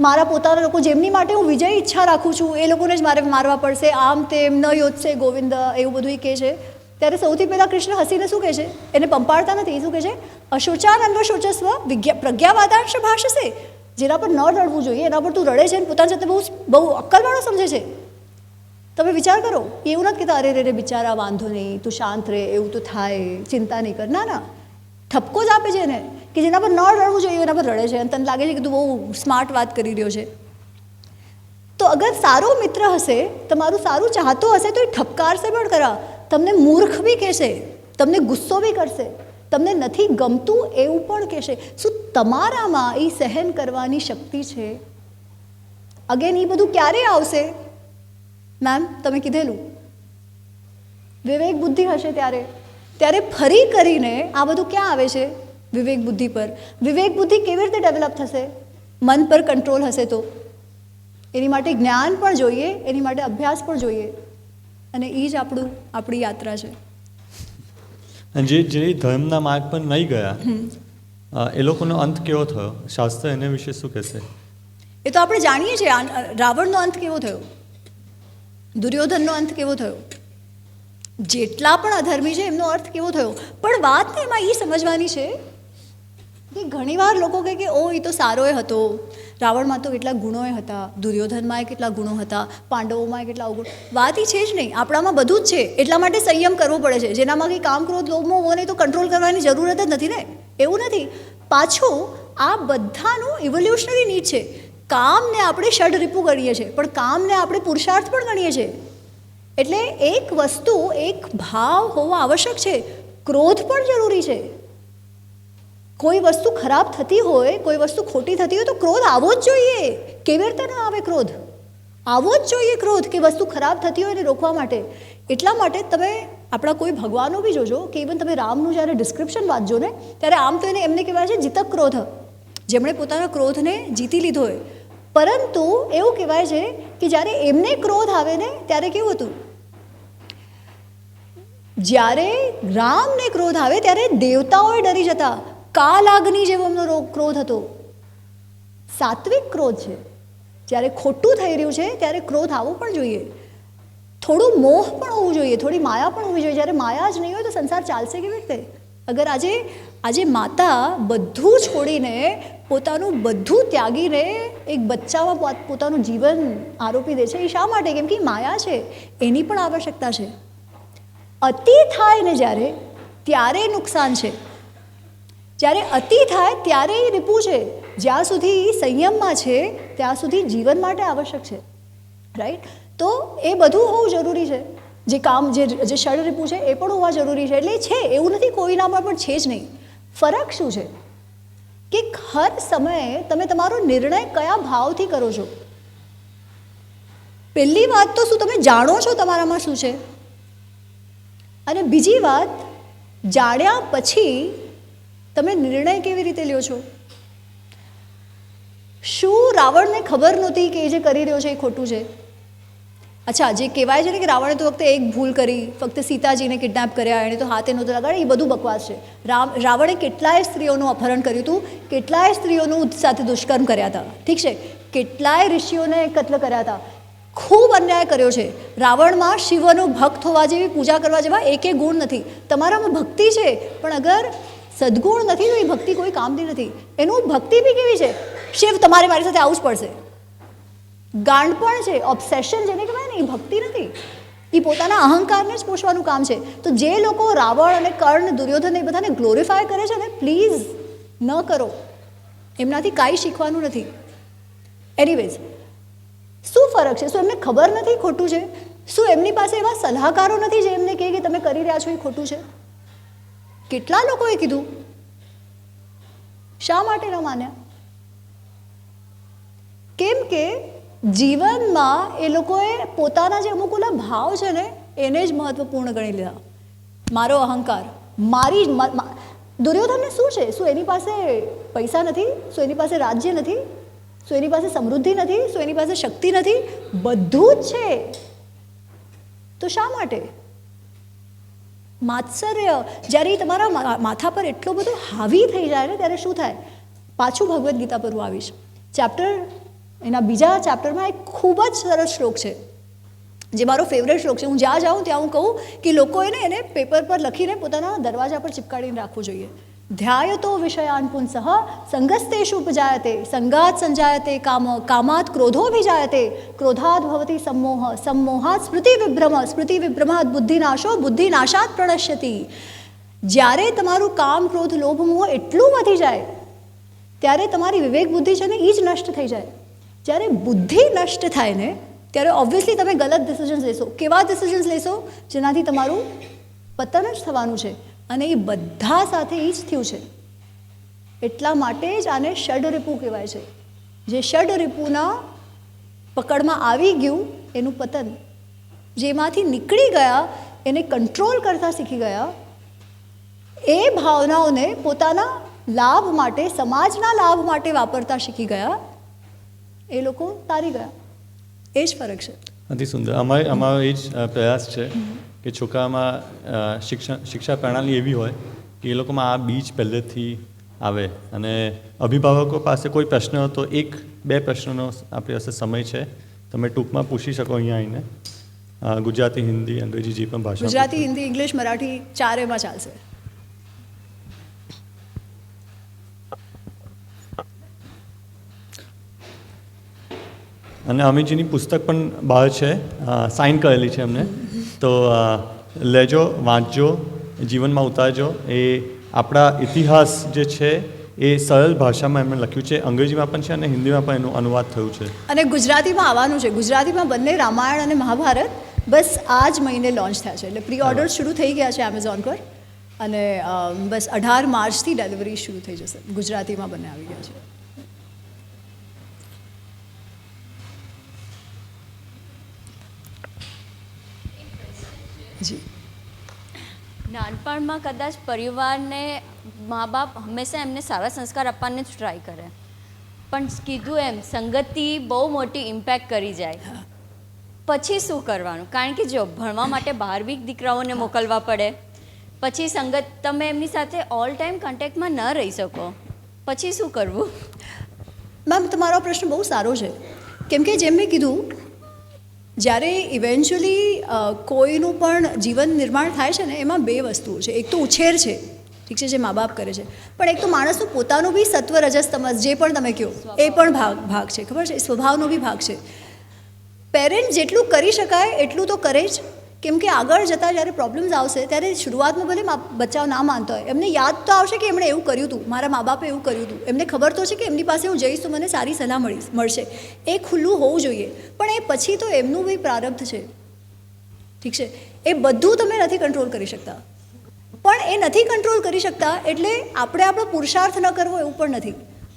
મારા પોતાના લોકો જેમની માટે હું વિજય ઈચ્છા રાખું છું એ લોકોને જ મારે મારવા પડશે, આમ તેમ ન યોજશે ગોવિંદ, એવું બધું એ કહે છે. ત્યારે સૌથી પહેલાં કૃષ્ણ હસીને શું કહે છે? એને પંપાડતા નથી. શું કહે છે? અશોચાન અન્વશોચસ્વ પ્રજ્ઞાવાદાંશ ભાષસે. જેના પર ન રડવું જોઈએ એના પર તું રડે છે અને પોતાની સાથે બહુ અક્કલવાળો સમજે છે. તમે વિચાર કરો, એવું નથી કહેતા અરે રે બિચારા વાંધો નહીં, તું શાંત રહે, એવું તો થાય, ચિંતા નહીં કર. ના ના, ઠપકો જ આપે છે એને કે જેના પર ન રડવું જોઈએ એના પર રડે છે અને તને લાગે છે કે તું બહુ સ્માર્ટ વાત કરી રહ્યો છે. તો અગર સારો મિત્ર હશે, તમારું સારું ચાહતો હશે તો એ ઠપકારશે પણ ખરા, તમને મૂર્ખ બી કહેશે, તમને ગુસ્સો બી કરશે, તમને નથી ગમતું એવું પણ કહેશે. શું તમારામાં એ સહન કરવાની શક્તિ છે? અગેન એ બધું ક્યારે આવશે? મેમ તમે કીધેલું વિવેક બુદ્ધિ હશે ત્યારે ફરી કરીને આ બધું ક્યાં આવે છે? વિવેક બુદ્ધિ પર. વિવેક બુદ્ધિ કેવી રીતે ડેવલપ થશે? મન પર કંટ્રોલ હશે તો. એની માટે જ્ઞાન પણ જોઈએ, એની માટે અભ્યાસ પણ જોઈએ, અને એ જ આપણી યાત્રા છે. અને જે ધર્મના માર્ગ પર નહીં ગયા એ લોકોનો અંત કેવો થયો? શાસ્ત્ર એના વિશે શું કહેશે? એ તો આપણે જાણીએ છીએ. રાવણનો અંત કેવો થયો, દુર્યોધનનો અંત કેવો થયો, જેટલા પણ અધર્મી છે એમનો અર્થ કેવો થયો. પણ વાત ને એમાં એ સમજવાની છે કે ઘણીવાર લોકો કહે કે ઓ એ તો સારોય હતો, રાવણમાં તો કેટલા ગુણોય હતા, દુર્યોધનમાં કેટલા ગુણો હતા, પાંડવોમાં કેટલા અવગુણ. વાત એ છે જ નહીં, આપણામાં બધું જ છે. એટલા માટે સંયમ કરવો પડે છે. જેનામાં કંઈ કામ, ક્રોધ, લોભ, મોહ હોય તો કંટ્રોલ કરવાની જરૂરત જ નથી ને. એવું નથી. પાછું આ બધાનું ઇવોલ્યુશનરી નીડ છે. કામને આપણે ષડરીપુ ગણીએ છીએ, પણ કામને આપણે પુરુષાર્થ પણ ગણીએ છીએ. એટલે એક વસ્તુ, એક ભાવ હોવો આવશ્યક છે. ક્રોધ પણ જરૂરી છે. કોઈ વસ્તુ ખરાબ થતી હોય, કોઈ વસ્તુ ખોટી થતી હોય તો ક્રોધ આવવો જ જોઈએ. કેવી રીતે ના આવે ક્રોધ? આવવો જ જોઈએ ક્રોધ, કે વસ્તુ ખરાબ થતી હોય એને રોકવા માટે. એટલા માટે તમે આપણા કોઈ ભગવાનો બી જોજો કે ઇવન તમે રામનું જ્યારે ડિસ્ક્રિપ્શન વાંચજો ને ત્યારે આમ તો એમને કહેવાય છે જીતક ક્રોધ, જેમણે પોતાના ક્રોધને જીતી લીધો હોય. પરંતુ એવું કહેવાય છે કે જ્યારે એમને ક્રોધ આવે ને ત્યારે કેવું હતું? જ્યારે રામને ક્રોધ આવે ત્યારે દેવતાઓએ ડરી જતા. કાલાગ્નિ જેવો એમનો ક્રોધ હતો. સાત્વિક ક્રોધ છે. જ્યારે ખોટું થઈ રહ્યું છે ત્યારે ક્રોધ આવવો પણ જોઈએ. થોડું મોહ પણ હોવું જોઈએ, થોડી માયા પણ હોવી જોઈએ. જ્યારે માયા જ નહીં હોય તો સંસાર ચાલશે કેવી રીતે? અગર આજે માતા બધું છોડીને, પોતાનું બધું ત્યાગીને એક બચ્ચામાં પોતાનું જીવન આરોપી દે છે, એ શા માટે? કેમ કે માયા છે, એની પણ આવશ્યકતા છે. અતિ થાય ને જ્યારે, ત્યારે નુકસાન છે. જ્યારે અતિ થાય ત્યારે એ રીપુ છે. જ્યાં સુધી સંયમમાં છે ત્યાં સુધી જીવન માટે આવશ્યક છે, રાઈટ? તો એ બધું હોવું જરૂરી છે. જે કામ જે ષડ રીપુ છે એ પણ હોવા જરૂરી છે. એટલે છે એવું નથી કોઈનામાં પણ છે જ નહીં. ફરક શું છે કે હર સમયે તમે તમારો નિર્ણય કયા ભાવથી કરો છો. પહેલી વાત તો શું તમે જાણો છો તમારામાં શું છે, અને બીજી વાત જાણ્યા પછી તમે નિર્ણય કેવી રીતે લ્યો છો. શું રાવણને ખબર નહોતી કે એ જે કરી રહ્યો છે એ ખોટું છે? અચ્છા, જે કહેવાય છે ને કે રાવણે તો ફક્ત એક ભૂલ કરી, ફક્ત સીતાજીને કિડનેપ કર્યા, એણે તો હાથે નહોતો લગાડ્યો, એ બધું બકવાસ છે. રાવણે કેટલાય સ્ત્રીઓનું અપહરણ કર્યું હતું, કેટલાય સ્ત્રીઓનું સાથે દુષ્કર્મ કર્યા હતા, ઠીક છે, કેટલાય ઋષિઓને કત્લ કર્યા હતા, ખૂબ અન્યાય કર્યો છે. રાવણમાં શિવનો ભક્ત હોવા જેવી, પૂજા કરવા જેવા એકે ગુણ નથી. તમારામાં ભક્તિ છે પણ અગર સદગુણ નથી તો એ ભક્તિ કોઈ કામની નથી. એનું ભક્તિ બી કેવી છે, શિવ તમારે મારી સાથે આવવું જ પડશે, ગાંડપણ છે, ઓબ્સેશન જેને કહેવાય ને, એ ભક્તિ નથી. એ પોતાના અહંકારને જ પોષવાનું કામ છે. તો જે લોકો રાવણ અને કર્ણ, દુર્યોધન એ બધાને ગ્લોરીફાય કરે છે ને, પ્લીઝ ન કરો, એમનાથી કાંઈ શીખવાનું નથી. એનીવેઝ, શું ફરક છે? શું એમને ખબર નથી ખોટું છે? શું એમની પાસે એવા સલાહકારો નથી જે એમને કહે કે તમે કરી રહ્યા છો એ ખોટું છે? કેટલા લોકોએ કીધું, શા માટે ન માન્યા? કેમ કે જીવનમાં એ લોકોએ પોતાના જે અમુક ઓલા ભાવ છે ને એને જ મહત્વપૂર્ણ ગણી લીધા. મારો અહંકાર, મારી દુર્યોધનને શું છે? શું એની પાસે પૈસા નથી? શું એની પાસે રાજ્ય નથી? શું એની પાસે સમૃદ્ધિ નથી? શું એની પાસે શક્તિ નથી? બધું જ છે. તો શા માટે? માત્સર્ય જ્યારે એ તમારા માથા પર એટલો બધો હાવી થઈ જાય ને ત્યારે શું થાય? પાછું ભગવદ્ ગીતા પર હું આવીશ. એના બીજા ચેપ્ટરમાં એક ખૂબ જ સરસ શ્લોક છે જે મારો ફેવરેટ શ્લોક છે. હું જ્યાં જાઉં ત્યાં હું કહું કે લોકોએ એને પેપર પર લખીને પોતાના દરવાજા પર ચિપકાડીને રાખવું જોઈએ. ધ્યાયતો વિષયાન પુંસઃ સંગસ્તેષુ ઉપજાયતે સંગાત સંજાયતે કામાત ક્રોધોભિજાયતે ક્રોધાદ ભવતિ सम्मोह सम्मोहात् સ્મૃતિ વિભ્રમાત બુદ્ધિનાશો બુદ્ધિનાશાત પ્રણશ્યતિ. જ્યારે તમારું કામ, ક્રોધ, લોભ, મોહ એટલું વધી જાય ત્યારે તમારી વિવેક બુદ્ધિ છે ને એ જ નષ્ટ થઈ જાય. જ્યારે બુદ્ધિ નષ્ટ થાય ને ત્યારે ઓબ્વિયસલી તમે ગલત ડિસિઝન્સ લેશો. કેવા ડિસિઝન્સ લેશો? જેનાથી તમારું પતન જ થવાનું છે. અને એ બધા સાથે એ જ થયું છે. એટલા માટે જ આને ષડરિપુ કહેવાય છે. જે ષડરિપુના પકડમાં આવી ગયું એનું પતન, જેમાંથી નીકળી ગયા, એને કંટ્રોલ કરતા શીખી ગયા, એ ભાવનાઓને પોતાના લાભ માટે, સમાજના લાભ માટે વાપરતા શીખી ગયા, એ લોકો તારી ગયા. એ જ ફરક છે. અતિ સુંદર. અમારો એ જ પ્રયાસ છે કે છોકરામાં શિક્ષા પ્રણાલી એવી હોય કે એ લોકોમાં આ બીજ પહેલેથી આવે. અને અભિભાવકો પાસે કોઈ પ્રશ્ન હોય તો 1-2 પ્રશ્નોનો આપણી પાસે સમય છે, તમે ટૂંકમાં પૂછી શકો અહીંયા આવીને. ગુજરાતી, હિન્દી, અંગ્રેજી જે પણ ભાષા. ગુજરાતી, હિન્દી, ઇંગ્લિશ, મરાઠી ચારેમાં ચાલશે. અને અમીજીની પુસ્તક પણ બહાર છે, સાઇન કરેલી છે એમને. તો લેજો, વાંચજો, જીવનમાં ઉતારજો. એ આપણા ઇતિહાસ જે છે એ સરળ ભાષામાં એમણે લખ્યું છે. અંગ્રેજીમાં પણ છે અને હિન્દીમાં પણ એનું અનુવાદ થયું છે. અને ગુજરાતીમાં આવવાનું છે. ગુજરાતીમાં બંને રામાયણ અને મહાભારત બસ આ જ મહિને લોન્ચ થયા છે. એટલે પ્રી ઓર્ડર શરૂ થઈ ગયા છે એમેઝોન પર. અને બસ 18 માર્ચથી ડિલિવરી શરૂ થઈ જશે. ગુજરાતીમાં બંને આવી ગયા છે. જી. નાનપણમાં કદાચ પરિવારને મા બાપ હંમેશા એમને સારા સંસ્કાર આપવાને જ ટ્રાય કરે, પણ કીધું એમ સંગતિ બહુ મોટી ઇમ્પેક્ટ કરી જાય. પછી શું કરવાનું? કારણ કે જો ભણવા માટે બહાર બી દીકરાઓને મોકલવા પડે, પછી સંગત, તમે એમની સાથે ઓલ ટાઈમ કોન્ટેક્ટમાં ન રહી શકો, પછી શું કરવું? મેમ, તમારો પ્રશ્ન બહુ સારો છે. કેમ કે જેમ મેં કીધું, જ્યારે ઇવેન્ચ્યુઅલી કોઈનું પણ જીવન નિર્માણ થાય છે ને એમાં 2 વસ્તુઓ છે. એક તો ઉછેર છે, ઠીક છે, જે મા બાપ કરે છે, પણ એક તો માણસનું પોતાનું બી સત્વ, રજસ, તમસ જે પણ તમે કહો એ પણ ભાગ છે. ખબર છે? સ્વભાવનો બી ભાગ છે. પેરેન્ટ જેટલું કરી શકાય એટલું તો કરે જ, કેમ કે આગળ જતાં જ્યારે પ્રોબ્લેમ્સ આવશે ત્યારે શરૂઆતમાં ભલે બચ્ચાઓ ના માનતા હોય, એમને યાદ તો આવશે કે એમણે એવું કર્યું હતું, મારા મા બાપે એવું કર્યું હતું, એમને ખબર તો છે કે એમની પાસે હું જઈશ તો મને સારી સલાહ મળશે. એ ખુલ્લું હોવું જોઈએ. પણ એ પછી તો એમનું બી પ્રારબ્ધ છે, ઠીક છે. એ બધું તમે નથી કંટ્રોલ કરી શકતા, પણ એ નથી કંટ્રોલ કરી શકતા એટલે આપણે આપણો પુરુષાર્થ ન કરવો એવું પણ નથી.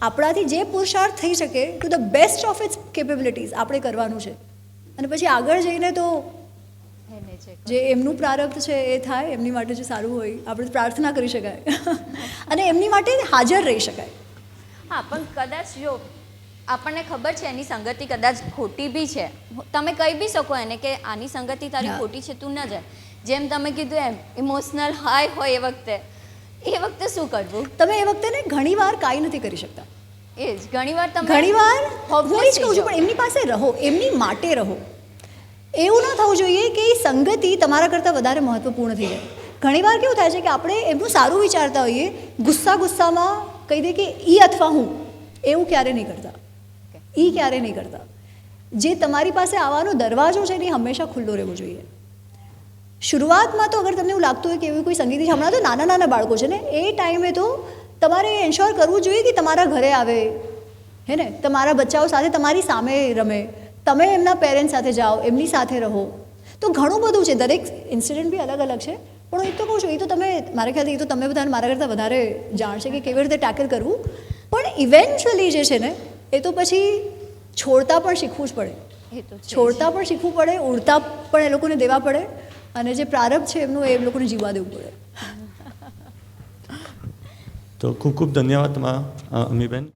આપણાથી જે પુરુષાર્થ થઈ શકે to the best of its capabilities આપણે કરવાનું છે. અને પછી આગળ જઈને તો જે એમનું પ્રારબ્ધ છે એ થાય, એમની માટે જે સારું હોય આપણે પ્રાર્થના કરી શકાય અને એમની માટે હાજર રહી શકાય. હા, પણ કદાચ જો આપણને ખબર છે એની સંગતિ કદાચ ખોટી બી છે, તમે કહી બી શકો એને કે આની સંગતિ તારી ખોટી છે, તું ન જાય. જેમ તમે કીધું એમ ઇમોશનલ હાઈ હોય એ વખતે શું કરવું? તમે એ વખતે ને ઘણીવાર કાંઈ નથી કરી શકતા. એ જ ઘણીવાર તમે ઘણીવાર હું એ જ કહું છું, પણ એમની પાસે રહો, એમની માટે રહો. એવું ન થવું જોઈએ કે એ સંગતિ તમારા કરતાં વધારે મહત્વપૂર્ણ થઈ જાય. ઘણીવાર કેવું થાય છે કે આપણે એમનું સારું વિચારતા હોઈએ, ગુસ્સામાં કહી દે કે ઈ અથવા હું, એવું ક્યારે નહીં કરતા. ઈ ક્યારે નહીં કરતા. જે તમારી પાસે આવવાનો દરવાજો છે એ હંમેશા ખુલ્લો રહેવો જોઈએ. શરૂઆતમાં તો અગર તમને એવું લાગતું હોય કે એવી કોઈ સંગીત છે, હમણાં તો નાના બાળકો છે ને, એ ટાઈમે તો તમારે એન્શ્યોર કરવું જોઈએ કે તમારા ઘરે આવે, હે ને, તમારા બચ્ચાઓ સાથે તમારી સામે રમે, તમે એમના પેરેન્ટ્સ સાથે જાઓ, એમની સાથે રહો. તો ઘણું બધું છે, દરેક ઇન્સિડન્ટ બી અલગ અલગ છે. પણ હું એ તો કહું છું, એ તો તમે મારા ખ્યાલથી એ તો તમે બધાને મારા કરતાં વધારે જાણશે કે કેવી રીતે ટેકલ કરવું. પણ ઇવેન્ચ્યુઅલી જે છે ને એ તો પછી છોડતા પણ શીખવું જ પડે. છોડતા પણ શીખવું પડે, ઉડતા પણ એ લોકોને દેવા પડે, અને જે પ્રારબ્ધ છે એમનું એ લોકોને જીવવા દેવું પડે. તો ખૂબ ખૂબ ધન્યવાદ તમારા અમીબેન.